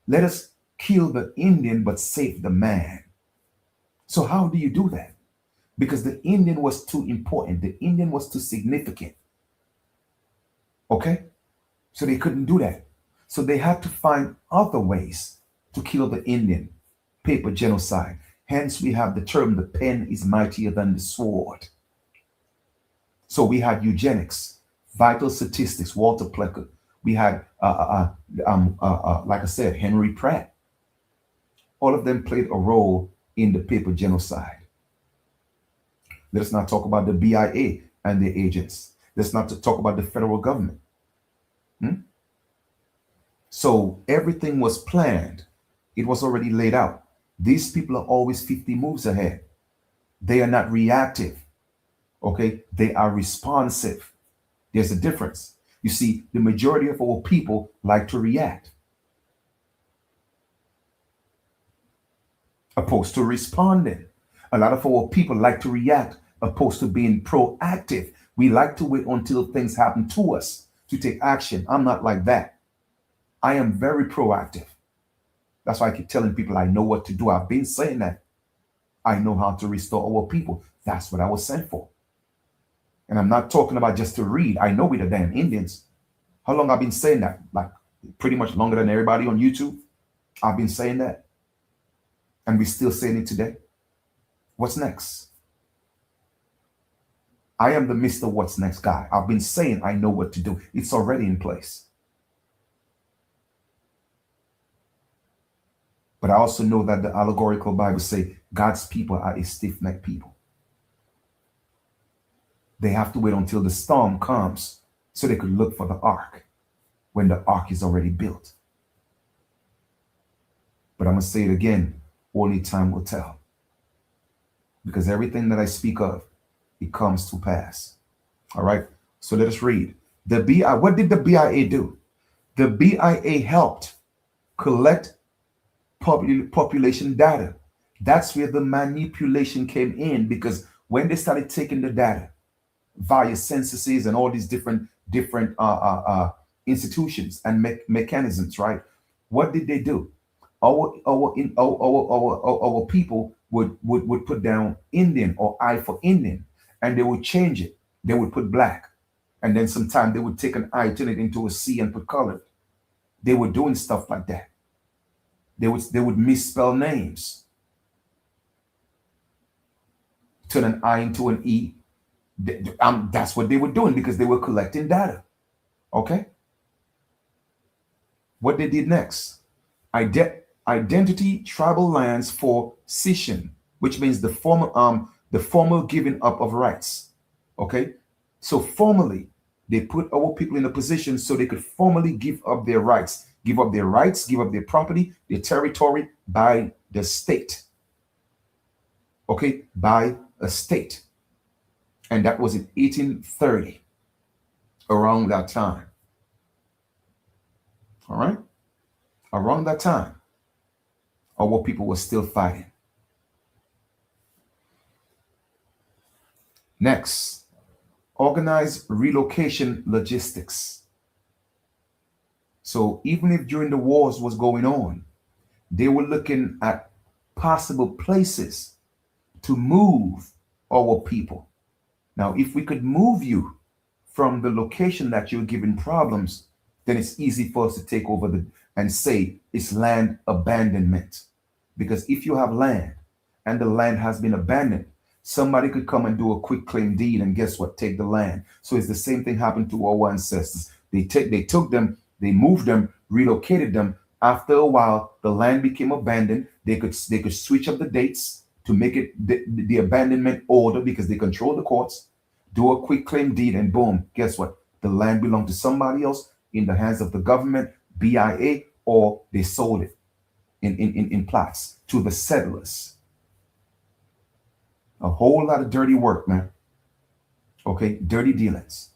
let us kill the Indian but save the man. So how do you do that? Because the Indian was too important. The Indian was too significant. Okay? So they couldn't do that. So they had to find other ways to kill the Indian. Paper genocide. Hence we have the term, the pen is mightier than the sword. So we had eugenics, vital statistics, Walter Plecker. We had, like I said, Henry Pratt. All of them played a role in the paper genocide. Let's not talk about the BIA and their agents. Let's not talk about the federal government. So everything was planned. It was already laid out. These people are always 50 moves ahead. They are not reactive. Okay? They are responsive. There's a difference. You see, the majority of our people like to react. opposed to responding. A lot of our people like to react opposed to being proactive. We like to wait until things happen to us to take action. I'm not like that. I am very proactive. That's why I keep telling people I know what to do. I've been saying that. I know how to restore our people. That's what I was sent for. And I'm not talking about just to read. I know we're the damn Indians. How long I've been saying that? Like pretty much longer than everybody on YouTube. I've been saying that. And we're still saying it today. What's next? I am the Mr. What's Next guy. I've been saying I know what to do. It's already in place. But I also know that the allegorical Bible say God's people are a stiff-necked people. They have to wait until the storm comes so they could look for the ark when the ark is already built. But I'm going to say it again, only time will tell. Because everything that I speak of, it comes to pass. All right, so let us read. What did the BIA do? The BIA helped collect population data. That's where the manipulation came in, because when they started taking the data via censuses and all these different institutions and mechanisms, right? What did they do? Our people would put down Indian or I for Indian, and they would change it. They would put black, and then sometime they would take an I, turn it into a C, and put colored. They were doing stuff like that. They would misspell names, turn an I into an E. That's what they were doing because they were collecting data. Okay. What they did next? Identity tribal lands for cession, which means the formal giving up of rights. Okay. So formally, they put our people in a position so they could formally give up their rights, give up their property, their territory by the state. Okay, by a state. And that was in 1830, around that time. All right? Around that time, our people were still fighting. Next, organized relocation logistics. So even if during the wars was going on, they were looking at possible places to move our people. Now, if we could move you from the location that you're giving problems, then it's easy for us to take over and say it's land abandonment. Because if you have land and the land has been abandoned, somebody could come and do a quick claim deed and guess what? Take the land. So it's the same thing happened to our ancestors. They took them, they moved them, relocated them. After a while, the land became abandoned. They could switch up the dates to make it the abandonment order because they control the courts, do a quick claim deed, and boom, guess what? The land belonged to somebody else in the hands of the government, BIA, or they sold it in plots to the settlers. A whole lot of dirty work, man. Okay, dirty dealings.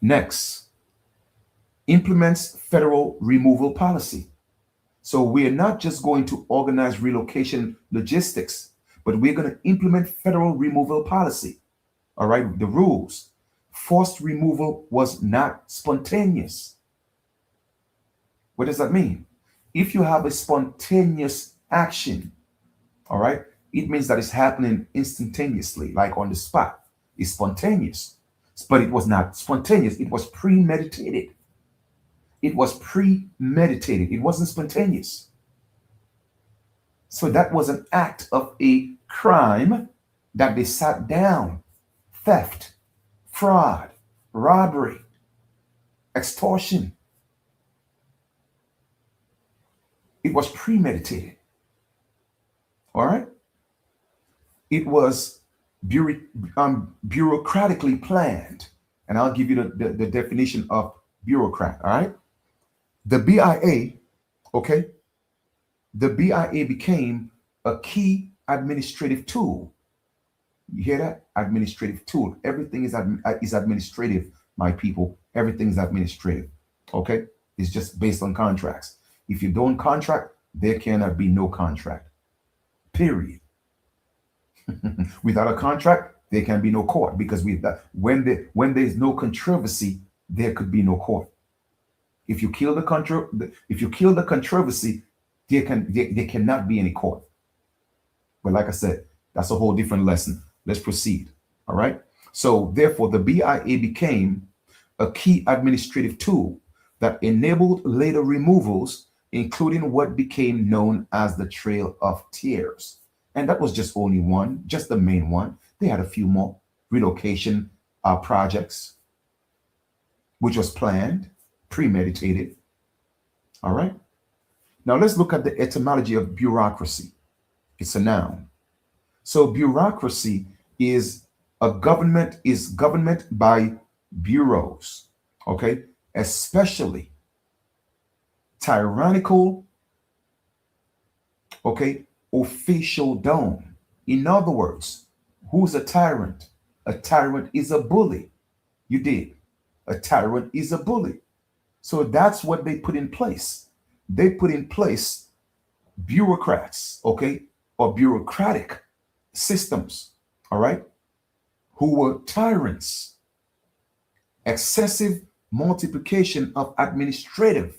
Next, implements federal removal policy. So we're not just going to organize relocation logistics, but we're going to implement federal removal policy. All right, the rules. Forced removal was not spontaneous. What does that mean? If you have a spontaneous action, all right, it means that it's happening instantaneously, like on the spot. It's spontaneous, but it was not spontaneous. It was premeditated. It was premeditated. It wasn't spontaneous. So that was an act of a crime that they sat down. Theft, fraud, robbery, extortion. It was premeditated. All right? It was bureaucratically planned. And I'll give you the definition of bureaucrat. All right? The BIA, okay? The BIA became a key administrative tool. You hear that? Administrative tool. Everything is administrative, my people. Everything is administrative. Okay? It's just based on contracts. If you don't contract, there cannot be no contract. Period. Without a contract, there can be no court because when there's no controversy, there could be no court. If you kill the controversy, there cannot be any court. But like I said, that's a whole different lesson. Let's proceed. All right. So therefore, the BIA became a key administrative tool that enabled later removals, including what became known as the Trail of Tears. And that was just only one, just the main one. They had a few more relocation projects, which was planned, premeditated. All right. Now let's look at the etymology of bureaucracy. It's a noun. So bureaucracy is government by bureaus, okay? Especially tyrannical, okay, officialdom. In other words, who's a tyrant? A tyrant is a bully. You did. A tyrant is a bully. So that's what they put in place. They put in place bureaucrats, okay, or bureaucratic systems, all right, who were tyrants. Excessive multiplication of administrative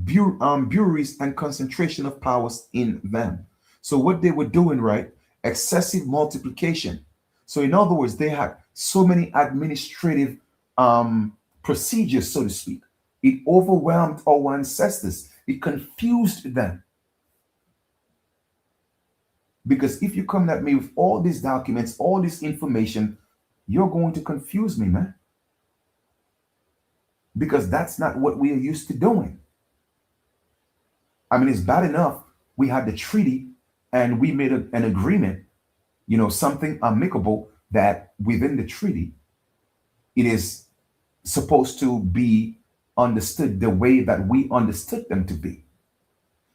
bureaus and concentration of powers in them. So what they were doing, right? Excessive multiplication. So in other words, they had so many administrative procedures, so to speak. It overwhelmed our ancestors. It confused them. Because if you come at me with all these documents, all this information, you're going to confuse me, man. Because that's not what we are used to doing. I mean, it's bad enough we had the treaty and we made an agreement, something amicable that within the treaty, it is supposed to be understood the way that we understood them to be.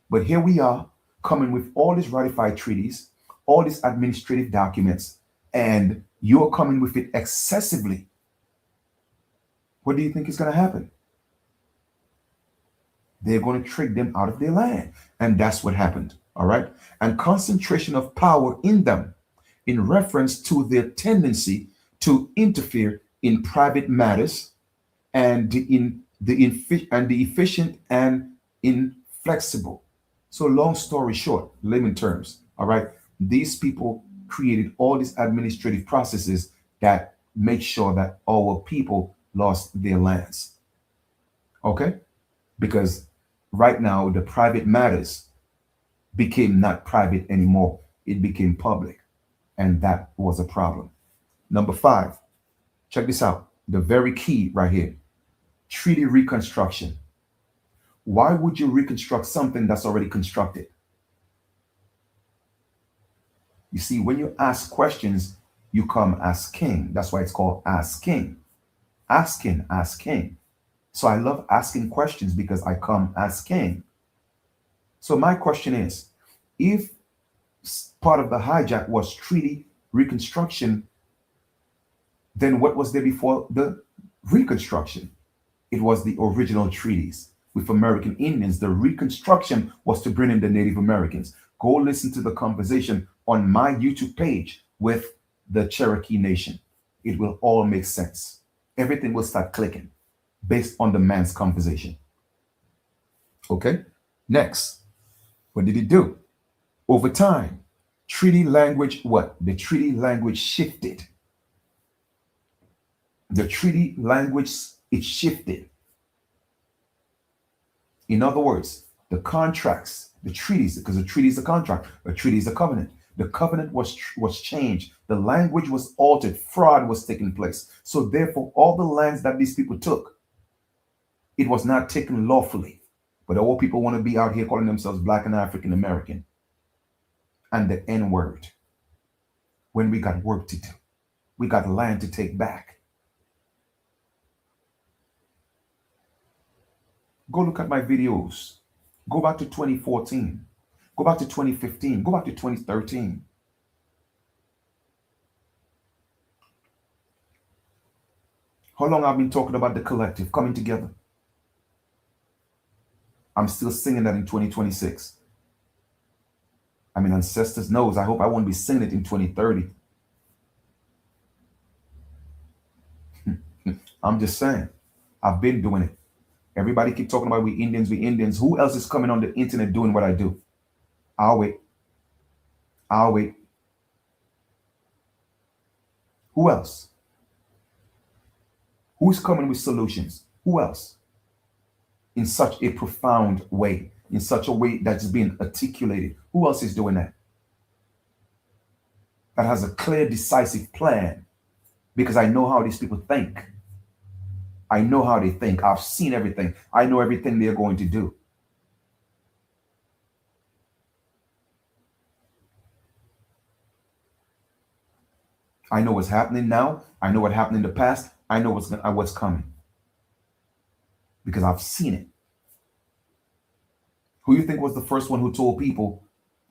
But here we are coming with all these ratified treaties, all these administrative documents, and you're coming with it excessively. What do you think is going to happen? They're going to trick them out of their land. And that's what happened. All right. And concentration of power in them in reference to their tendency to interfere in private matters and the efficient and inflexible. So long story short, layman terms, all right, these people created all these administrative processes that make sure that our people lost their lands. Okay? Because right now the private matters became not private anymore. It became public. And that was a problem. Number 5, check this out. The very key right here. Treaty reconstruction. Why would you reconstruct something that's already constructed? You see, when you ask questions, you come as king. That's why it's called Ask King. Asking, ask king. So I love asking questions because I come as king. So my question is, if part of the hijack was treaty reconstruction, then what was there before the reconstruction? It was the original treaties with American Indians. The reconstruction was to bring in the Native Americans. Go listen to the conversation on my YouTube page with the Cherokee Nation. It will all make sense. Everything will start clicking based on the man's conversation. Okay? Next, what did it do? Over time, treaty language, what? The treaty language shifted. The treaty language, it shifted. In other words, the contracts, the treaties, because a treaty is a contract, a treaty is a covenant. The covenant was changed. The language was altered. Fraud was taking place. So therefore, all the lands that these people took, it was not taken lawfully. But all people want to be out here calling themselves Black and African American. And the N word. When we got work to do. We got land to take back. Go look at my videos. Go back to 2014. Go back to 2015. Go back to 2013. How long I've been talking about the collective coming together? I'm still singing that in 2026. I mean, ancestors knows. I hope I won't be singing it in 2030. I'm just saying. I've been doing it. Everybody keep talking about we Indians, we Indians. Who else is coming on the internet doing what I do? I'll wait. I'll wait. Who else? Who's coming with solutions? Who else? In such a profound way, in such a way that's being articulated. Who else is doing that? That has a clear, decisive plan. Because I know how these people think. I know how they think. I've seen everything. I know everything they're going to do. I know what's happening now. I know what happened in the past. I know what's coming. Because I've seen it. Who you think was the first one who told people,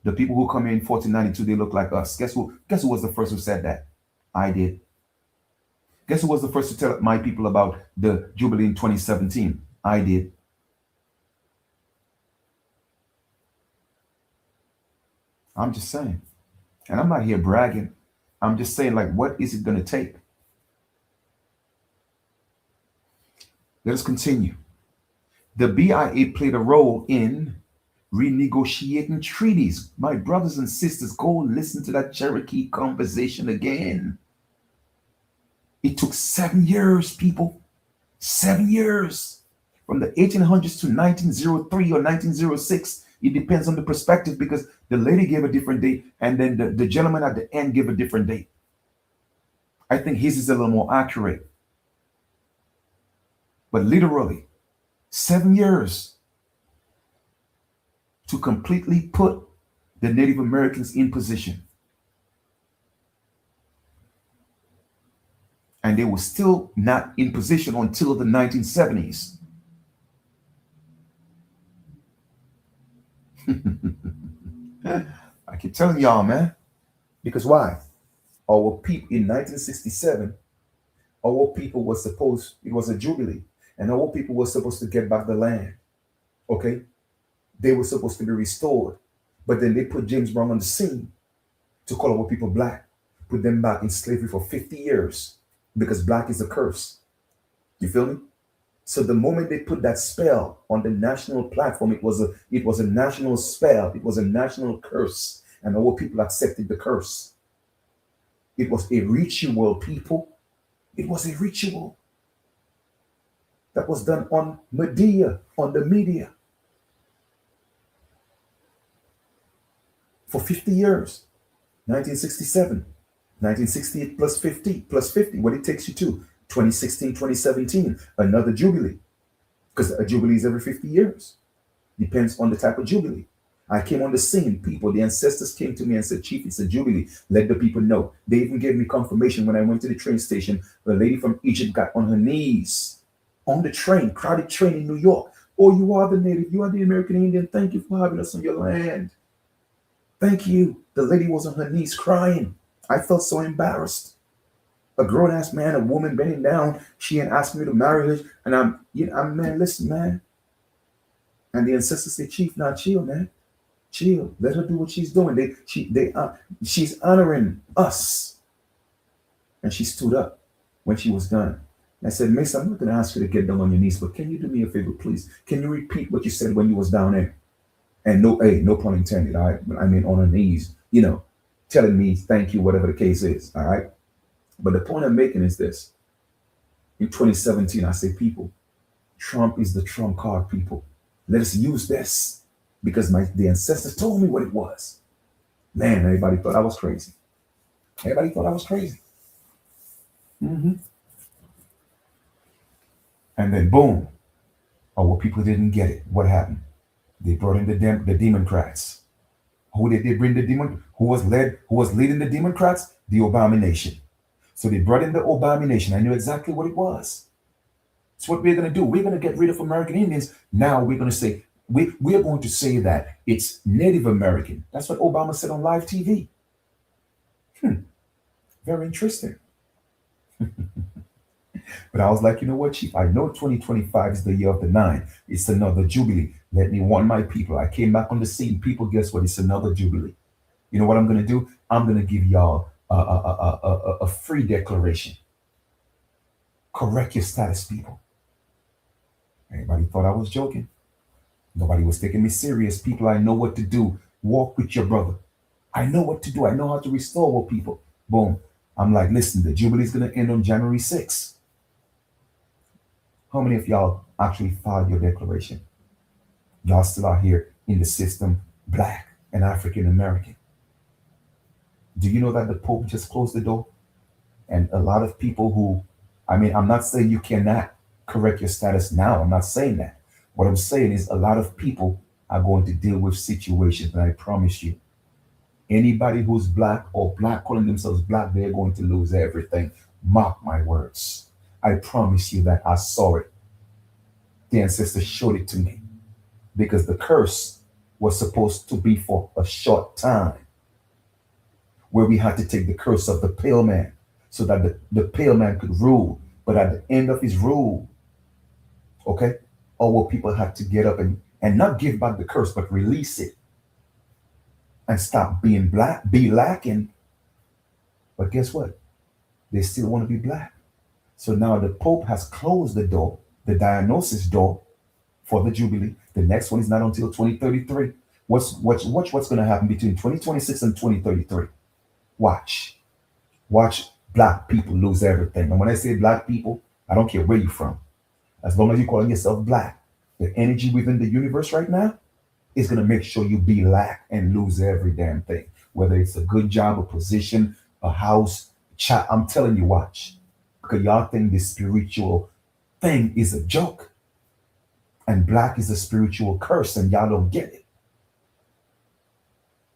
the people who come here in 1492, they look like us? Guess who was the first who said that? I did. Guess who was the first to tell my people about the Jubilee in 2017? I did. I'm just saying. And I'm not here bragging. I'm just saying, like, what is it going to take? Let us continue. The BIA played a role in renegotiating treaties. My brothers and sisters, go listen to that Cherokee conversation again. It took 7 years, people. 7 years. From the 1800s to 1903 or 1906. It depends on the perspective because the lady gave a different date and then the gentleman at the end gave a different date. I think his is a little more accurate. But literally, 7 years to completely put the Native Americans in position. And they were still not in position until the 1970s. I keep telling y'all, man. Because why? Our people in 1967, our people were supposed, it was a jubilee, and our people were supposed to get back the land. Okay? They were supposed to be restored. But then they put James Brown on the scene to call our people black, put them back in slavery for 50 years because black is a curse. You feel me? So the moment they put that spell on the national platform, it was a national spell. It was a national curse. And our people accepted the curse. It was a ritual, people. It was a ritual that was done on media, on the media. For 50 years. 1967, 1968 plus 50, what it takes you to. 2016, 2017, another jubilee. Because a jubilee is every 50 years. Depends on the type of jubilee. I came on the scene, people. The ancestors came to me and said, Chief, it's a jubilee. Let the people know. They even gave me confirmation when I went to the train station. The lady from Egypt got on her knees on the train, crowded train in New York. Oh, you are the native. You are the American Indian. Thank you for having us on your land. Thank you. The lady was on her knees crying. I felt so embarrassed. A grown-ass man, a woman bending down, she ain't asked me to marry her. And I'm man, listen, man. And the ancestors say, Chief, now chill, man. Chill. Let her do what she's doing. She's honoring us. And she stood up when she was done. I said, Miss, I'm not going to ask you to get down on your knees, but can you do me a favor, please? Can you repeat what you said when you was down there? And no, hey, no pun intended. All right. I mean, on her knees, telling me thank you, whatever the case is. All right. But the point I'm making is this. In 2017, I say, people, Trump is the Trump card, people. Let us use this because the ancestors told me what it was. Man, everybody thought I was crazy. Everybody thought I was crazy. Mm-hmm. And then boom, our people didn't get it. What happened? They brought in the Democrats. Who did they bring the demon? Who was leading the Democrats? The Obama Nation. So they brought in the Obama Nation. I knew exactly what it was. It's what we're going to do. We're going to get rid of American Indians. Now we're going to say, we're going to say that it's Native American. That's what Obama said on live TV. Very interesting. But I was like, you know what, Chief? I know 2025 is the year of the 9. It's another jubilee. Let me warn my people. I came back on the scene. People, guess what? It's another jubilee. You know what I'm going to do? I'm going to give y'all a free declaration. Correct your status, people. Everybody thought I was joking. Nobody was taking me serious. People, I know what to do. Walk with your brother. I know what to do. I know how to restore people. Boom. I'm like, listen, the Jubilee is going to end on January 6th. How many of y'all actually filed your declaration? Y'all still are here in the system, Black and African American. Do you know that the Pope just closed the door? And a lot of people who, I mean, I'm not saying you cannot correct your status now. I'm not saying that. What I'm saying is a lot of people are going to deal with situations, and I promise you, anybody who's Black or Black calling themselves Black, they're going to lose everything. Mark my words. I promise you that I saw it. The ancestors showed it to me because the curse was supposed to be for a short time, where we had to take the curse of the pale man so that the pale man could rule. But at the end of his rule, okay, our people had to get up and not give back the curse, but release it and stop being Black, be lacking. But guess what? They still want to be Black. So now the Pope has closed the door, the diagnosis door for the Jubilee. The next one is not until 2033. What's going to happen between 2026 and 2033? Watch. Watch Black people lose everything. And when I say Black people, I don't care where you're from. As long as you're calling yourself Black, the energy within the universe right now is going to make sure you be lack and lose every damn thing. Whether it's a good job, a position, a house, chat. I'm telling you, watch. Because y'all think this spiritual thing is a joke. And Black is a spiritual curse, and y'all don't get it.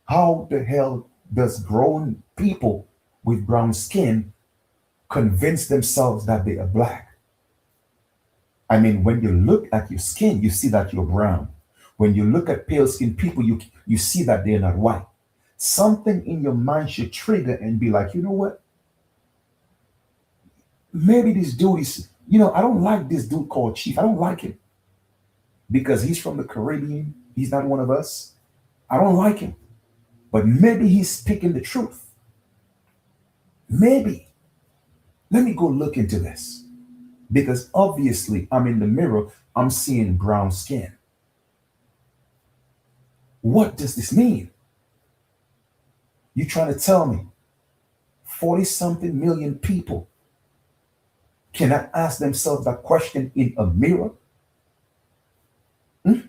How the hell does grown people with brown skin convince themselves that they are Black? I mean, when you look at your skin, you see that you're brown. When you look at pale skinned people, you see that they're not white. Something in your mind should trigger and be like, you know what? Maybe this dude is, I don't like this dude called Chief. I don't like him because he's from the Caribbean. He's not one of us. I don't like him. But maybe he's speaking the truth. Maybe. Let me go look into this. Because obviously, I'm in the mirror, I'm seeing brown skin. What does this mean? You trying to tell me 40 something million people cannot ask themselves that question in a mirror? Hmm?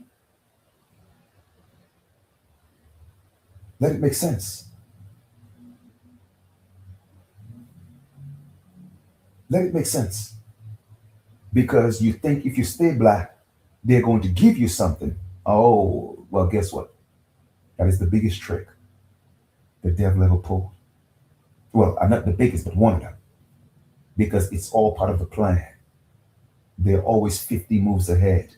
Let it make sense. Let it make sense. Because you think if you stay Black, they're going to give you something. Oh, well, guess what? That is the biggest trick the devil ever pulled. Well, not the biggest, but one of them. Because it's all part of the plan. They're always 50 moves ahead.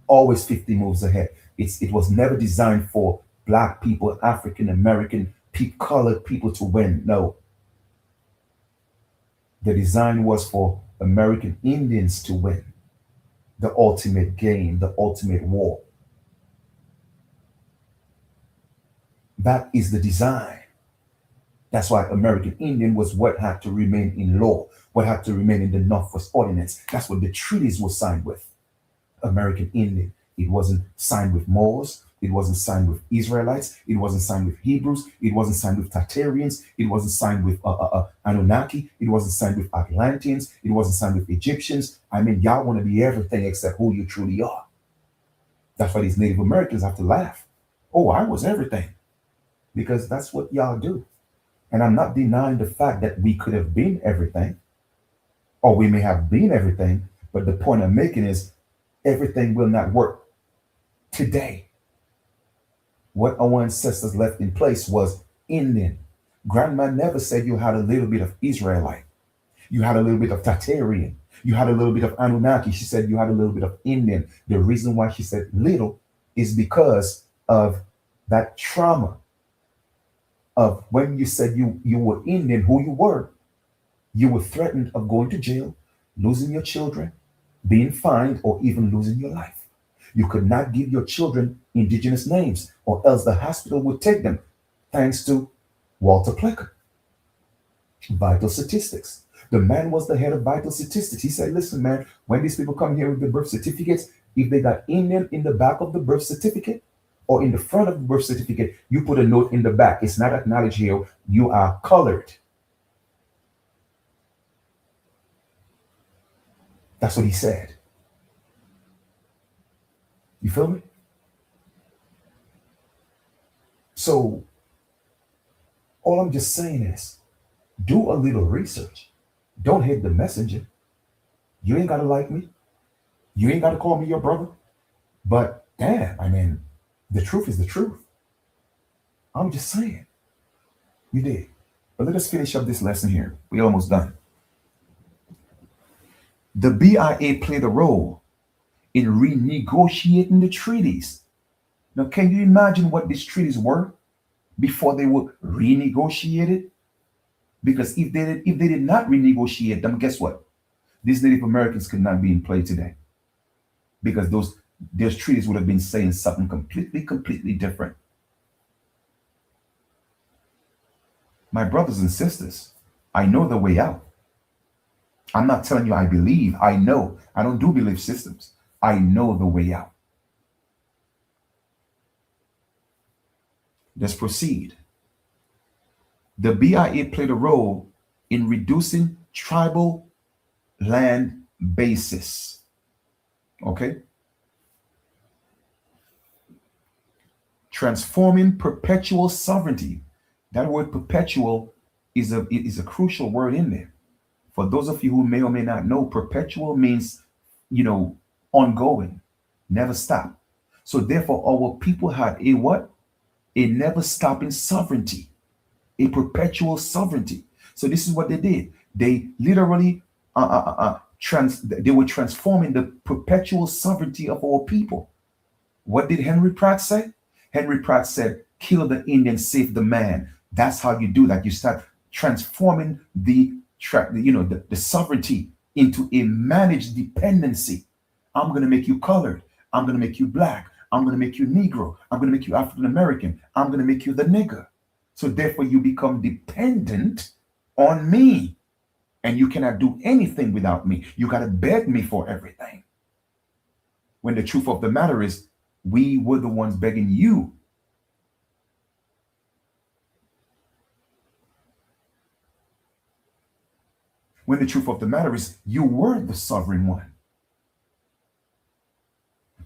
Always 50 moves ahead. It was never designed for Black people, African American, colored people to win. No. The design was for American Indians to win. The ultimate game, the ultimate war. That is the design. That's why American Indian was what had to remain in law, what had to remain in the Northwest Ordinance. That's what the treaties were signed with. American Indian. It wasn't signed with Moors. It wasn't signed with Israelites. It wasn't signed with Hebrews. It wasn't signed with Tartarians. It wasn't signed with Anunnaki. It wasn't signed with Atlanteans. It wasn't signed with Egyptians. I mean, y'all want to be everything except who you truly are. That's why these Native Americans have to laugh. Oh, I was everything. Because that's what y'all do. And I'm not denying the fact that we could have been everything, or we may have been everything, but the point I'm making is everything will not work today. What our ancestors left in place was Indian. Grandma never said you had a little bit of Israelite. You had a little bit of Tartarian. You had a little bit of Anunnaki. She said you had a little bit of Indian. The reason why she said little is because of that trauma of when you said you were Indian, who you were threatened of going to jail, losing your children, being fined, or even losing your life. You could not give your children indigenous names, or else the hospital would take them. thanks to Walter Plecker, vital statistics. The man was the head of vital statistics. He said, listen, man, when these people come here with the birth certificates, if they got Indian in the back of the birth certificate or in the front of the birth certificate, you put a note in the back. It's not acknowledged here. You are colored. That's what he said. You feel me? So all I'm just saying is do a little research. Don't hate the messenger. You ain't got to like me. You ain't got to call me your brother. But damn, I mean, the truth is the truth. I'm just saying. You did. But let us finish up this lesson here. We're almost done. The BIA played a role in renegotiating the treaties. Now, can you imagine what these treaties were before they were renegotiated? Because if they did not renegotiate them, guess what? These Native Americans could not be in play today. Because those treaties would have been saying something completely different. My brothers and sisters, I know the way out. I'm not telling you I believe. I know. I don't do belief systems. I know the way out. Let's proceed. The BIA played a role in reducing tribal land basis. Okay? Transforming perpetual sovereignty. That word perpetual is a crucial word in there. For those of you who may or may not know, perpetual means, ongoing, never stop. So therefore, our people had a what? A never stopping sovereignty, a perpetual sovereignty. So this is what they did. They literally they were transforming the perpetual sovereignty of our people. What did Henry Pratt say? Henry Pratt said, kill the Indian, save the man. That's how you do that. You start transforming the sovereignty into a managed dependency. I'm going to make you colored. I'm going to make you black. I'm going to make you Negro. I'm going to make you African American. I'm going to make you the nigger. So therefore you become dependent on me and you cannot do anything without me. You got to beg me for everything. When the truth of the matter is we were the ones begging you. When the truth of the matter is you were the sovereign one.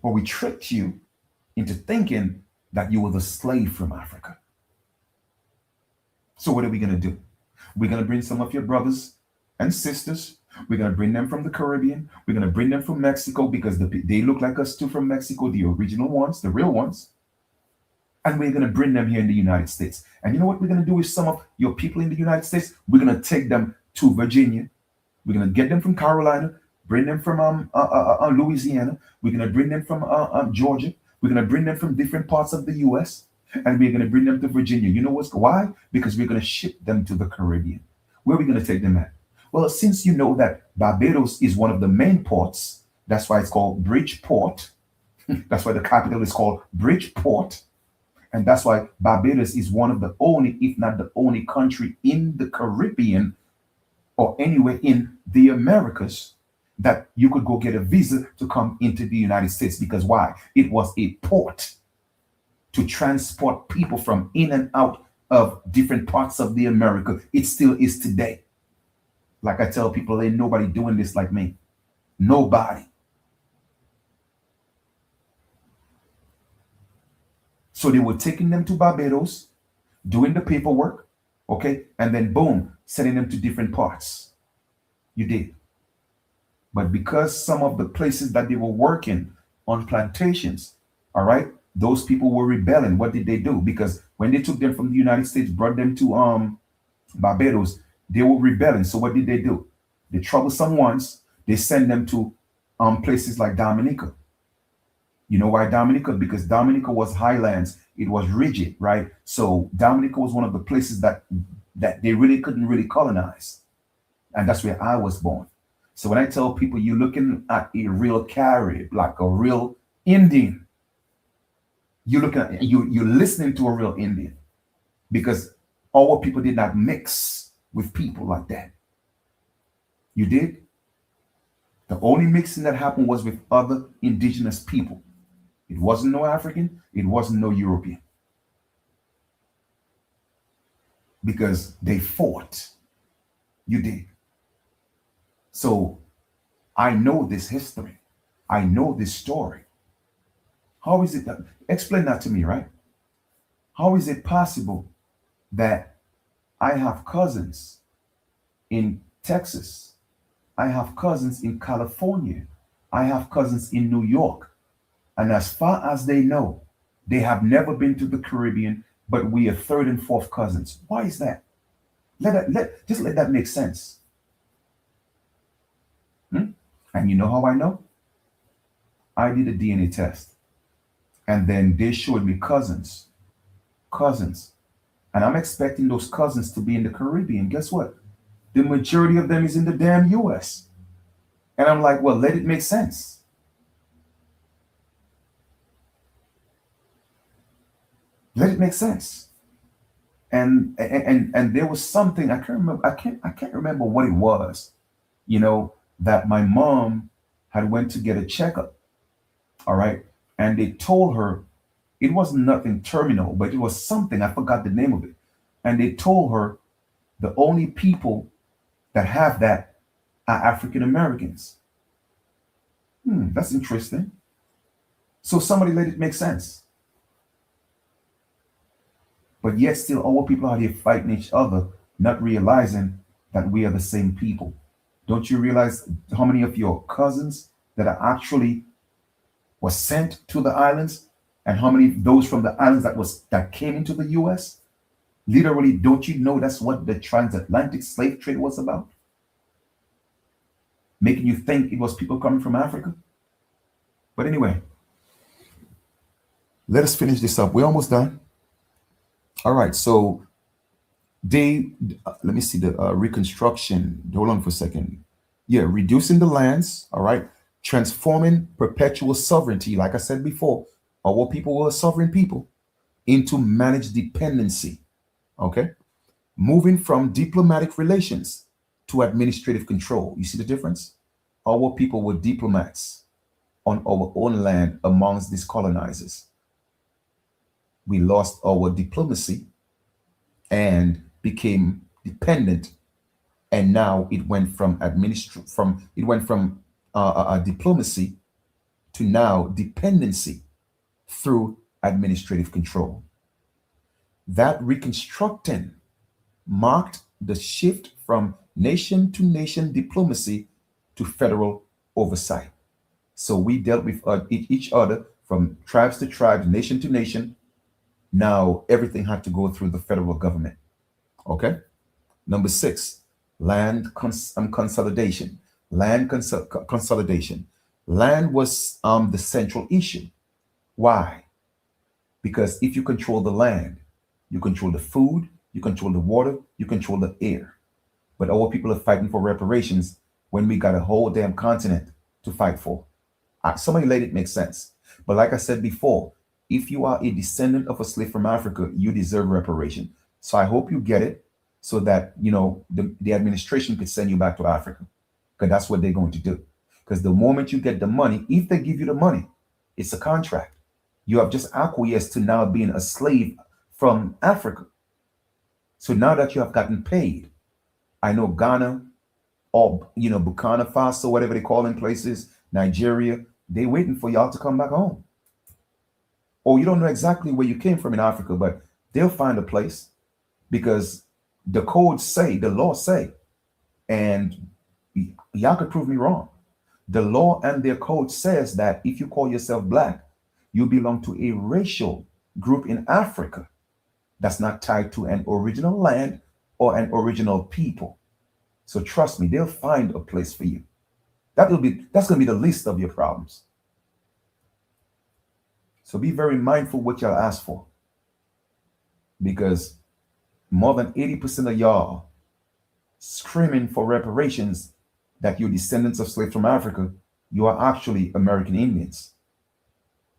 But we tricked you into thinking that you were the slave from Africa. So what are we going to do? We're going to bring some of your brothers and sisters. We're going to bring them from the Caribbean. We're going to bring them from Mexico because they look like us too from Mexico, the original ones, the real ones. And we're going to bring them here in the United States. And you know what we're going to do with some of your people in the United States? We're going to take them to Virginia. We're going to get them from Carolina, bring them from Louisiana. We're going to bring them from Georgia. We're going to bring them from different parts of the U.S. and we're going to bring them to Virginia. You know why? Because we're going to ship them to the Caribbean. Where are we going to take them at? Well, since you know that Barbados is one of the main ports, that's why it's called Bridgeport. That's why the capital is called Bridgeport. And that's why Barbados is one of the only, if not the only country in the Caribbean or anywhere in the Americas that you could go get a visa to come into the United States. Because why? It was a port to transport people from in and out of different parts of the America. It still is today. Like I tell people, ain't nobody doing this like me. Nobody. So they were taking them to Barbados, doing the paperwork, okay? And then boom, sending them to different parts. You did. But because some of the places that they were working on plantations, all right, those people were rebelling. What did they do? Because when they took them from the United States, brought them to Barbados, they were rebelling. So what did they do? The troublesome ones, they send them to places like Dominica. You know why Dominica? Because Dominica was highlands. It was rigid, right? So Dominica was one of the places that they really couldn't really colonize. And that's where I was born. So when I tell people you're looking at a real Carib, like a real Indian, you're listening to a real Indian. because our people did not mix with people like that. You did? The only mixing that happened was with other indigenous people. It wasn't no African, it wasn't no European, because they fought. You did. So I know this history. I know this story. How is it that, explain that to me, right? How is it possible that I have cousins in Texas? I have cousins in California. I have cousins in New York. And as far as they know, they have never been to the Caribbean, but we are third and fourth cousins. Why is that? Just let that make sense. Hmm? And you know how I know? I did a DNA test. And then they showed me cousins. And I'm expecting those cousins to be in the Caribbean. Guess what? The majority of them is in the damn US. And I'm like, well, let it make sense. Let it make sense. And there was something I can't remember. I can't remember what it was, that my mom had went to get a checkup. All right. And they told her it wasn't nothing terminal, but it was something. I forgot the name of it. And they told her the only people that have that are African Americans. That's interesting. So somebody let it make sense. But yet still our people are here fighting each other, not realizing that we are the same people. Don't you realize how many of your cousins that are actually was sent to the islands, and how many of those from the islands that came into the US? Literally, don't you know that's what the transatlantic slave trade was about? Making you think it was people coming from Africa. But anyway, let us finish this up. We're almost done. All right. So let me see the reconstruction. Hold on for a second. Yeah, reducing the lands. All right. Transforming perpetual sovereignty, like I said before, our people were sovereign people, into managed dependency. Okay. Moving from diplomatic relations to administrative control. You see the difference? Our people were diplomats on our own land amongst these colonizers. We lost our diplomacy and became dependent, and now it went from diplomacy to now dependency through administrative control. That reconstructing marked the shift from nation to nation diplomacy to federal oversight. So we dealt with each other from tribes to tribes, nation to nation. Now everything had to go through the federal government. Okay. Number 6, consolidation. Consolidation. Land was the central issue. Why? Because if you control the land, you control the food, you control the water, you control the air. But our people are fighting for reparations when we got a whole damn continent to fight for. Somebody let it make sense. But like I said before, if you are a descendant of a slave from Africa, you deserve reparation. So I hope you get it, so that the administration could send you back to Africa, because that's what they're going to do. Because the moment you get the money, if they give you the money, it's a contract. You have just acquiesced to now being a slave from Africa. So now that you have gotten paid, I know Ghana or Burkina Faso, whatever they call in places, Nigeria, they waiting for y'all to come back home. Or you don't know exactly where you came from in Africa, but they'll find a place, because the codes say, the law say, and y'all could prove me wrong. The law and their code says that if you call yourself black, you belong to a racial group in Africa that's not tied to an original land or an original people. So trust me, they'll find a place for you. That's gonna be the least of your problems. So be very mindful what y'all ask for, because more than 80% of y'all screaming for reparations that you're descendants of slaves from Africa, you are actually American Indians.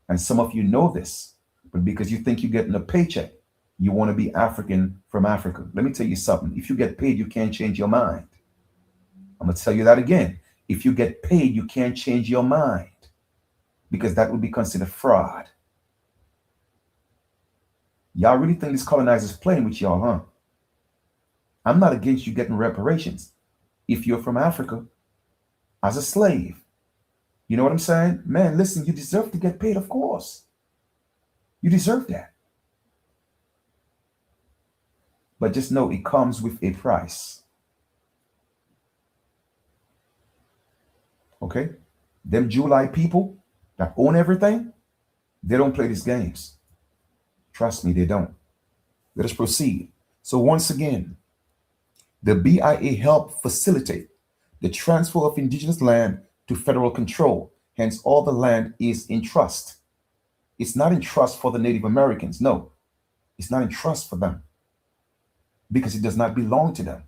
And some of you know this, but because you think you're getting a paycheck, You want to be African from Africa. Let me tell you something. If you get paid, you can't change your mind. I'm going to tell you that again. If you get paid, you can't change your mind because that would be considered fraud. Y'all really think this colonizer's playing with y'all, huh? I'm not against you getting reparations if you're from Africa as a slave. You know what I'm saying? Man, listen, you deserve to get paid, of course. You deserve that. But just know it comes with a price. Okay? Them July people that own everything, they don't play these games. Trust me, they don't. Let us proceed. So once again, the BIA helped facilitate the transfer of indigenous land to federal control. Hence, all the land is in trust. It's not in trust for the Native Americans. No, it's not in trust for them because it does not belong to them.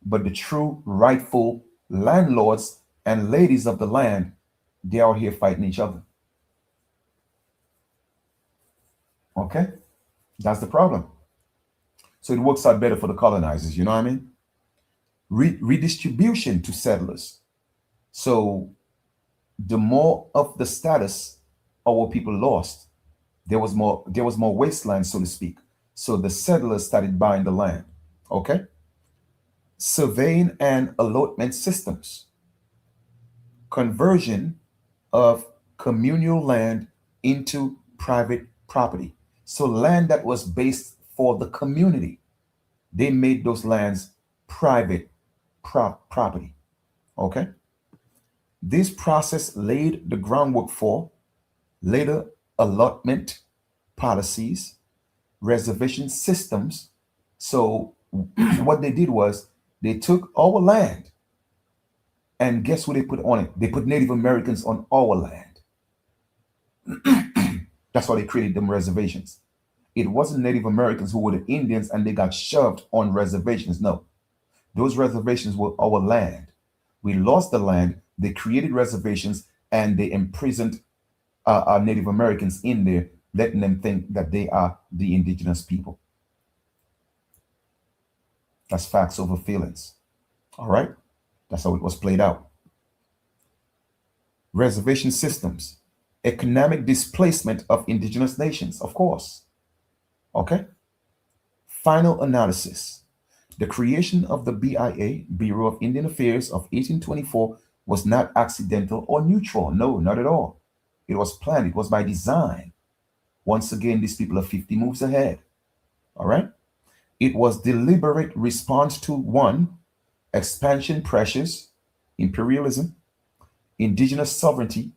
But the true rightful landlords and ladies of the land, they are here fighting each other. Okay? That's the problem. So it works out better for the colonizers, you know what I mean? Redistribution to settlers. So the more of the status our people lost, there was more wasteland, so to speak. So the settlers started buying the land. Okay? Surveying and allotment systems. Conversion of communal land into private property. So land that was based for the community, they made those lands private property. Okay? This process laid the groundwork for later allotment policies, reservation systems. So what they did was they took our land and guess what they put on it? They put Native Americans on our land. That's why they created them reservations. It wasn't Native Americans who were the Indians and they got shoved on reservations. No, those reservations were our land. We lost the land. They created reservations and they imprisoned our Native Americans in there, letting them think that they are the indigenous people. That's facts over feelings. All right? That's how it was played out. Reservation systems, economic displacement of indigenous nations, of course. Okay? Final analysis. The creation of the BIA, Bureau of Indian Affairs of 1824, was not accidental or neutral. No, not at all. It was planned. It was by design. Once again, these people are 50 moves ahead. All right? It was deliberate response to one, expansion pressures, imperialism, indigenous sovereignty,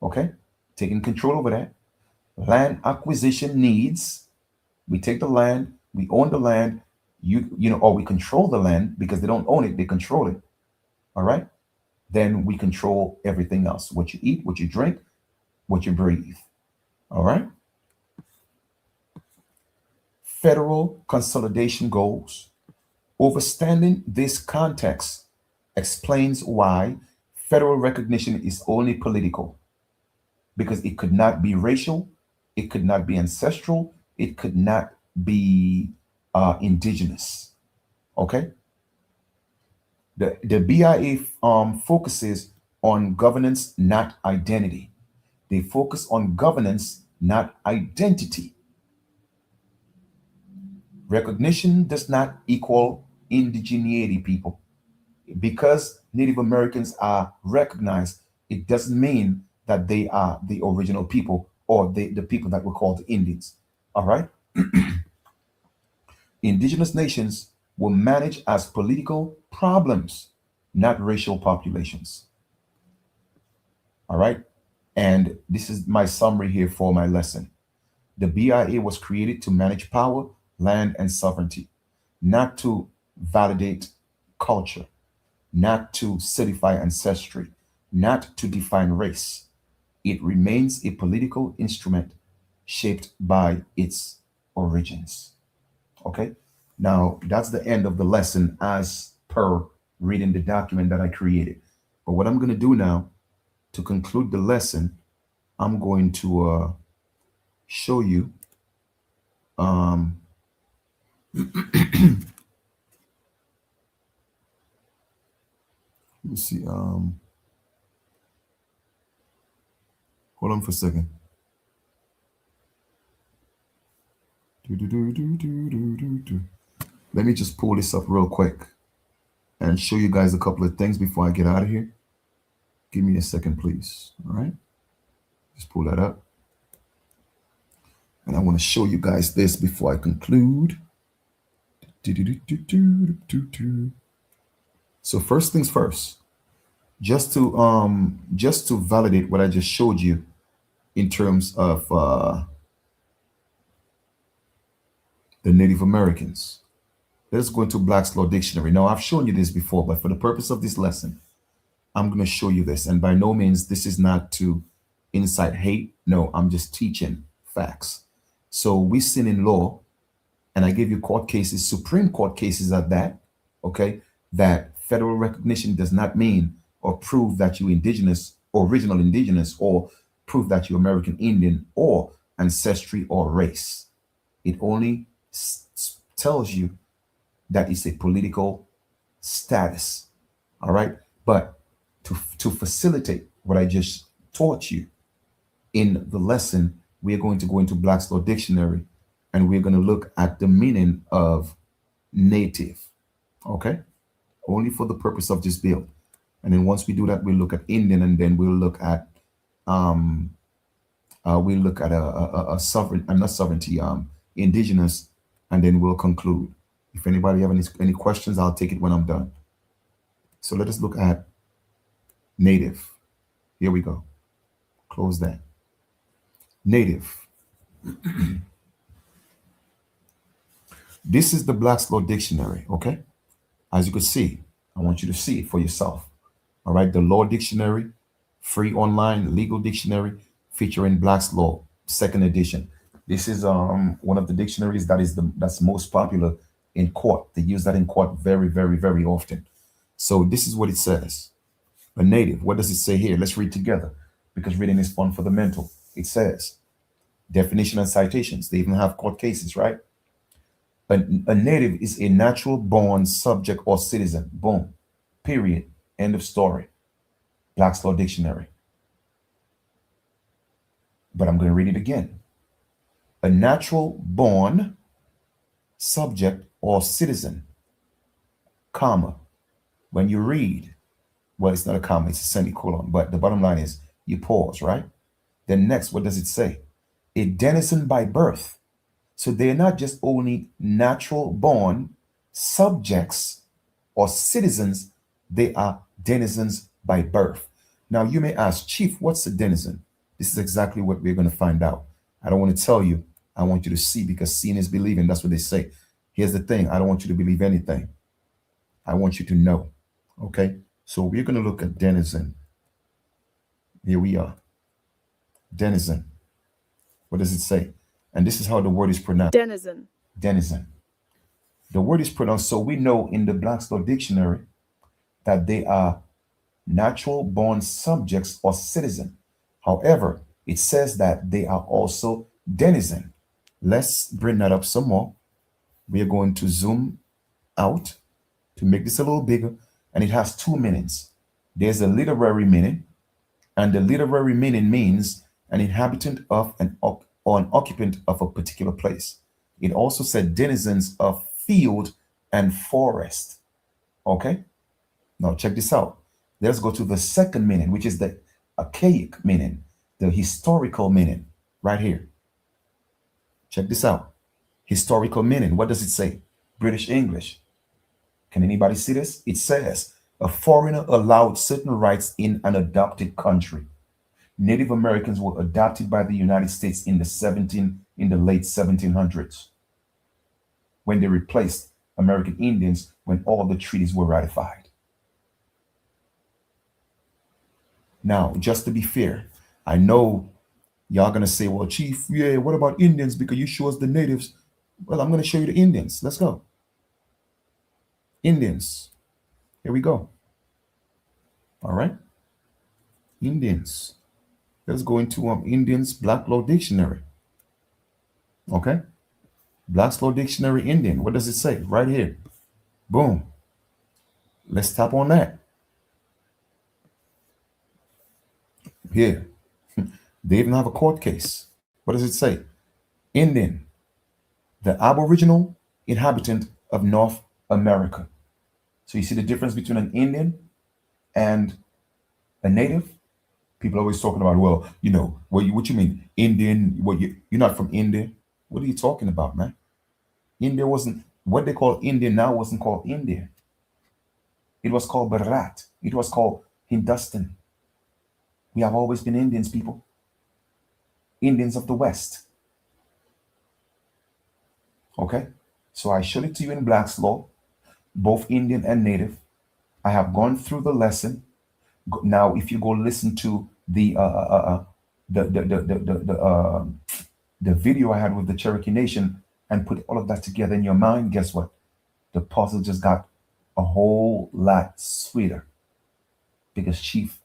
okay? Taking control over that. Land acquisition needs. We take the land, we own the land, or we control the land because they don't own it, they control it. All right? Then we control everything else. What you eat, what you drink, what you breathe. All right? Federal consolidation goals. Understanding this context explains why federal recognition is only political, because it could not be racial, it could not be ancestral, it could not be indigenous. Okay? The BIA focuses on governance, not identity. They focus on governance, not identity. Recognition does not equal indigeneity, people. Because Native Americans are recognized, it doesn't mean that they are the original people or the people that were called Indians. All right? Indigenous nations were managed as political problems, not racial populations. All right? And this is my summary here for my lesson. The BIA was created to manage power, land, and sovereignty, not to validate culture, not to certify ancestry, not to define race. It remains a political instrument shaped by its origins. Okay? Now, that's the end of the lesson as per reading the document that I created. But what I'm going to do now to conclude the lesson, I'm going to show you Um, let me see. Hold on for a second. Do, do, do, do, do, do, do, do. Let me just pull this up real quick and show you guys a couple of things before I get out of here. Give me a second, please. All right. Just pull that up. And I want to show you guys this before I conclude. Do, do, do, do, do, do, do. So first things first, just to validate what I just showed you in terms of the Native Americans. Let's go into Black's Law Dictionary. Now, I've shown you this before, but for the purpose of this lesson, I'm going to show you this. And by no means, this is not to incite hate. No, I'm just teaching facts. So we sin in law, and I give you court cases, Supreme Court cases at that, okay, that federal recognition does not mean or prove that you indigenous, or original indigenous, or prove that you American Indian, or ancestry or race. It only tells you that it's a political status. All right. But to facilitate what I just taught you in the lesson, we are going to go into Black's Law Dictionary and we're going to look at the meaning of native. Okay. Only for the purpose of this build. And then once we do that, we'll look at Indian, and then um we'll look at a sovereign, not sovereignty, indigenous, and then we'll conclude. If anybody have any questions, I'll take it when I'm done. So let us look at native. Here we go. Close that. Native. This is the Black's Law Dictionary, okay? As you can see, I want you to see it for yourself. All right, the Law Dictionary, free online legal dictionary featuring Black's Law, second edition. This is one of the dictionaries that's most popular in court. They use that in court very, very, very often. So this is what it says. A native. What does it say here? Let's read together because reading is fun for the mental. It says definition and citations. They even have court cases, right? A native is a natural born subject or citizen. Boom. Period. End of story. Black's Law Dictionary. But I'm going to read it again. A natural born subject or citizen, comma. When you read, well, it's not a comma, it's a semicolon, but the bottom line is you pause, right? Then next, what does it say? A denizen by birth. So they're not just only natural born subjects or citizens, they are denizens by birth. Now you may ask, Chief, what's a denizen? This is exactly what we're going to find out. I don't want to tell you. I want you to see, because seeing is believing. That's what they say. Here's the thing. I don't want you to believe anything. I want you to know. Okay? So we're going to look at denizen. Here we are. Denizen. What does it say? And this is how the word is pronounced. Denizen. Denizen. The word is pronounced. So we know in the Black's Law Dictionary that they are natural born subjects or citizen. However, it says that they are also denizen. Let's bring that up some more. We are going to zoom out to make this a little bigger, and it has two meanings. There's a literary meaning, and the literary meaning means an inhabitant of or an occupant of a particular place. It also said denizens of field and forest. Okay? Now check this out. Let's go to the second meaning, which is the archaic meaning, the historical meaning, right here. Check this out. Historical meaning. What does it say? British English. Can anybody see this? It says a foreigner allowed certain rights in an adopted country. Native Americans were adopted by the United States in the late 1700s when they replaced American Indians when all the treaties were ratified. Now, just to be fair, I know y'all gonna say, well, Chief, yeah, what about Indians? Because you show us the natives. Well, I'm gonna show you the Indians. Let's go. Indians. Here we go. All right. Indians. Let's go into Indians Black Law Dictionary. Okay. Black's Law Dictionary Indian. What does it say? Right here. Boom. Let's tap on that. Here. They even have a court case. What does it say? Indian, the aboriginal inhabitant of North America. So you see the difference between an Indian and a native? People are always talking about, well, what you mean? Indian, you're not from India. What are you talking about, man? India wasn't what they call India now wasn't called India. It was called Bharat. It was called Hindustan. We have always been Indians, people. Indians of the West. Okay? So I showed it to you in Black's Law, both Indian and native. I have gone through the lesson. Now, if you go listen to the video I had with the Cherokee Nation and put all of that together in your mind, guess what? The puzzle just got a whole lot sweeter because Chief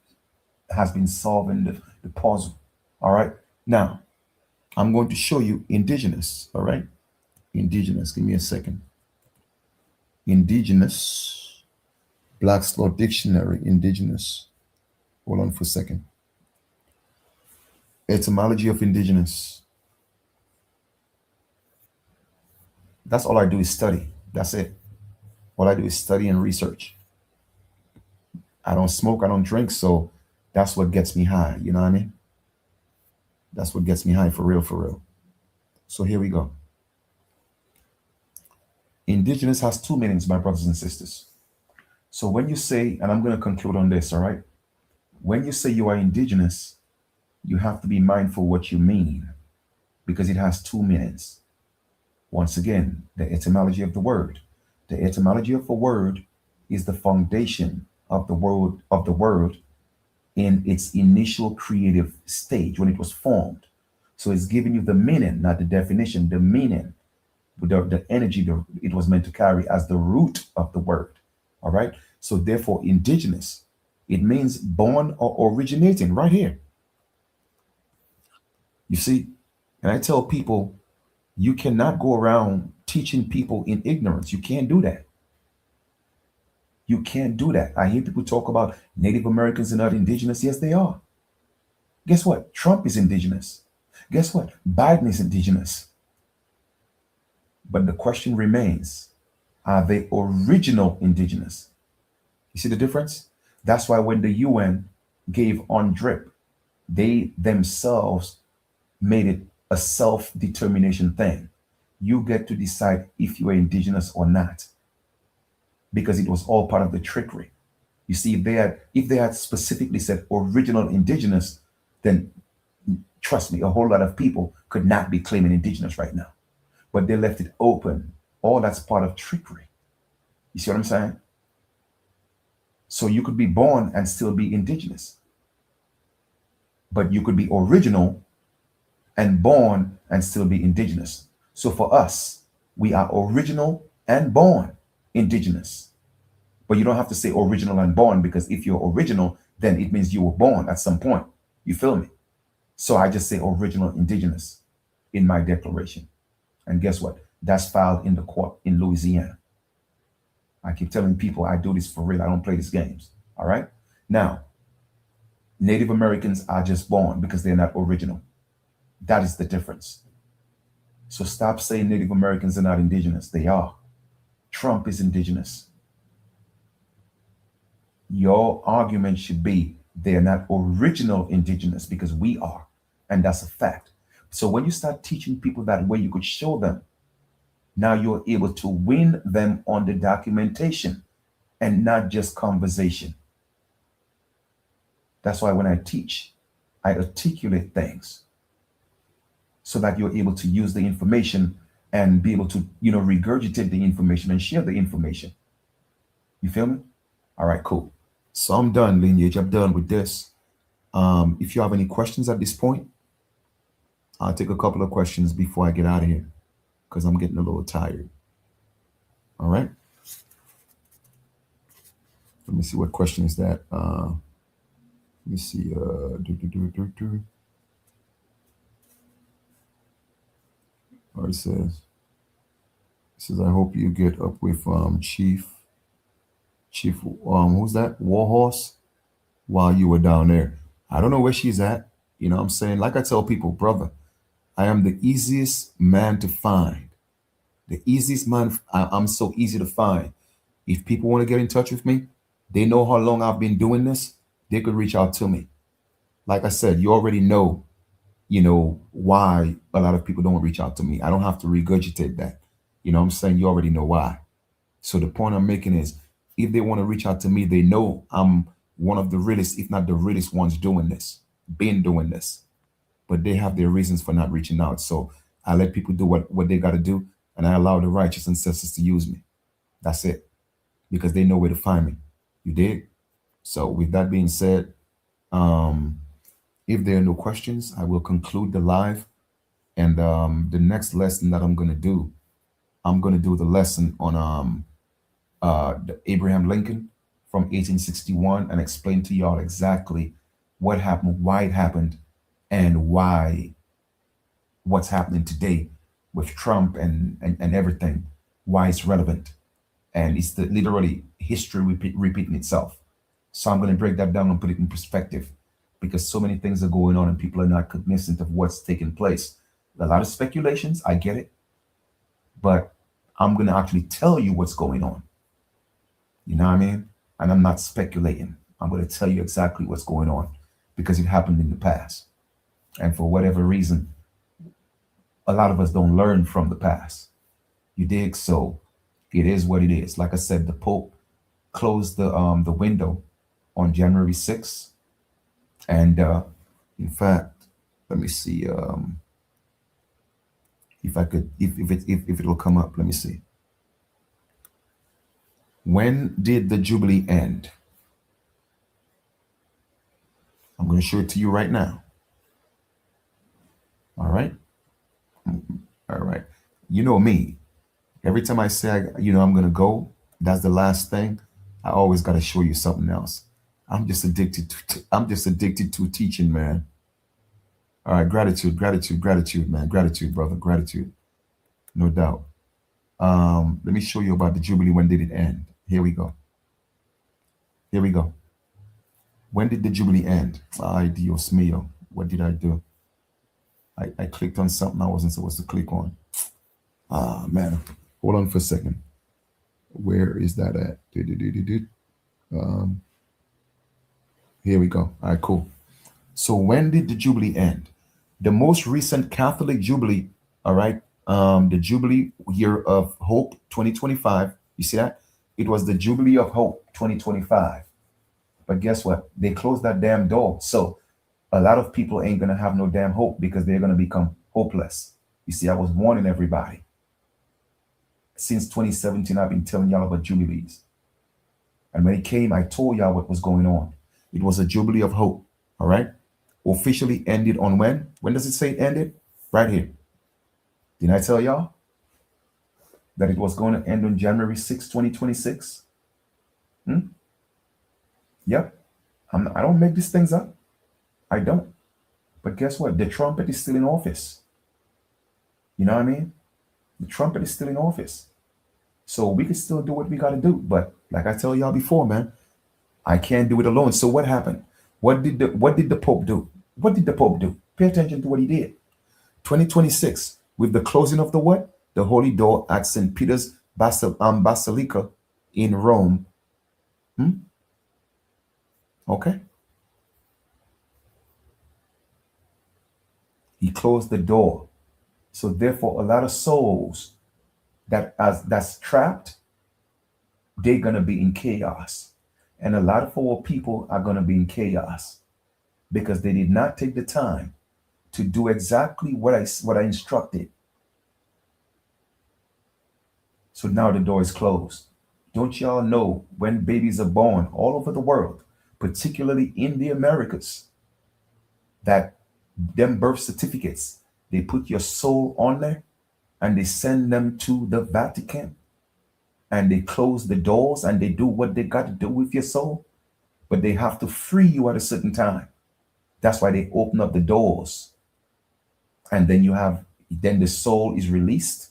has been solving the puzzle. All right. Now, I'm going to show you indigenous. All right. Indigenous. Give me a second. Indigenous. Black's Law Dictionary. Indigenous. Hold on for a second. Etymology of indigenous. That's all I do is study. That's it. All I do is study and research. I don't smoke, I don't drink, so that's what gets me high. You know what I mean? That's what gets me high for real, for real. So here we go. Indigenous has two meanings, my brothers and sisters. So when you say, and I'm going to conclude on this, all right? When you say you are indigenous, you have to be mindful what you mean because it has two meanings. Once again, the etymology of the word. The etymology of a word is the foundation of the word in its initial creative stage when it was formed. So it's giving you the meaning, not the definition, the meaning, the energy it was meant to carry as the root of the word. All right. So therefore, indigenous, it means born or originating right here. You see, and I tell people, you cannot go around teaching people in ignorance. You can't do that. You can't do that. I hear people talk about Native Americans are not indigenous. Yes, they are. Guess what? Trump is indigenous. Guess what? Biden is indigenous. But the question remains, are they original indigenous? You see the difference? That's why when the UN gave UNDRIP, they themselves made it a self-determination thing. You get to decide if you are indigenous or not, because it was all part of the trickery. You see, if they had specifically said original indigenous, then trust me, a whole lot of people could not be claiming indigenous right now. But they left it open. All that's part of trickery. You see what I'm saying? So you could be born and still be indigenous, but you could be original and born and still be indigenous. So for us, we are original and born indigenous. But you don't have to say original and born, because if you're original, then it means you were born at some point. You feel me? So I just say original indigenous in my declaration. And guess what? That's filed in the court in Louisiana. I keep telling people I do this for real. I don't play these games. All right. Now, Native Americans are just born because they're not original. That is the difference. So stop saying Native Americans are not indigenous. They are. Trump is indigenous. Your argument should be they're not original indigenous because we are. And that's a fact. So when you start teaching people that way, you could show them. Now you're able to win them on the documentation and not just conversation. That's why when I teach, I articulate things so that you're able to use the information and be able to, regurgitate the information and share the information. You feel me? All right, cool. So I'm done, lineage. I'm done with this. If you have any questions at this point, I'll take a couple of questions before I get out of here because I'm getting a little tired. All right. Let me see, what question is that? Let me see. Or it says, Says I hope you get up with Chief who's that? Warhorse while you were down there. I don't know where she's at. You know what I'm saying? Like I tell people, brother, I am the easiest man to find. The easiest man. I'm so easy to find. If people want to get in touch with me, they know how long I've been doing this. They could reach out to me. Like I said, you already know, why a lot of people don't reach out to me. I don't have to regurgitate that. You know what I'm saying? You already know why. So the point I'm making is if they want to reach out to me, they know I'm one of the realest, if not the realest ones doing this, been doing this. But they have their reasons for not reaching out. So I let people do what they got to do, and I allow the righteous ancestors to use me. That's it. Because they know where to find me. You dig? So with that being said, um, if there are no questions, I will conclude the live. And the next lesson that I'm going to do the lesson on the Abraham Lincoln from 1861 and explain to y'all exactly what happened, why it happened, and what's happening today with Trump and everything, why it's relevant. And it's literally history repeating itself. So I'm going to break that down and put it in perspective because so many things are going on and people are not cognizant of what's taking place. A lot of speculations, I get it, but I'm going to actually tell you what's going on. You know what I mean? And I'm not speculating. I'm going to tell you exactly what's going on because it happened in the past. And for whatever reason, a lot of us don't learn from the past. You dig? So it is what it is. Like I said, the Pope closed the window on January 6th. And in fact, let me see if I could if it'll come up. Let me see. When did the Jubilee end? I'm going to show it to you right now. All right. All right. You know me. Every time I say, I'm going to go, that's the last thing. I always got to show you something else. I'm just addicted to teaching, man. All right. Gratitude, gratitude, gratitude, man. Gratitude, brother. Gratitude. No doubt. Let me show you about the Jubilee. When did it end? Here we go. Here we go. When did the Jubilee end? Ay, Dios mío. What did I do? I clicked on something I wasn't supposed to click on. Ah, man. Hold on for a second. Where is that at? Here we go. All right, cool. So when did the Jubilee end? The most recent Catholic Jubilee, all right, the Jubilee Year of Hope 2025. You see that? It was the Jubilee of Hope 2025. But guess what? They closed that damn door. So a lot of people ain't going to have no damn hope because they're going to become hopeless. You see, I was warning everybody. Since 2017, I've been telling y'all about Jubilees. And when it came, I told y'all what was going on. It was a Jubilee of Hope, all right? Officially ended on when? When does it say it ended? Right here. Didn't I tell y'all that it was going to end on January 6, 2026? Yep. I don't make these things up. I don't. But guess what? The trumpet is still in office. You know what I mean? The trumpet is still in office. So we can still do what we got to do. But like I tell y'all before, man, I can't do it alone. So what happened? What did the Pope do? What did the Pope do? Pay attention to what he did. 2026, with the closing of the what? The Holy Door at St. Peter's Basilica in Rome. Okay. He closed the door. So therefore, a lot of souls that's trapped, they're gonna be in chaos. And a lot of our people are gonna be in chaos because they did not take the time to do exactly what I instructed. So now the door is closed. Don't y'all know when babies are born all over the world, particularly in the Americas, that them birth certificates, they put your soul on there and they send them to the Vatican and they close the doors and they do what they got to do with your soul, but they have to free you at a certain time. That's why they open up the doors. And then then the soul is released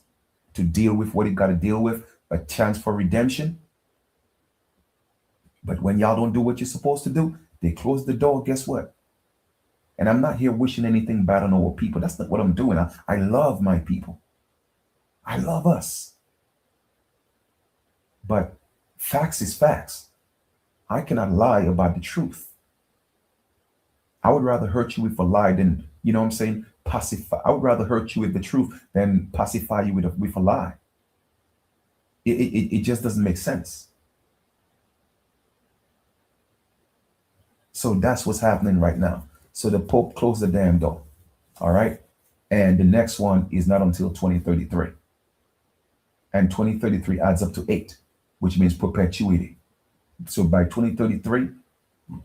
to deal with what it got to deal with, a chance for redemption. But when y'all don't do what you're supposed to do, they close the door. Guess what? And I'm not here wishing anything bad on our people. That's not what I'm doing. I love my people. I love us. But facts is facts. I cannot lie about the truth. I would rather hurt you with a lie than, you know what I'm saying, pacify. I would rather hurt you with the truth than pacify you with a lie. It just doesn't make sense. So that's what's happening right now. So the Pope closed the damn door. All right. And the next one is not until 2033. And 2033 adds up to 8, which means perpetuity. So by 2033,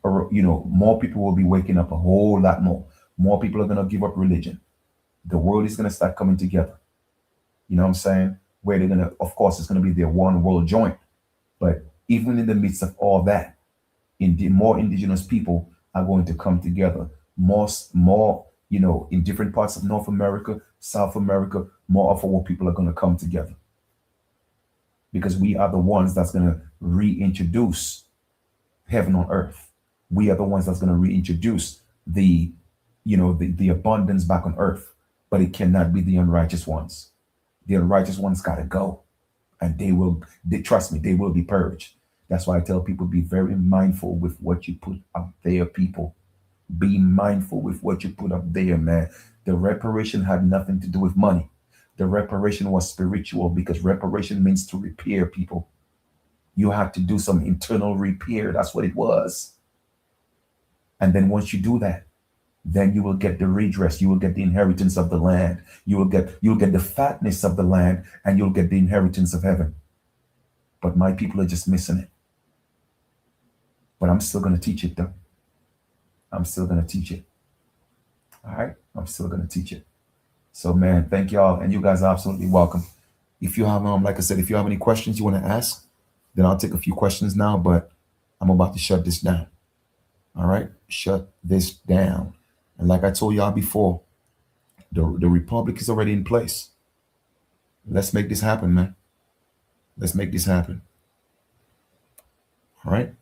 or, more people will be waking up, a whole lot more. More people are going to give up religion. The world is going to start coming together. You know what I'm saying? Where they're going to, of course, it's going to be their one world joint. But even in the midst of all that, more indigenous people are going to come together. More, in different parts of North America, South America, more of our people are going to come together. Because we are the ones that's going to reintroduce heaven on earth. We are the ones that's going to reintroduce the abundance back on earth. But it cannot be the unrighteous ones. The unrighteous ones got to go. And trust me, they will be purged. That's why I tell people, be very mindful with what you put up there, people. Be mindful with what you put up there, man. The reparation had nothing to do with money. The reparation was spiritual, because reparation means to repair, people. You had to do some internal repair. That's what it was. And then once you do that, then you will get the redress. You will get the inheritance of the land. You'll get the fatness of the land, and you'll get the inheritance of heaven. But my people are just missing it. But I'm still going to teach it, though. I'm still going to teach it. All right? I'm still going to teach it. So, man, thank y'all. And you guys are absolutely welcome. If you have, like I said, if you have any questions you want to ask, then I'll take a few questions now, but I'm about to shut this down. All right? Shut this down. And like I told y'all before, the republic is already in place. Let's make this happen, man. Let's make this happen. All right?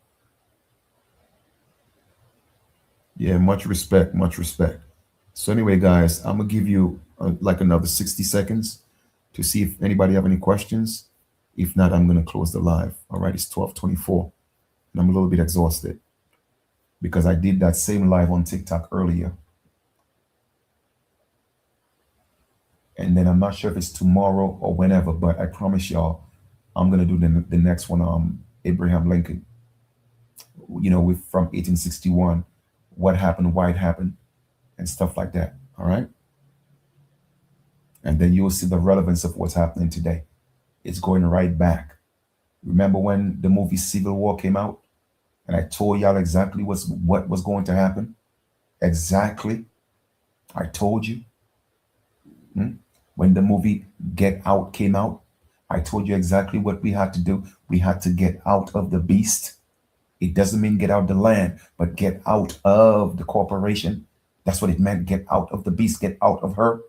Yeah, much respect, much respect. So anyway, guys, I'm going to give you like another 60 seconds to see if anybody have any questions. If not, I'm going to close the live. All right, it's 12:24, and I'm a little bit exhausted because I did that same live on TikTok earlier. And then I'm not sure if it's tomorrow or whenever, but I promise y'all, I'm going to do the next one, Abraham Lincoln, with from 1861, what happened, why it happened, and stuff like that. All right. And then you'll see the relevance of what's happening today. It's going right back. Remember when the movie Civil War came out and I told y'all exactly what was going to happen? Exactly. I told you. When the movie Get Out came out, I told you exactly what we had to do. We had to get out of the beast. It doesn't mean get out of the land, but get out of the corporation. That's what it meant. Get out of the beast. Get out of her.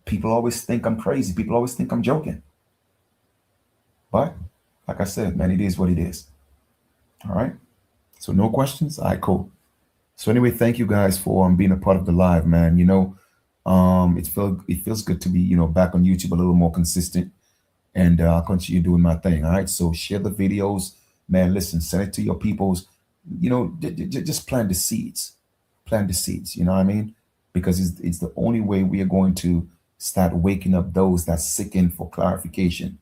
People always think I'm crazy. People always think I'm joking. But like I said, man, it is what it is. All right. So no questions? All right, cool. So anyway, thank you guys for being a part of the live, man. It feels good to be, back on YouTube a little more consistent, and I'll continue doing my thing. All right. So share the videos, man. Listen, send it to your peoples. Just plant the seeds. Plant the seeds. You know what I mean? Because it's the only way we are going to start waking up those that seeking for clarification.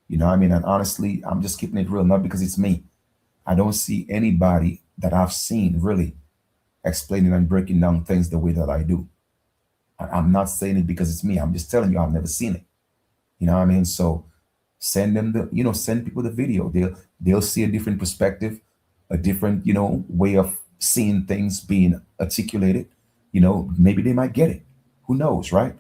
You know what I mean? And honestly, I'm just keeping it real, not because it's me. I don't see anybody that I've seen really explaining and breaking down things the way that I do. I'm not saying it because it's me. I'm just telling you, I've never seen it. You know what I mean? So send them send people the video. They'll see a different perspective, a different, way of seeing things being articulated. Maybe they might get it. Who knows, right?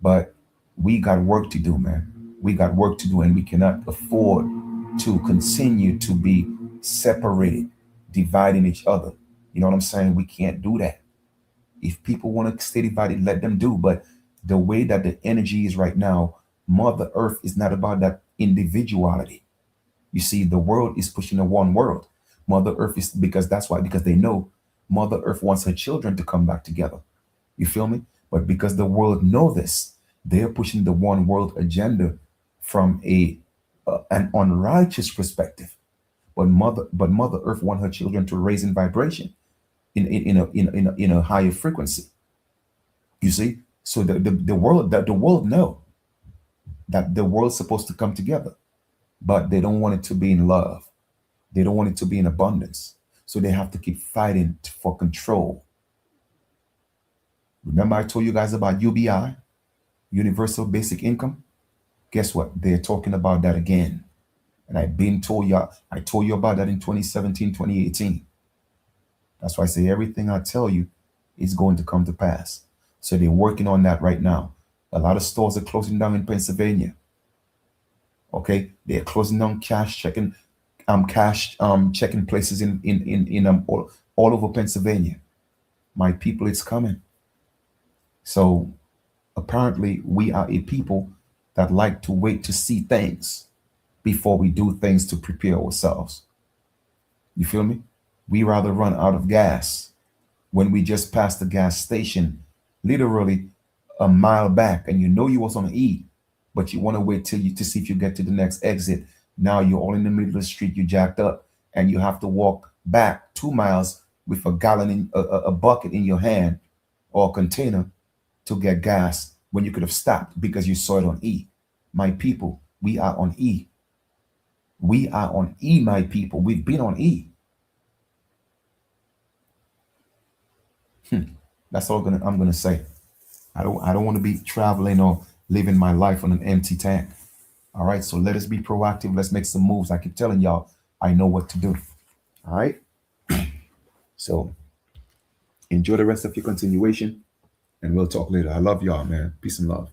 But we got work to do, man. We got work to do, and we cannot afford to continue to be separated, dividing each other. You know what I'm saying? We can't do that. If people want to stay divided, let them do. But the way that the energy is right now, Mother Earth is not about that individuality. You see, the world is pushing a one world. Mother Earth is, because that's why, because they know Mother Earth wants her children to come back together. You feel me? But because the world know this, they're pushing the one world agenda from a an unrighteous perspective. But Mother Earth want her children to raise in vibration in a higher frequency. You see? So the world know that the world's supposed to come together, but they don't want it to be in love. They don't want it to be in abundance. So they have to keep fighting for control. Remember, I told you guys about UBI, Universal Basic Income? Guess what? They're talking about that again. And I told you about that in 2017, 2018. That's why I say everything I tell you is going to come to pass. So they're working on that right now. A lot of stores are closing down in Pennsylvania. Okay, they're closing down cash checking places in all over Pennsylvania. My people, it's coming. So apparently we are a people that like to wait to see things before we do things to prepare ourselves. You feel me? We rather run out of gas when we just passed the gas station, literally a mile back, and you know you was on E, but you want to wait till you to see if you get to the next exit. Now you're all in the middle of the street, you jacked up, and you have to walk back 2 miles with a gallon in a bucket in your hand or a container to get gas when you could have stopped because you saw it on E. My people, we are on E. We are on E, my people. We've been on E. That's all I'm gonna say. I don't want to be traveling or living my life on an empty tank. All right. So let us be proactive. Let's make some moves. I keep telling y'all, I know what to do. All right. So enjoy the rest of your continuation and we'll talk later. I love y'all, man. Peace and love.